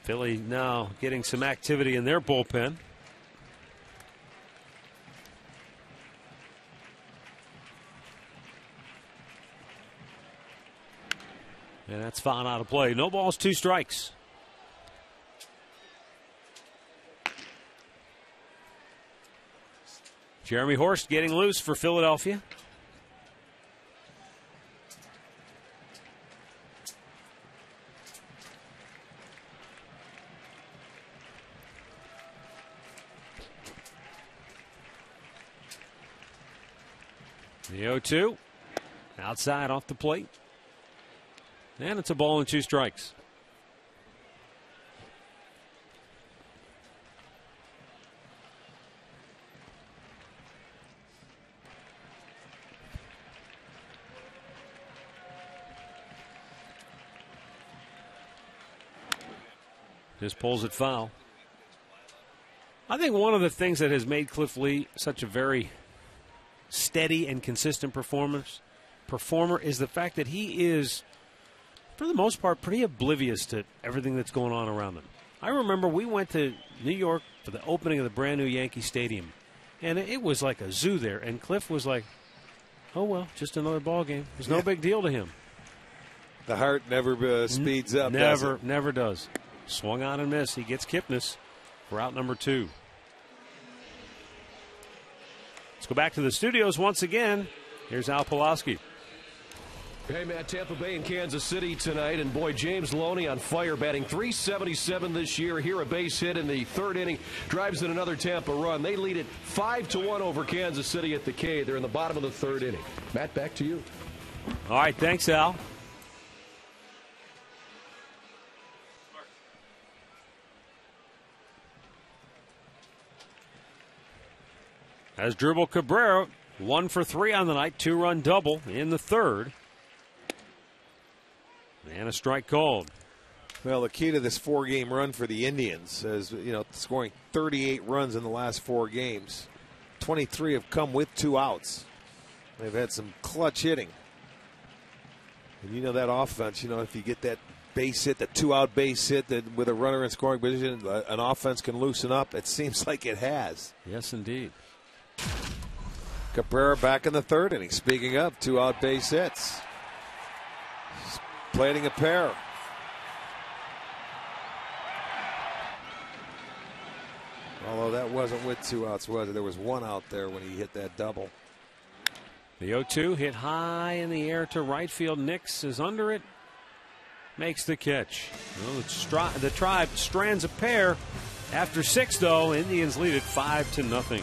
Philly now getting some activity in their bullpen. And that's foul out of play. No balls, 2 strikes. Jeremy Horst getting loose for Philadelphia. The 0-2. Outside off the plate. And it's a ball and 2 strikes. Just pulls it foul. I think one of the things that has made Cliff Lee such a very steady and consistent performer is the fact that he is, for the most part, pretty oblivious to everything that's going on around him. I remember we went to New York for the opening of the brand new Yankee Stadium, and it was like a zoo there, and Cliff was like, oh, well, just another ball game. It's no big deal to him. The heart never speeds up. Never does. Swung on and missed. He gets Kipnis for out number 2. Let's go back to the studios once again. Here's Al Pulaski. Hey, Matt, Tampa Bay and Kansas City tonight, and boy, James Loney on fire, batting .377 this year. Here a base hit in the 3rd inning, drives in another Tampa run. They lead it 5-1 over Kansas City at the K. They're in the bottom of the 3rd inning. Matt, back to you. All right, thanks, Al. As Dribble Cabrera, 1 for 3 on the night, 2-run double in the 3rd. And a strike called. Well, the key to this 4-game run for the Indians is, scoring 38 runs in the last 4 games. 23 have come with 2 outs. They've had some clutch hitting. And that offense, if you get that base hit, the 2-out base hit that with a runner in scoring position, an offense can loosen up. It seems like it has. Yes, indeed. Cabrera back in the third inning. Speaking of 2-out base hits, plating a pair. Although that wasn't with 2 outs, was it? There was 1 out there when he hit that double. The 0-2 hit high in the air to right field. Nix is under it. Makes the catch. Well, the Tribe strands a pair. After 6, though, Indians lead it 5-0.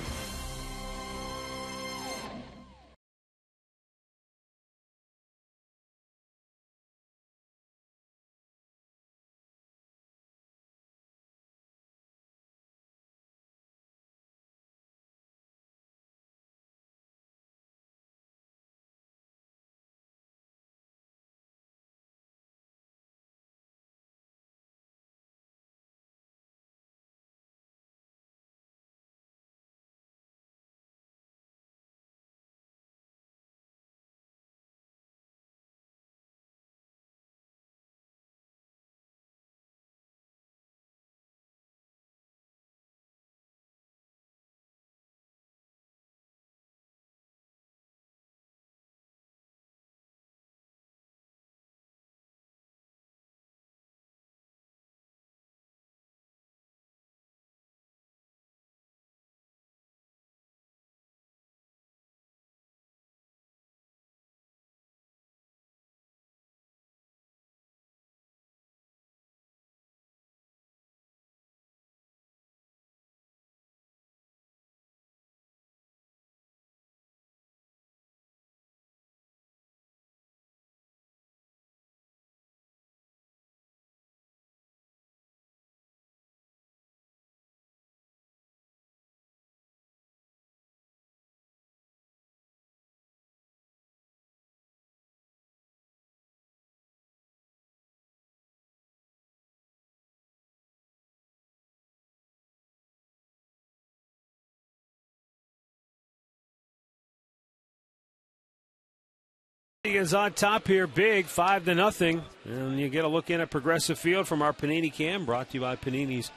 Is on top here, big 5-0, and you get a look in at Progressive Field from our Panini Cam, brought to you by Panini's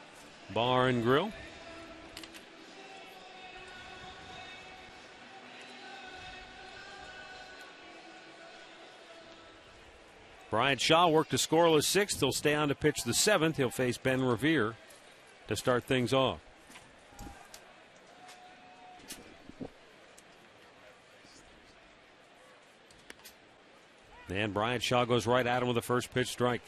Bar and Grill. Bryant Shaw worked a scoreless 6th. He'll stay on to pitch the 7th. He'll face Ben Revere to start things off. And Bryant Shaw goes right at him with a first pitch strike.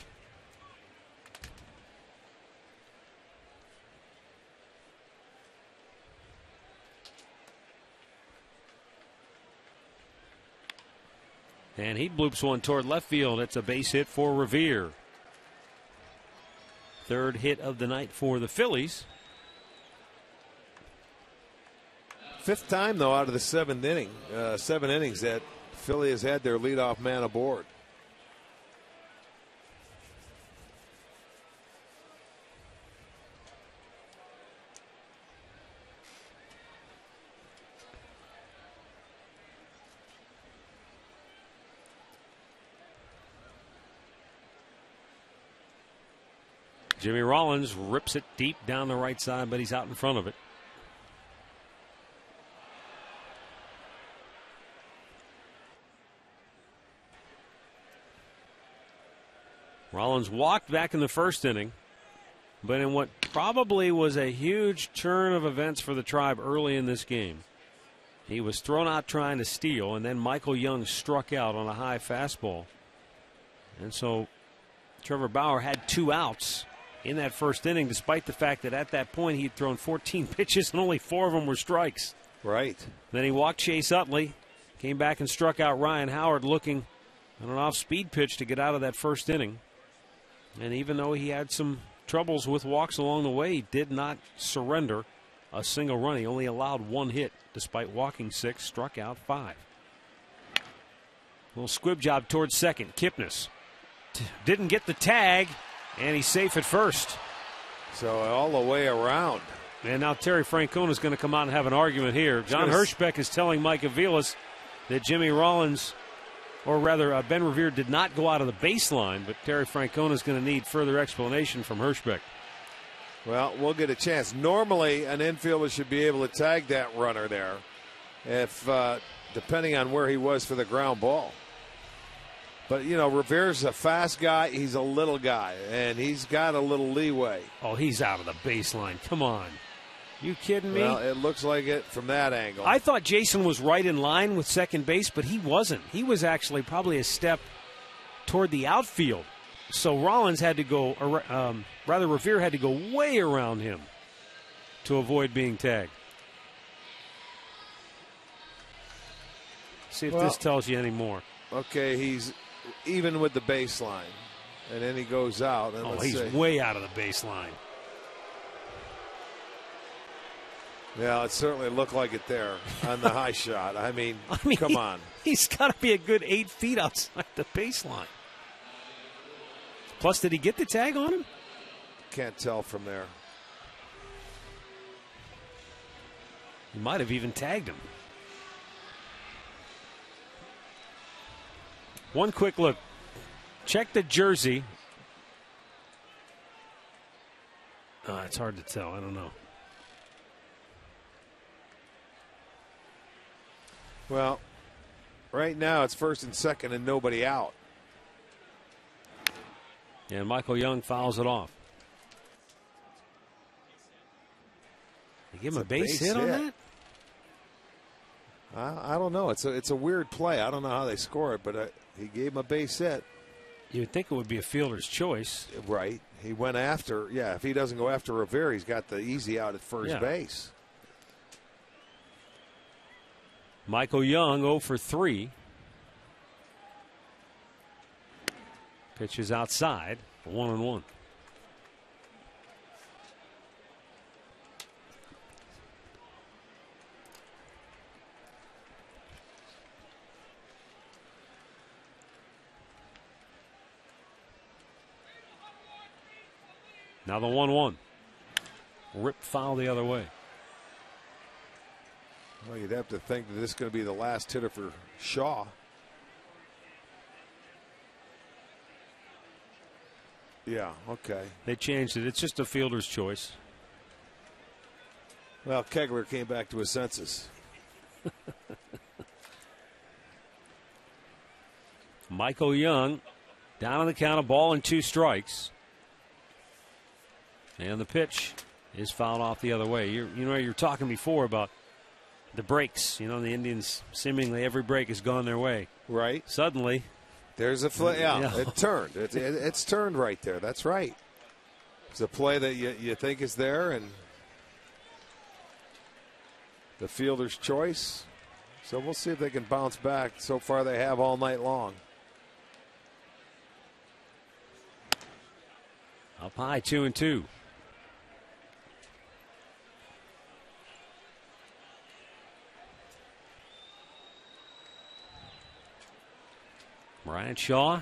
And he bloops one toward left field. It's a base hit for Revere. 3rd hit of the night for the Phillies. 5th time, though, out of the 7th inning, 7 innings that Philly has had their leadoff man aboard. Jimmy Rollins rips it deep down the right side, but he's out in front of it. Rollins walked back in the 1st inning, but in what probably was a huge turn of events for the Tribe early in this game, he was thrown out trying to steal, and then Michael Young struck out on a high fastball. And so Trevor Bauer had 2 outs in that 1st inning, despite the fact that at that point he'd thrown 14 pitches and only 4 of them were strikes. Right. Then he walked Chase Utley, came back and struck out Ryan Howard, looking on an off-speed pitch to get out of that 1st inning. And even though he had some troubles with walks along the way, he did not surrender a single run. He only allowed 1 hit despite walking 6, struck out 5. Little squib job towards second. Kipnis didn't get the tag, and he's safe at first. So all the way around. And now Terry Francona is going to come out and have an argument here. John Hirschbeck is telling Mike Aviles that Jimmy Rollins or rather, Ben Revere did not go out of the baseline, but Terry Francona is going to need further explanation from Hirschbeck. Well, we'll get a chance. Normally, an infielder should be able to tag that runner there, if depending on where he was for the ground ball. But, you know, Revere's a fast guy. He's a little guy, and he's got a little leeway. Oh, he's out of the baseline. Come on. You kidding me? Well, it looks like it from that angle. I thought Jason was right in line with second base, but he wasn't. He was actually probably a step toward the outfield. So Rollins had to go, Revere had to go way around him to avoid being tagged. See if this tells you any more. Okay, he's even with the baseline, and then he goes out. And he's way out of the baseline. Yeah, it certainly looked like it there on the high shot. I mean come on. He's got to be a good 8 feet outside the baseline. Plus, did he get the tag on him? Can't tell from there. He might have even tagged him. One quick look. Check the jersey. It's hard to tell. I don't know. Well, right now it's first and second and nobody out. And Michael Young fouls it off. They give him a base hit on that? I don't know. It's a weird play. I don't know how they score it, but he gave him a base hit. You'd think it would be a fielder's choice. Right. He went after, if he doesn't go after Revere, he's got the easy out at first base. Michael Young 0 for 3. Pitches outside, 1-1. Now the 1-1. Rip foul the other way. Well, you'd have to think that this is going to be the last hitter for Shaw. Yeah, okay. They changed it. It's just a fielder's choice. Well, Kegler came back to his senses. Michael Young down on the count, of ball and 2 strikes. And the pitch is fouled off the other way. You're talking before about the breaks. You know, the Indians, seemingly every break has gone their way. Right. Suddenly. There's a play. Yeah, it turned. It's turned right there. That's right. It's a play that you think is there, and the fielder's choice. So we'll see if they can bounce back. So far they have all night long. Up high, 2-2. Brian Shaw.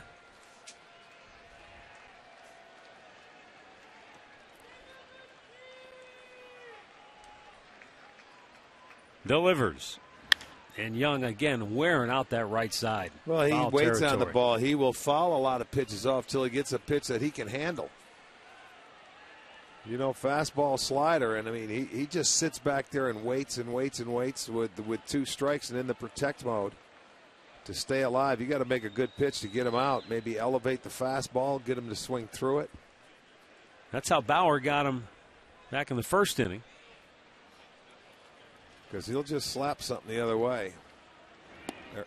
Delivers. And Young again wearing out that right side. Well, he Foul waits territory. on the ball. He will foul a lot of pitches off till he gets a pitch that he can handle. You know, fastball, slider, and I mean, he just sits back there and waits and waits and waits with 2 strikes and in the protect mode. To stay alive, you got to make a good pitch to get him out. Maybe elevate the fastball, get him to swing through it. That's how Bauer got him back in the first inning. Because he'll just slap something the other way. There.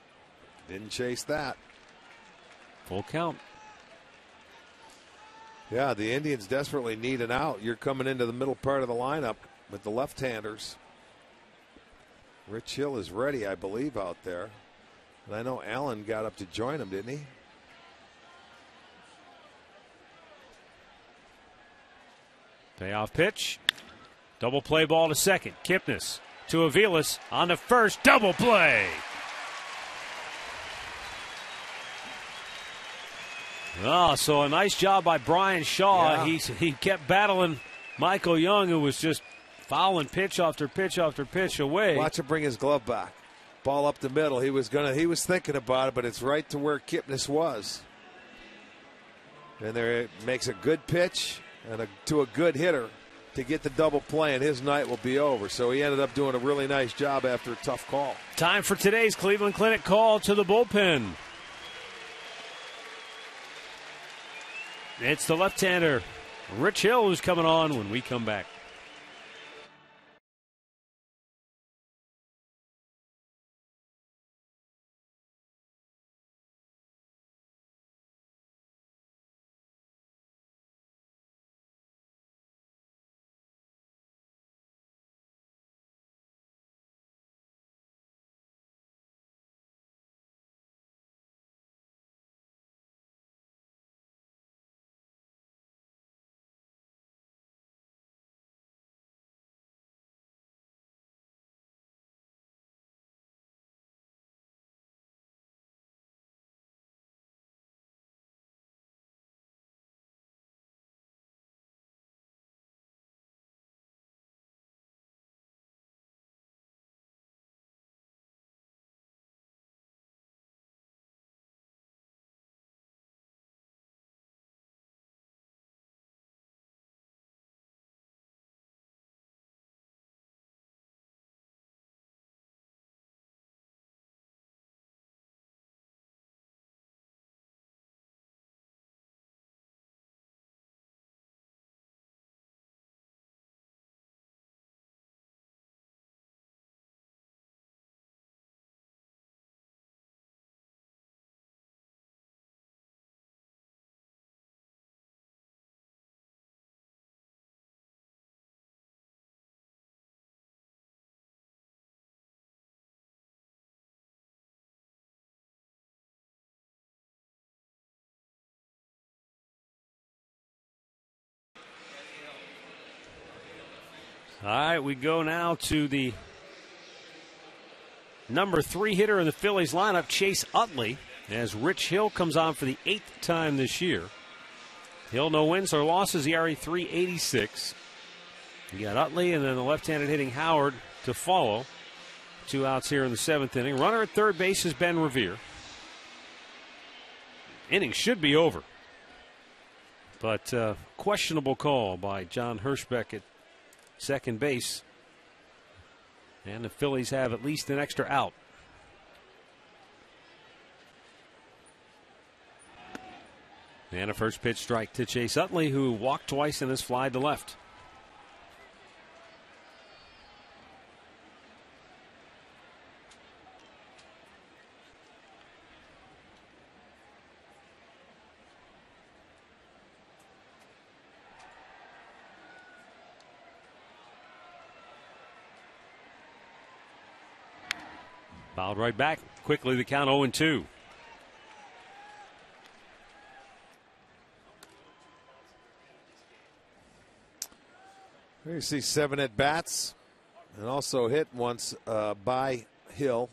Didn't chase that. Full count. Yeah, the Indians desperately need an out. You're coming into the middle part of the lineup with the left-handers. Rich Hill is ready, I believe, out there. And I know Allen got up to join him, didn't he? Payoff pitch. Double play ball to second. Kipnis to Aviles on the first. Double play. So a nice job by Brian Shaw. Yeah. He kept battling Michael Young, who was just fouling pitch after pitch after pitch away. Watch him bring his glove back. Ball up the middle. He was thinking about it, but it's right to where Kipnis was. And there it makes a good pitch and to a good hitter to get the double play, and his night will be over. So he ended up doing a really nice job after a tough call. Time for today's Cleveland Clinic call to the bullpen. It's the left-hander, Rich Hill, who's coming on when we come back. All right, we go now to the number 3 hitter in the Phillies lineup, Chase Utley, as Rich Hill comes on for the 8th time this year. Hill, no wins or losses, ERA .386. You got Utley and then the left-handed hitting Howard to follow. 2 outs here in the 7th inning. Runner at third base is Ben Revere. Inning should be over. But questionable call by John Hirschbeck at second base. And the Phillies have at least an extra out. And a first pitch strike to Chase Utley, who walked twice and has flied to left. Fouled right back. Quickly the count 0-2. Here you see 7 at bats, and also hit once by Hill.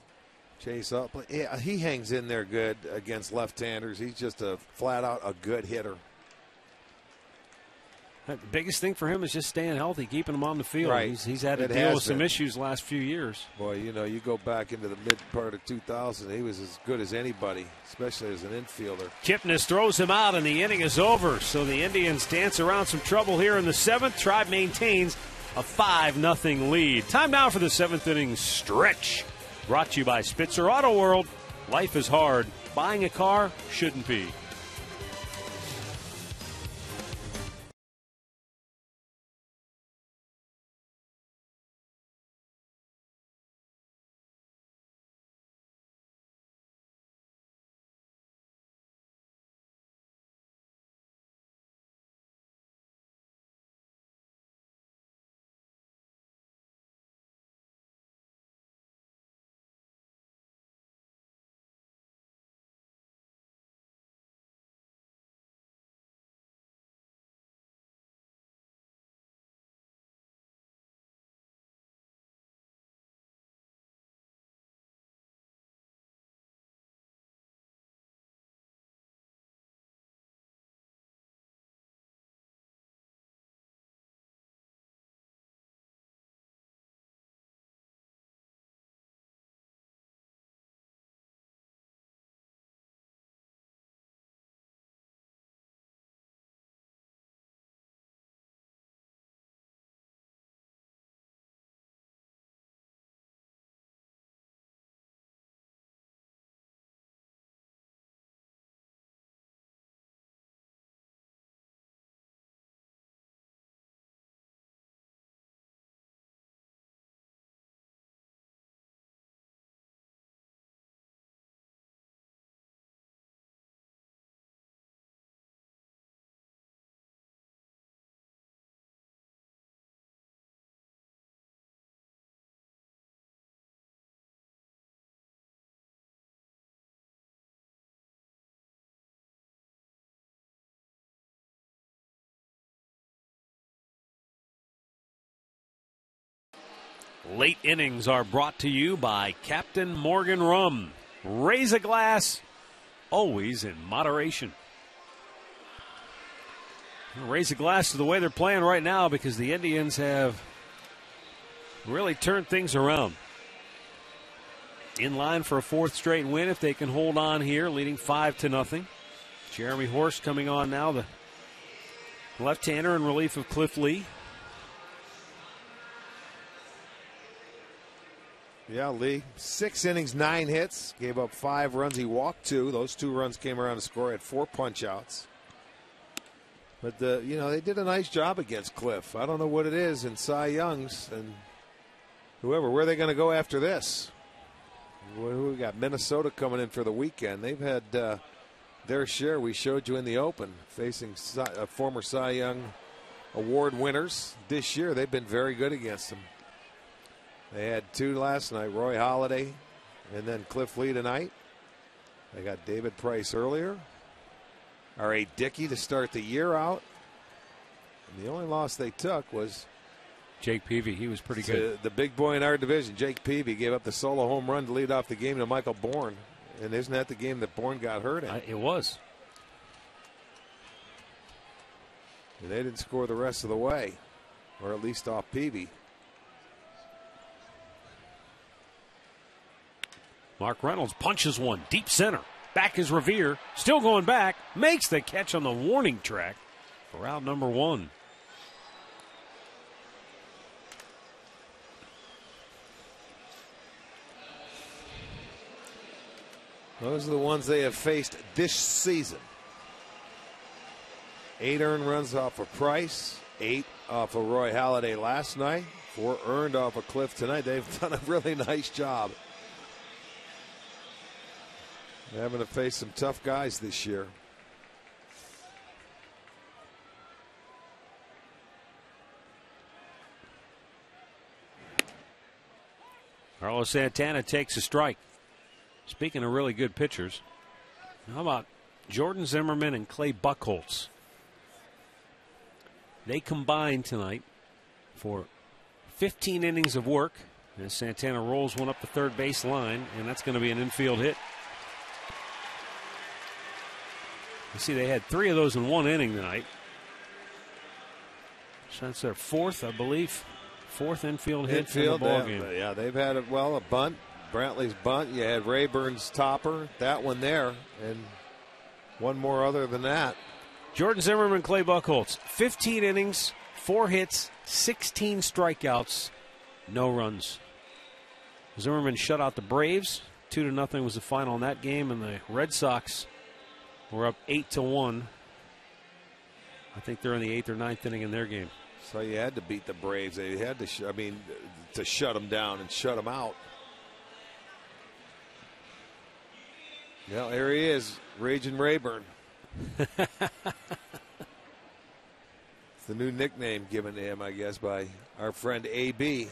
Chase up. Yeah, he hangs in there good against left-handers. He's just flat out a good hitter. The biggest thing for him is just staying healthy, keeping him on the field. Right. He's had to deal with some issues the last few years. Boy, you go back into the mid part of 2000, he was as good as anybody, especially as an infielder. Kipnis throws him out, and the inning is over. So the Indians dance around some trouble here in the 7th. Tribe maintains a 5-0 lead. Time now for the 7th inning stretch. Brought to you by Spitzer Auto World. Life is hard. Buying a car shouldn't be. Late innings are brought to you by Captain Morgan Rum. Raise a glass, always in moderation. Raise a glass to the way they're playing right now because the Indians have really turned things around. In line for a 4th straight win if they can hold on here, leading 5-0. Jeremy Horst coming on now, the left-hander in relief of Cliff Lee. Yeah, Lee, 6 innings, 9 hits, gave up 5 runs. He walked 2. Those 2 runs came around to score. He had 4 punch-outs. But, they did a nice job against Cliff. I don't know what it is in Cy Young's and whoever. Where are they going to go after this? We got Minnesota coming in for the weekend. They've had their share. We showed you in the Open, facing former Cy Young Award winners. This year, they've been very good against them. They had 2 last night, Roy Halladay and then Cliff Lee tonight. They got David Price earlier. R.A. Dickey to start the year out. And the only loss they took was Jake Peavy. He was pretty good. The big boy in our division, Jake Peavy, gave up the solo home run to lead off the game to Michael Bourne. And isn't that the game that Bourne got hurt in? It was. And they didn't score the rest of the way, or at least off Peavy. Mark Reynolds punches one deep center. Back is Revere. Still going back. Makes the catch on the warning track for out number 1. Those are the ones they have faced this season. 8 earned runs off of Price. 8 off of Roy Halladay last night. 4 earned off of Cliff tonight. They've done a really nice job. They're having to face some tough guys this year. Carlos Santana takes a strike. Speaking of really good pitchers, how about Jordan Zimmerman and Clay Buchholz? They combined tonight for 15 innings of work as Santana rolls one up the third base line, and that's going to be an infield hit. You see, they had 3 of those in 1 inning tonight. So that's their 4th, I believe. 4th infield hit in the ballgame. Yeah, they've had a bunt. Brantley's bunt. You had Rayburn's topper. That one there. And one more other than that. Jordan Zimmerman, Clay Buchholz. 15 innings, 4 hits, 16 strikeouts, no runs. Zimmerman shut out the Braves. 2-0 was the final in that game, and the Red Sox were up 8-1. I think they're in the 8th or 9th inning in their game. So you had to beat the Braves. They had to, to shut them down and shut them out. Well, here he is, Raging Rayburn. It's the new nickname given to him, I guess, by our friend AB.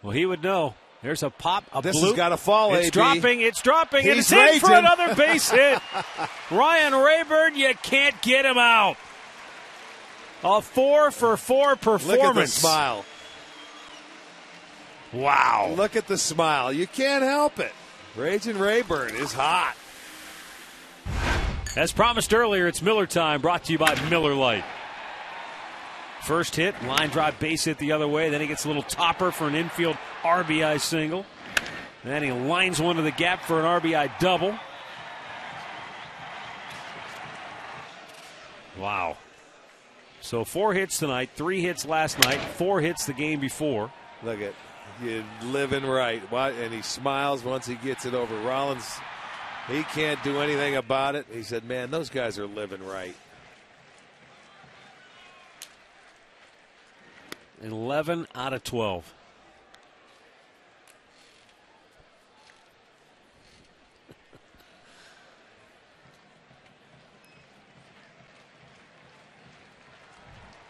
Well, he would know. There's a pop, a This bloop. has got to fall, It's AB. dropping, it's dropping, and He's it's in raging. for another base hit. Ryan Rayburn, you can't get him out. A 4-for-4 performance. Look at the smile. Wow. Look at the smile. You can't help it. Raging Rayburn is hot. As promised earlier, it's Miller time, brought to you by Miller Lite. First hit, line drive base hit the other way. Then he gets a little topper for an infield RBI single. And then he lines one to the gap for an RBI double. Wow. So 4 hits tonight, 3 hits last night, 4 hits the game before. Look at you living right. And he smiles once he gets it over. Rollins, he can't do anything about it. He said, man, those guys are living right. 11 out of 12.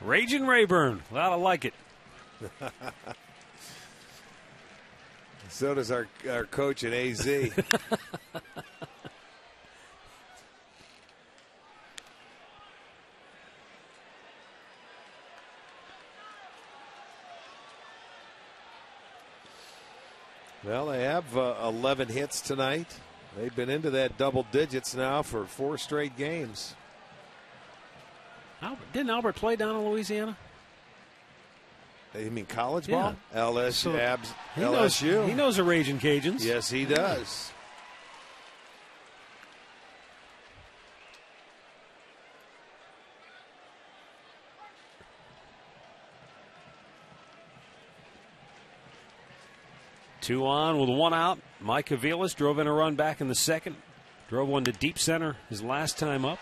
Raging Rayburn. Well, I like it. So does our coach at AZ. Well, they have 11 hits tonight. They've been into that double digits now for 4 straight games. Didn't Albert play down in Louisiana? You mean college ball? Yeah. LSU. He knows the Raging Cajuns. Yes, he does. Two on with 1 out. Mike Aviles drove in a run back in the second. Drove one to deep center his last time up.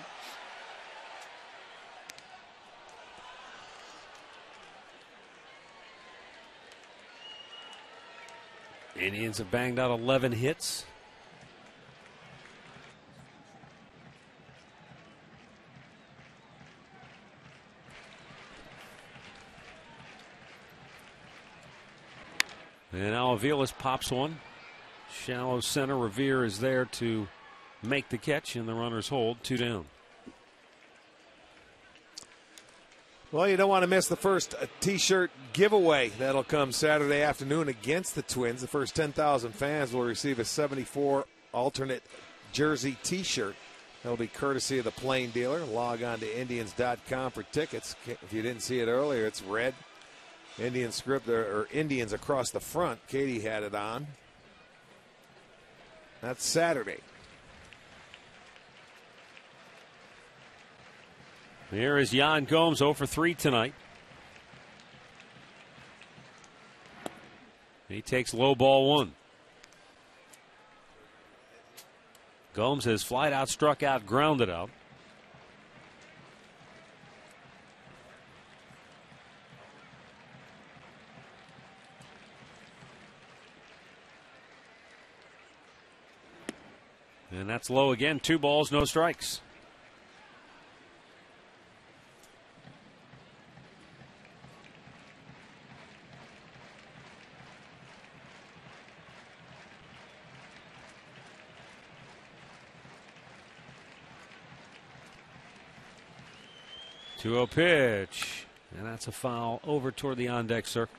Indians have banged out 11 hits. And now Aviles pops one. Shallow center. Revere is there to make the catch, and the runners hold. 2 down. Well, you don't want to miss the first T-shirt giveaway. That'll come Saturday afternoon against the Twins. The first 10,000 fans will receive a 74 alternate jersey T-shirt. That'll be courtesy of the Plain Dealer. Log on to Indians.com for tickets. If you didn't see it earlier, it's red. Indian script or Indians across the front. Katie had it on. That's Saturday. Here is Jan Gomes, 0 for 3 tonight. He takes low ball 1. Gomes has flied out, struck out, grounded out. And that's low again. 2 balls, no strikes. Two-0 pitch, and that's a foul over toward the on-deck circle.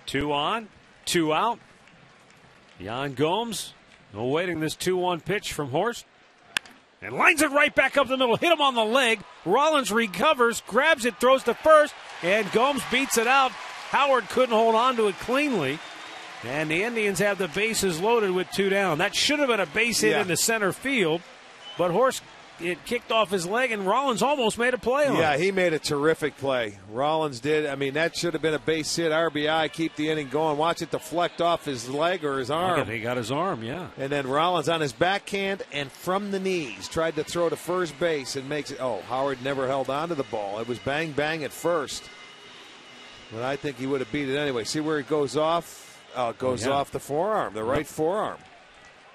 Two on, 2 out. Jan Gomes awaiting this 2-1 pitch from Horst. And lines it right back up the middle. Hit him on the leg. Rollins recovers, grabs it, throws to first, and Gomes beats it out. Howard couldn't hold on to it cleanly. And the Indians have the bases loaded with 2 down. That should have been a base hit into center field. But Horst, it kicked off his leg, and Rollins almost made a play on it. Yeah, he made a terrific play. Rollins did. I mean, that should have been a base hit, RBI, keep the inning going. Watch it deflect off his leg or his arm. He got his arm, yeah. And then Rollins on his backhand and from the knees tried to throw to first base and makes it. Oh, Howard never held on to the ball. It was bang, bang at first. But I think he would have beat it anyway. See where it goes off? It goes off the forearm, the right forearm.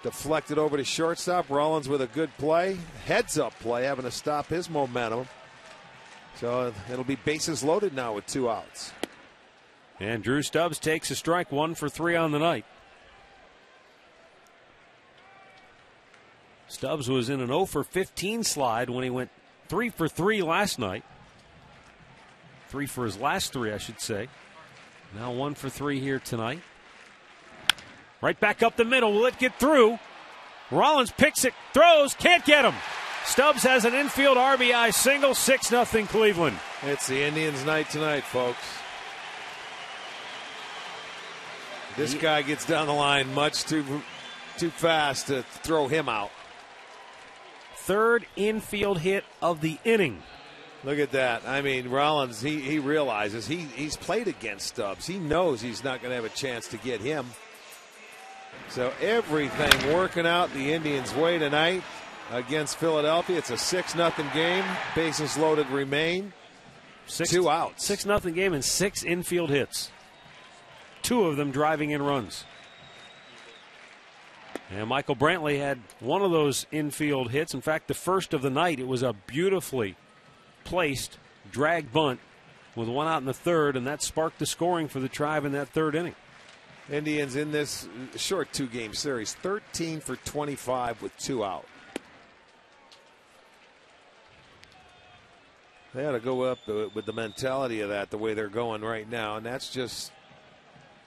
Deflected over to shortstop. Rollins with a good play. Heads up play, having to stop his momentum. So it'll be bases loaded now with 2 outs. And Drew Stubbs takes a strike, 1 for 3 on the night. Stubbs was in an 0 for 15 slide when he went 3 for 3 last night. 3 for his last 3, I should say. Now 1 for 3 here tonight. Right back up the middle. Will it get through? Rollins picks it, throws, can't get him. Stubbs has an infield RBI single, 6-0 Cleveland. It's the Indians' night tonight, folks. This guy gets down the line much too fast to throw him out. 3rd infield hit of the inning. Look at that. I mean, Rollins, he realizes he's played against Stubbs. He knows he's not going to have a chance to get him. So everything working out the Indians' way tonight against Philadelphia. It's a 6-0 game. Bases loaded remain. 2 outs. 6-0 game and 6 infield hits. 2 of them driving in runs. And Michael Brantley had one of those infield hits. In fact, the first of the night. It was a beautifully placed drag bunt with 1 out in the 3rd, and that sparked the scoring for the Tribe in that 3rd inning. Indians in this short 2-game series, 13 for 25 with 2 out. They ought to go up with the mentality of that, the way they're going right now, and that's just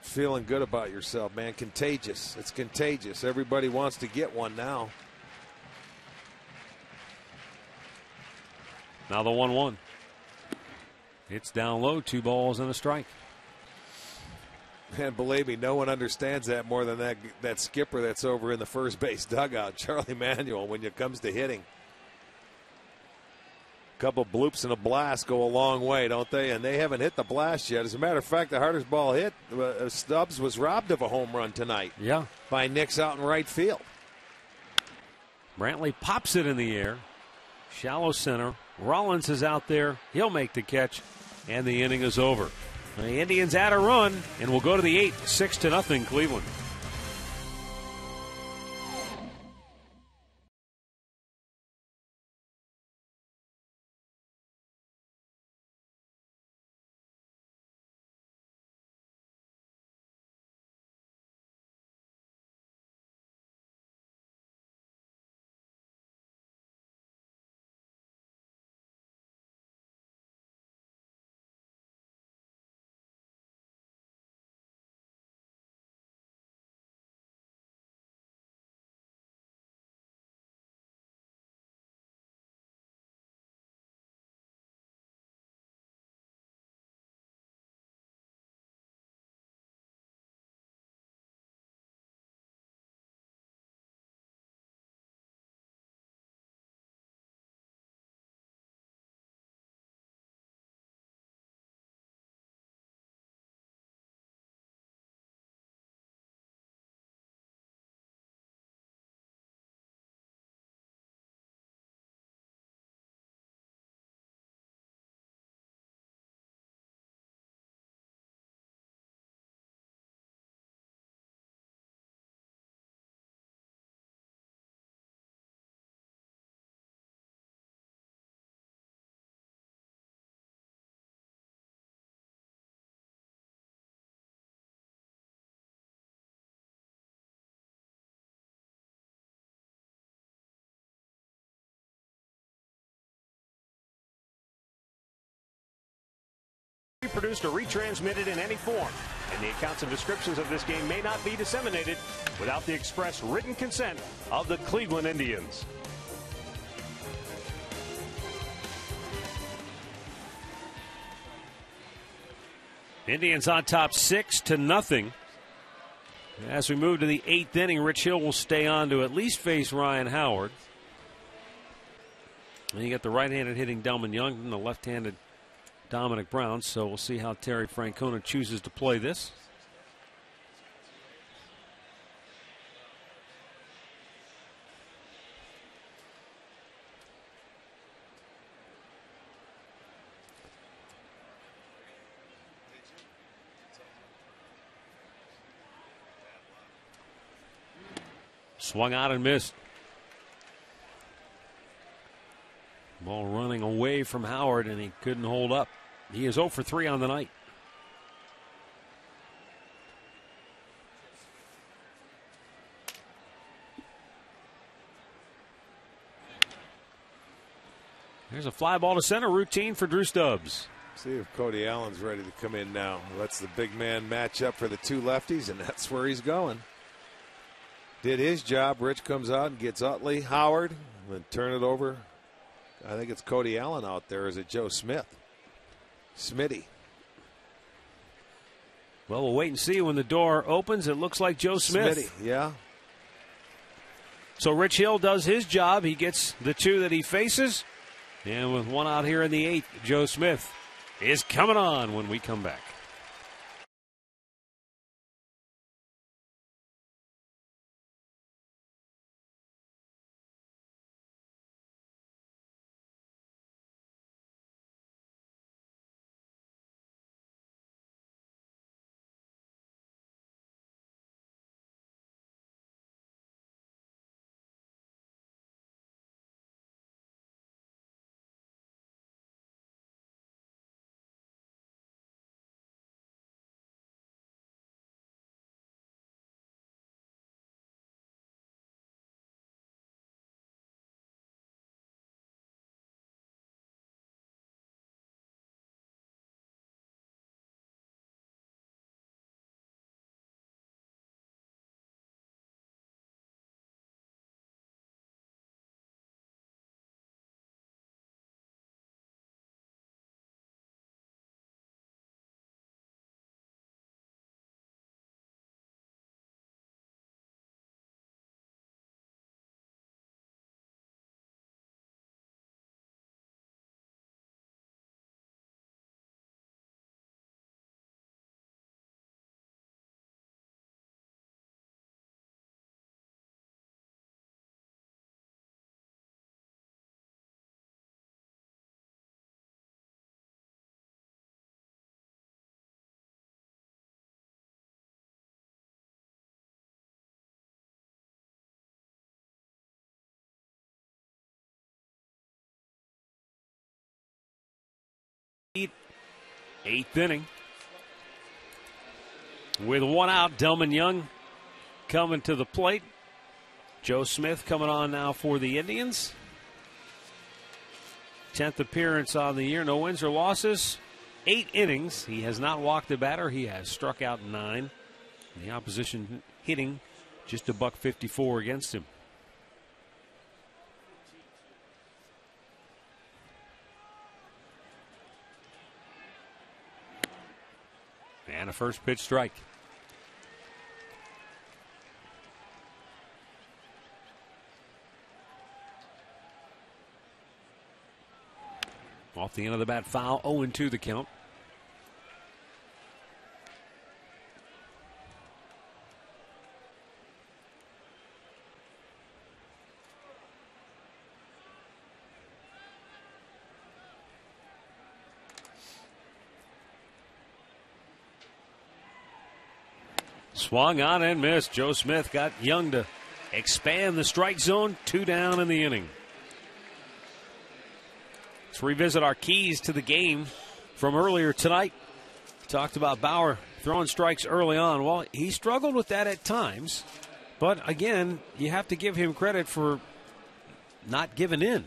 feeling good about yourself, man. Contagious. It's contagious. Everybody wants to get one now. Now the 1-1. It's down low, 2 balls and a strike. And believe me, no one understands that more than that skipper that's over in the first base dugout, Charlie Manuel, when it comes to hitting. A couple bloops and a blast go a long way, don't they? And they haven't hit the blast yet. As a matter of fact, the hardest ball hit, Stubbs was robbed of a home run tonight. Yeah. By Nix out in right field. Brantley pops it in the air. Shallow center. Rollins is out there. He'll make the catch. And the inning is over. The Indians add a run, and we'll go to the 8th, 6-0 Cleveland. Produced or retransmitted in any form, and the accounts and descriptions of this game may not be disseminated without the express written consent of the Cleveland Indians. Indians on top 6-0. As we move to the 8th inning, Rich Hill will stay on to at least face Ryan Howard. And you got the right-handed hitting Delman Young and the left-handed Dominic Brown, so we'll see how Terry Francona chooses to play this. Swung out and missed. Ball running away from Howard, and he couldn't hold up. He is 0 for 3 on the night. There's a fly ball to center, routine for Drew Stubbs. See if Cody Allen's ready to come in now. Let's the big man match up for the 2 lefties, and that's where he's going. Did his job. Rich comes out and gets Utley, Howard, and then turn it over. I think it's Cody Allen out there. Is it Joe Smith? Smitty. Well, we'll wait and see when the door opens. It looks like Joe Smith. Smitty, yeah. So Rich Hill does his job. He gets the 2 that he faces. And with 1 out here in the 8th, Joe Smith is coming on when we come back. Eighth inning. With one out, Delman Young coming to the plate. Joe Smith coming on now for the Indians. 10th appearance on the year. No wins or losses. 8 innings. He has not walked a batter. He has struck out 9. The opposition hitting just $154 against him. And a first pitch strike. Off the end of the bat, foul, 0-2 the count. Swung on and missed. Joe Smith got Young to expand the strike zone. 2 down in the inning. Let's revisit our keys to the game from earlier tonight. Talked about Bauer throwing strikes early on. Well, he struggled with that at times. But, again, you have to give him credit for not giving in.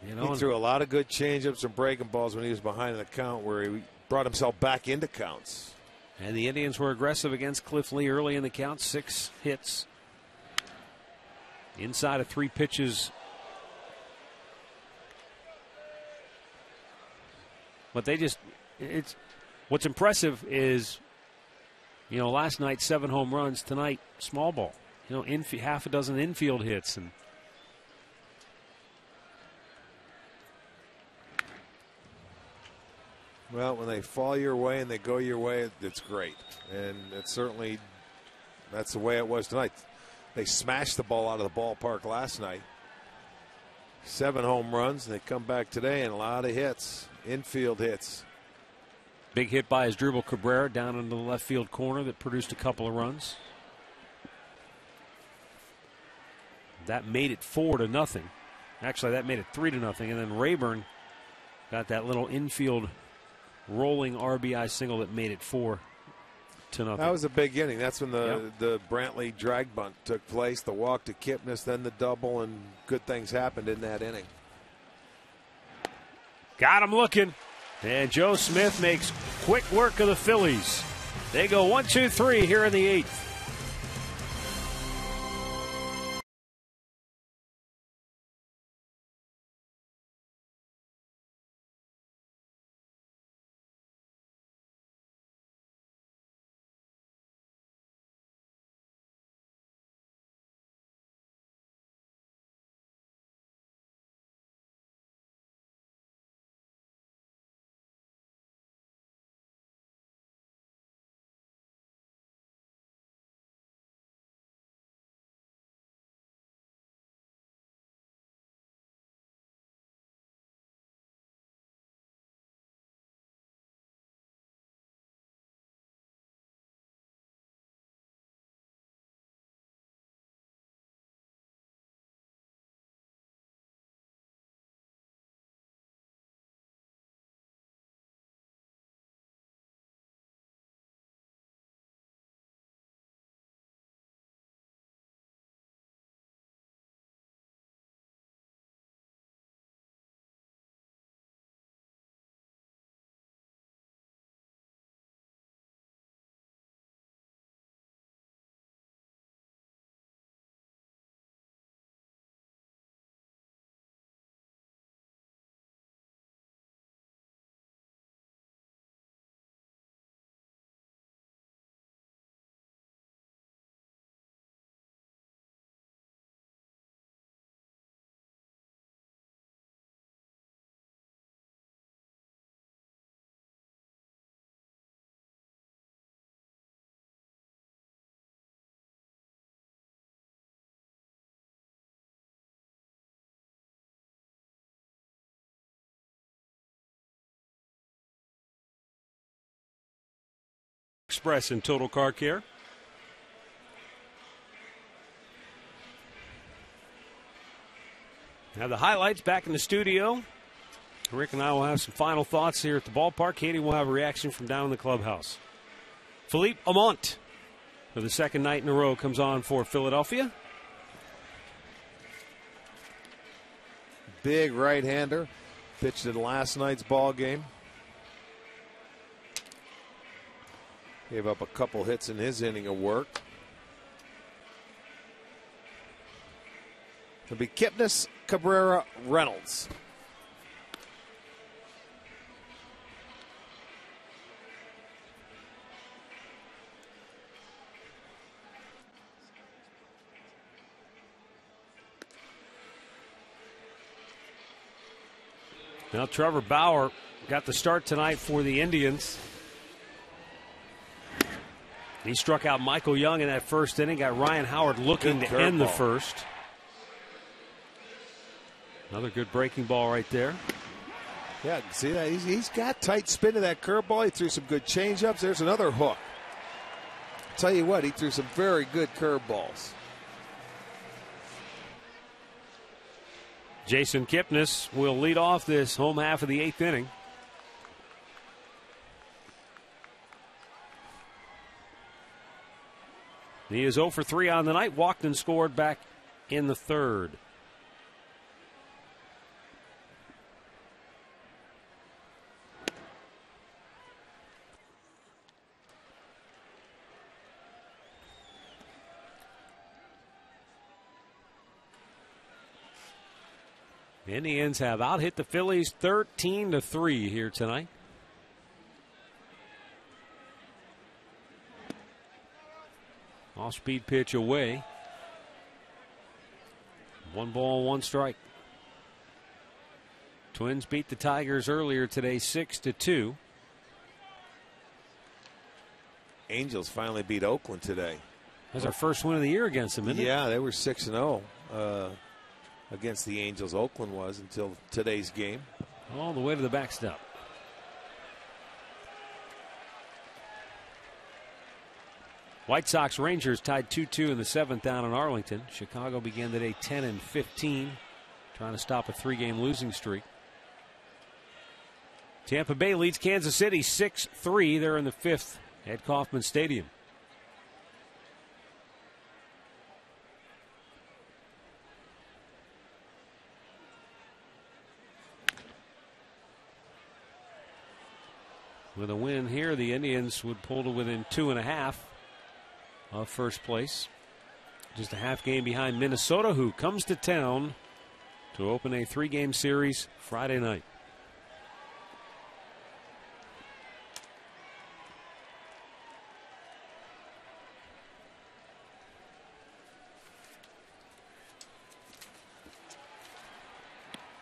You know, he threw a lot of good changeups and breaking balls when he was behind in the count, where he brought himself back into counts. And the Indians were aggressive against Cliff Lee early in the count. 6 hits. Inside of 3 pitches. But they just, it's, what's impressive is, you know, last night 7 home runs, tonight small ball. You know, half a dozen infield hits. And well, when they fall your way and they go your way, it's great. And it's certainly, that's the way it was tonight. They smashed the ball out of the ballpark last night. 7 home runs, and they come back today and a lot of hits, infield hits. Big hit by Asdrubal Cabrera down into the left field corner that produced a couple of runs. That made it 4-0. Actually, that made it 3-0. And then Rayburn got that little infield rolling RBI single that made it 4-0. That was a big inning. That's when the Brantley drag bunt took place, the walk to Kipnis, then the double, and good things happened in that inning. Got him looking. And Joe Smith makes quick work of the Phillies. They go 1-2-3 here in the 8th. Express and Total Car Care. Now the highlights back in the studio Rick and I will have some final thoughts here at the ballpark. Katie will have a reaction from down in the clubhouse. Philippe Amont, for the second night in a row, comes on for Philadelphia. Big right-hander. Pitched in last night's ball game. Gave up a couple hits in his inning of work. It'll be Kipnis, Cabrera, Reynolds. Now Trevor Bauer got the start tonight for the Indians. He struck out Michael Young in that first inning, got Ryan Howard looking to end the first. Another good breaking ball right there. Yeah, see that? He's got tight spin to that curveball. He threw some good changeups. There's another hook. Tell you what, he threw some very good curveballs. Jason Kipnis will lead off this home half of the 8th inning. He is 0 for 3 on the night. Walked and scored back in the third. The Indians have out-hit the Phillies 13-3 here tonight. Off-speed pitch away. 1 ball, 1 strike. Twins beat the Tigers earlier today 6-2. Angels finally beat Oakland today. That's our first win of the year against them, isn't it? Yeah, they were 6-0 against the Angels. Oakland was until today's game. All the way to the backstop. White Sox Rangers tied 2-2 in the 7th down in Arlington. Chicago began the day 10-15, trying to stop a 3-game losing streak. Tampa Bay leads Kansas City 6-3. They're in the 5th at Kauffman Stadium. With a win here, the Indians would pull to within 2.5 of first place. Just a half game behind Minnesota, who comes to town to open a 3-game series Friday night.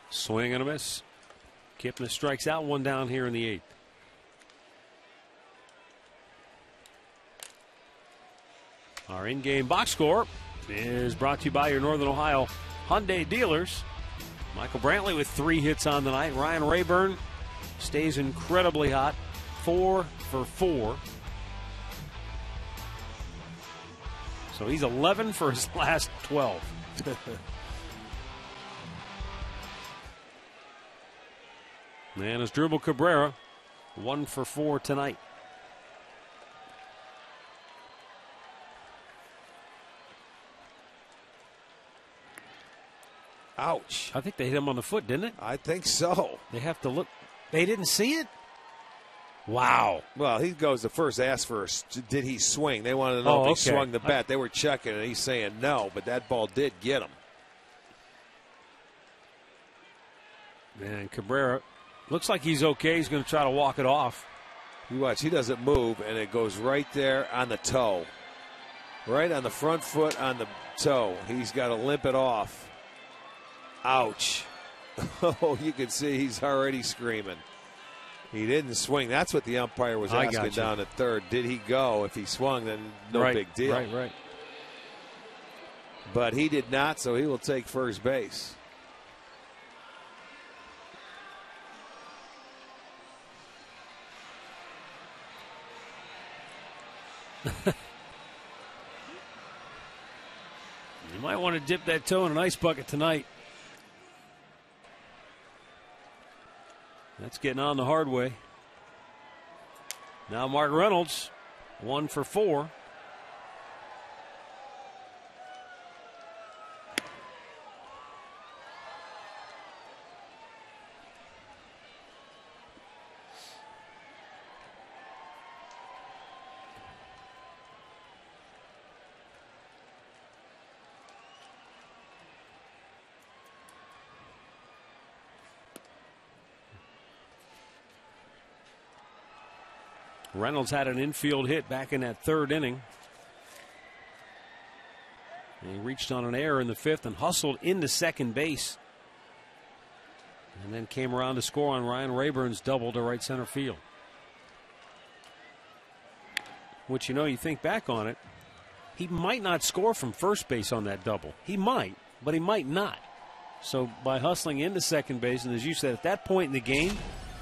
Swing and a miss. Kipnis strikes out, 1 down here in the 8th. Our in-game box score is brought to you by your Northern Ohio Hyundai dealers. Michael Brantley with 3 hits on the night. Ryan Rayburn stays incredibly hot, 4 for 4. So he's 11 for his last 12. And Asdrubal Cabrera, 1 for 4 tonight. Ouch. I think they hit him on the foot, didn't it? I think so. They have to look. They didn't see it? Wow. Well, he goes to first, ask for, did he swing? They wanted to know if he swung the bat. They were checking, and he's saying no, but that ball did get him. And Cabrera looks like he's okay. He's going to try to walk it off. You watch, he doesn't move, and it goes right there on the toe. Right on the front foot on the toe. He's got to limp it off. Ouch. Oh, you can see he's already screaming. He didn't swing. That's what the umpire was asking down at third. Did he go? If he swung, then no big deal. Right. But he did not, so he will take first base. You might want to dip that toe in an ice bucket tonight. That's getting on the hard way. Now Mark Reynolds, 1 for 4. Reynolds had an infield hit back in that 3rd inning. And he reached on an error in the 5th and hustled into second base. And then came around to score on Ryan Rayburn's double to right center field. Which, you think back on it, he might not score from first base on that double. He might, but he might not. So by hustling into second base, and as you said, at that point in the game,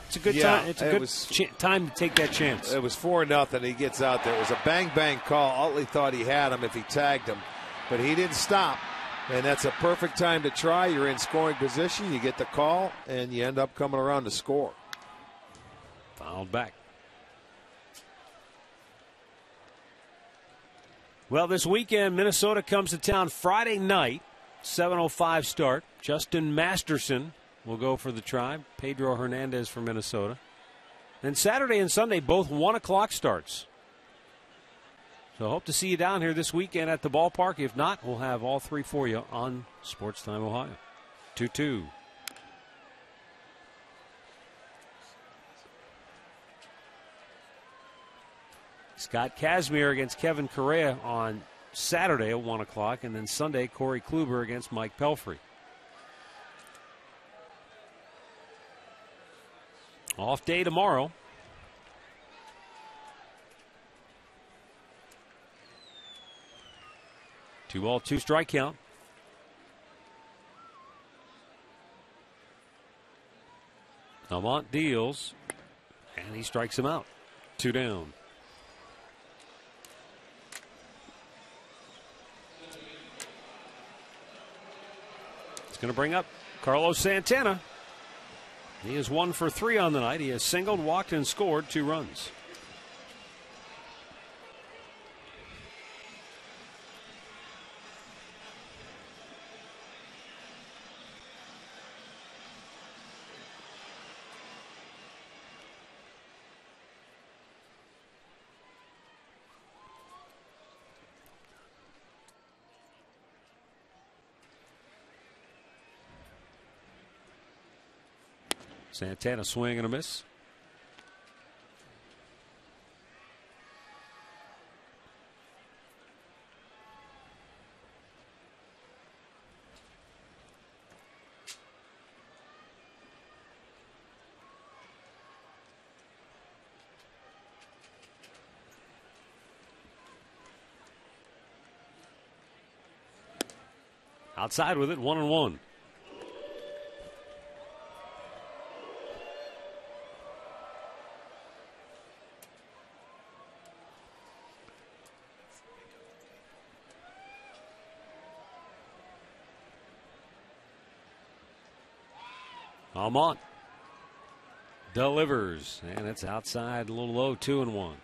it's a good time. It's a good time to take that chance. It was 4-0. He gets out there. It was a bang call. Utley thought he had him if he tagged him, but he didn't stop. And that's a perfect time to try. You're in scoring position. You get the call, and you end up coming around to score. Fouled back. Well, this weekend, Minnesota comes to town Friday night, 7:05 start. Justin Masterson will go for the Tribe. Pedro Hernandez for Minnesota. Then Saturday and Sunday, both 1 o'clock starts. So hope to see you down here this weekend at the ballpark. If not, we'll have all 3 for you on Sports Time Ohio. 2-2. Scott Kazmir against Kevin Correa on Saturday at 1 o'clock. And then Sunday, Corey Kluber against Mike Pelfrey. Off day tomorrow. Two ball, 2 strike count. Almont deals, and he strikes him out. 2 down. It's going to bring up Carlos Santana. He is 1 for 3 on the night. He has singled, walked, and scored 2 runs. Santana swing and a miss. Outside with it, 1-1. Almont delivers, and it's outside, a little low, 2-1.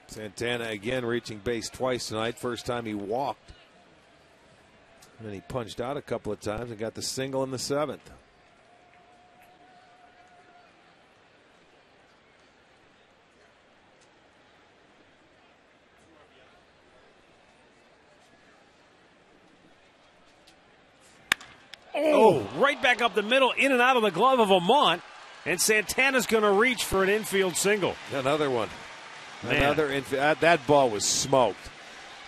Santana again reaching base twice tonight. First time he walked. And then he punched out a couple of times and got the single in the 7th. Oh, right back up the middle, in and out of the glove of Almont. And Santana's going to reach for an infield single. Another one. Man. Another infield. That ball was smoked.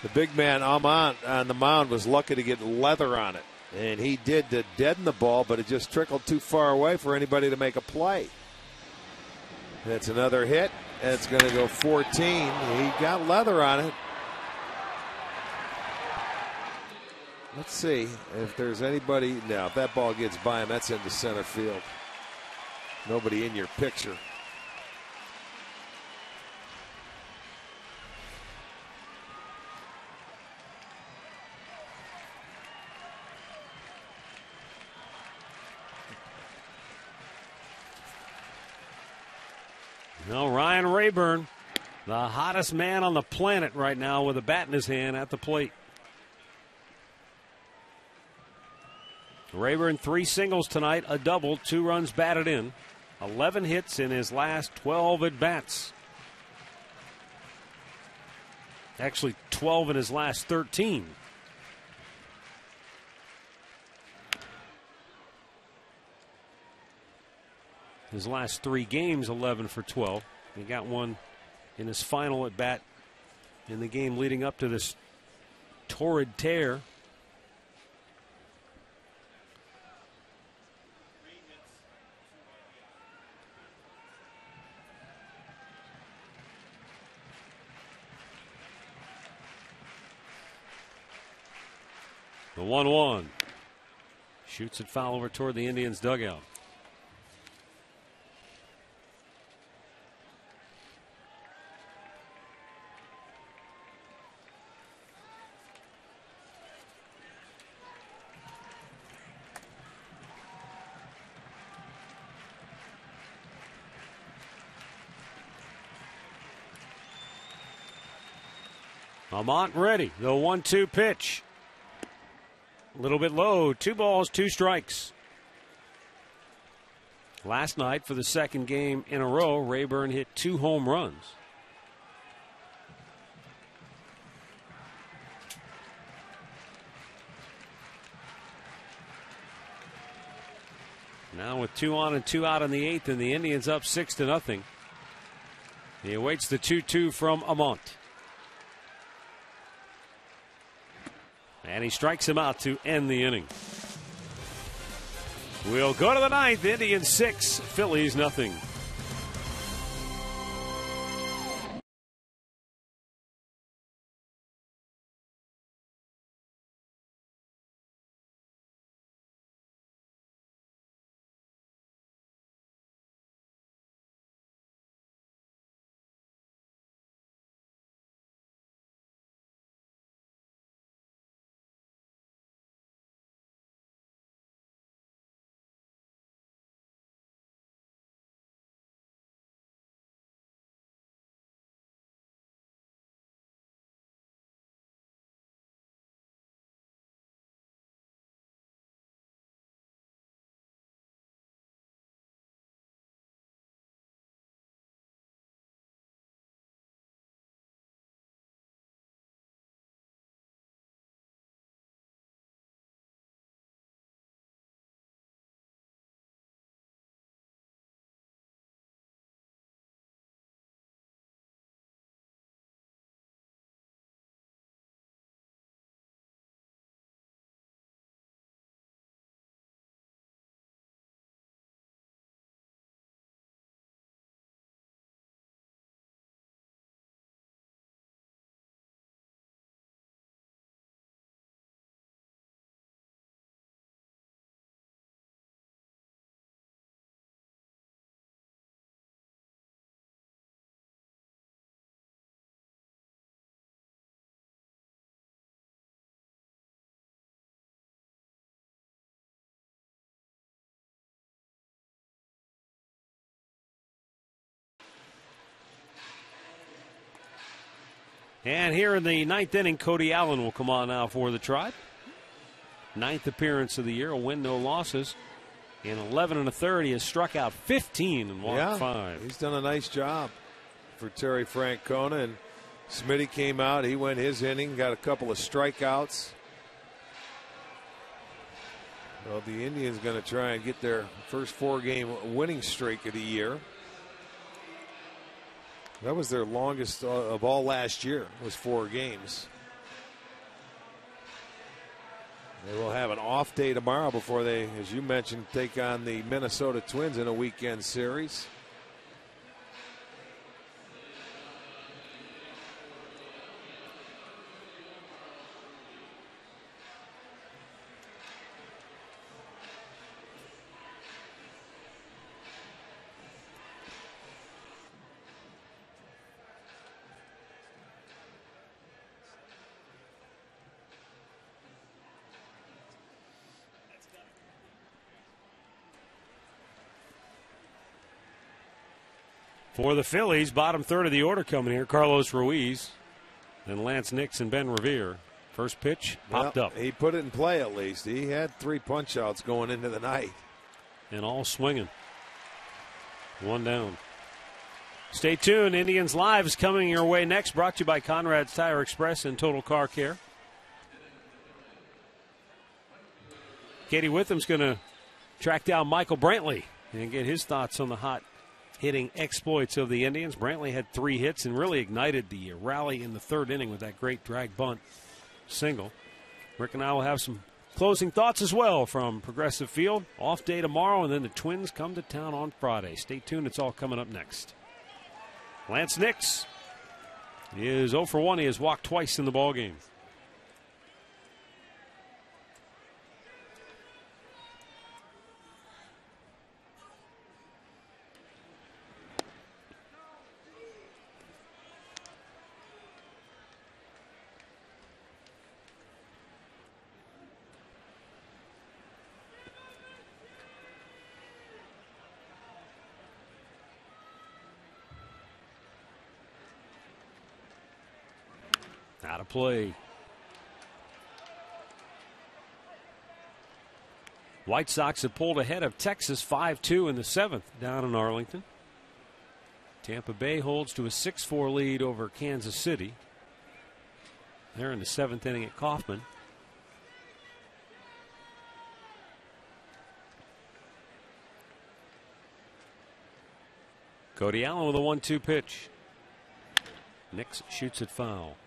The big man, Almont, on the mound was lucky to get leather on it. And he did to deaden the ball, but it just trickled too far away for anybody to make a play. That's another hit. That's going to go 14. He got leather on it. Let's see if there's anybody. Now, if that ball gets by him, that's into center field. Nobody in your picture. No, Ryan Rayburn, the hottest man on the planet right now with a bat in his hand at the plate. Rayburn 3 singles tonight, a double, 2 runs batted in, 11 hits in his last 12 at-bats. Actually, 12 in his last 13. His last 3 games, 11 for 12. He got one in his final at-bat in the game leading up to this torrid tear. The 1-1. Shoots it foul over toward the Indians' dugout. Amont ready. The 1-2 pitch. A little bit low. 2 balls, 2 strikes. Last night, for the second game in a row, Rayburn hit 2 home runs. Now with 2 on and 2 out in the 8th, and the Indians up 6-0. He awaits the 2-2 from Amont. And he strikes him out to end the inning. We'll go to the 9th. Indians 6, Phillies nothing. And here in the 9th inning, Cody Allen will come on now for the Tribe. 9th appearance of the year, a win, no losses. In 11 1/3, he has struck out 15 and walked 5. He's done a nice job for Terry Francona. And Smitty came out. He went his inning, got a couple of strikeouts. Well, the Indians going to try and get their first 4-game winning streak of the year. That was their longest of all last year, was 4 games. They will have an off day tomorrow before they, as you mentioned, take on the Minnesota Twins in a weekend series. For the Phillies, bottom third of the order coming here, Carlos Ruiz, then Lance Nix and Ben Revere. First pitch popped up. He put it in play at least. He had 3 punch-outs going into the night. And all swinging. 1 down. Stay tuned. Indians Live is coming your way next. Brought to you by Conrad's Tire Express and Total Car Care. Katie Witham's going to track down Michael Brantley and get his thoughts on the hot hitting exploits of the Indians. Brantley had 3 hits and really ignited the rally in the 3rd inning with that great drag bunt single. Rick and I will have some closing thoughts as well from Progressive Field. Off day tomorrow, and then the Twins come to town on Friday. Stay tuned. It's all coming up next. Lance Nix is 0 for 1. He has walked twice in the ballgame. Out of play. White Sox have pulled ahead of Texas 5-2 in the 7th down in Arlington. Tampa Bay holds to a 6-4 lead over Kansas City. They're in the 7th inning at Kauffman. Cody Allen with a 1-2 pitch. Nix shoots it foul.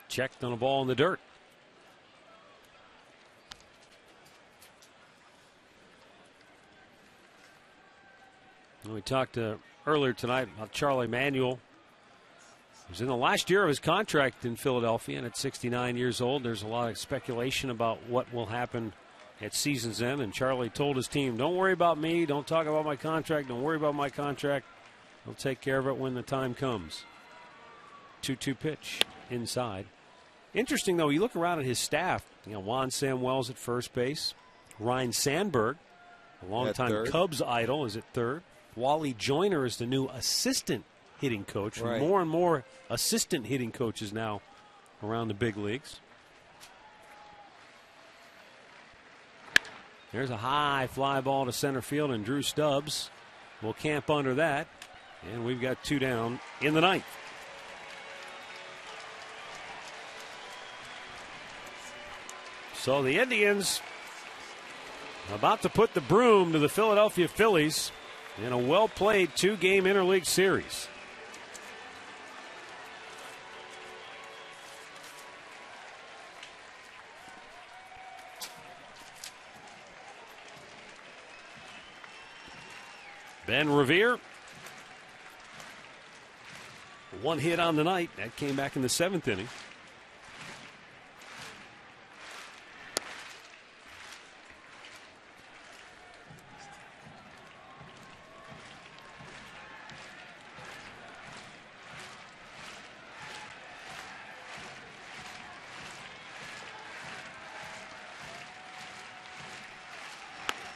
Checked on a ball in the dirt. We talked earlier tonight about Charlie Manuel. He was in the last year of his contract in Philadelphia, and at 69 years old, there's a lot of speculation about what will happen at season's end. And Charlie told his team, don't worry about me. Don't talk about my contract. Don't worry about my contract. I'll take care of it when the time comes. 2-2 pitch inside. Interesting, though, you look around at his staff. You know, Juan Samuels at first base. Ryan Sandberg, a longtime Cubs idol, is at third. Wally Joyner is the new assistant hitting coach. Right. More and more assistant hitting coaches now around the big leagues. There's a high fly ball to center field, and Drew Stubbs will camp under that. And we've got 2 down in the 9th. So the Indians about to put the broom to the Philadelphia Phillies in a well-played 2-game interleague series. Ben Revere, 1 hit on the night. That came back in the 7th inning.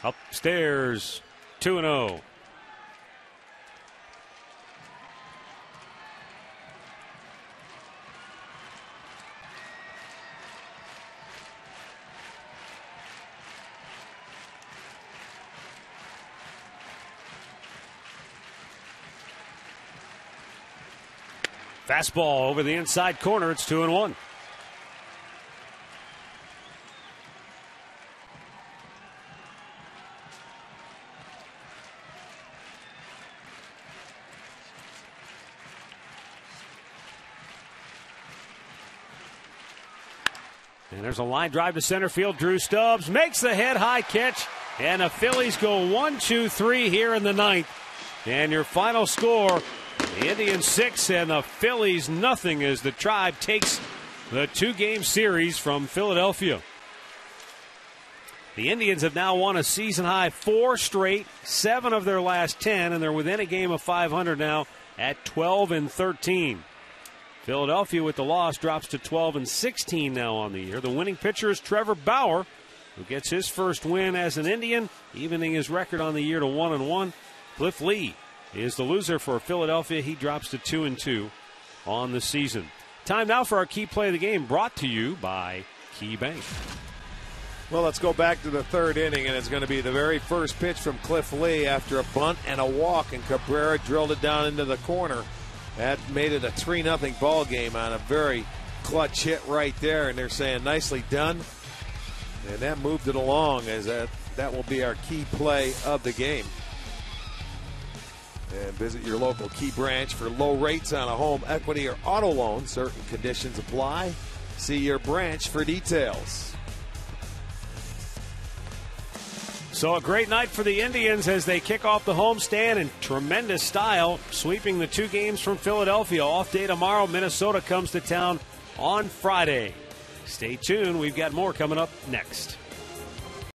Upstairs, 2-0. Fastball over the inside corner. It's 2-1. And there's a line drive to center field. Drew Stubbs makes the head-high catch, and the Phillies go 1-2-3 here in the 9th. And your final score, The Indians 6 and the Phillies nothing as the Tribe takes the 2-game series from Philadelphia. The Indians have now won a season-high 4 straight, 7 of their last 10, and they're within a game of 500 now at 12-13. Philadelphia, with the loss, drops to 12-16 now on the year. The winning pitcher is Trevor Bauer, who gets his first win as an Indian, evening his record on the year to 1-1. Cliff Lee is the loser for Philadelphia. He drops to 2-2 on the season. Time now for our key play of the game, brought to you by Key Bank. Well, let's go back to the 3rd inning, and it's going to be the very first pitch from Cliff Lee after a bunt and a walk, and Cabrera drilled it down into the corner. That made it a 3-0 ball game on a very clutch hit right there, and they're saying nicely done. And that moved it along, as that will be our key play of the game. And visit your local Key branch for low rates on a home equity or auto loan. Certain conditions apply. See your branch for details. So a great night for the Indians as they kick off the homestand in tremendous style, sweeping the 2 games from Philadelphia. Off day tomorrow. Minnesota comes to town on Friday. Stay tuned. We've got more coming up next.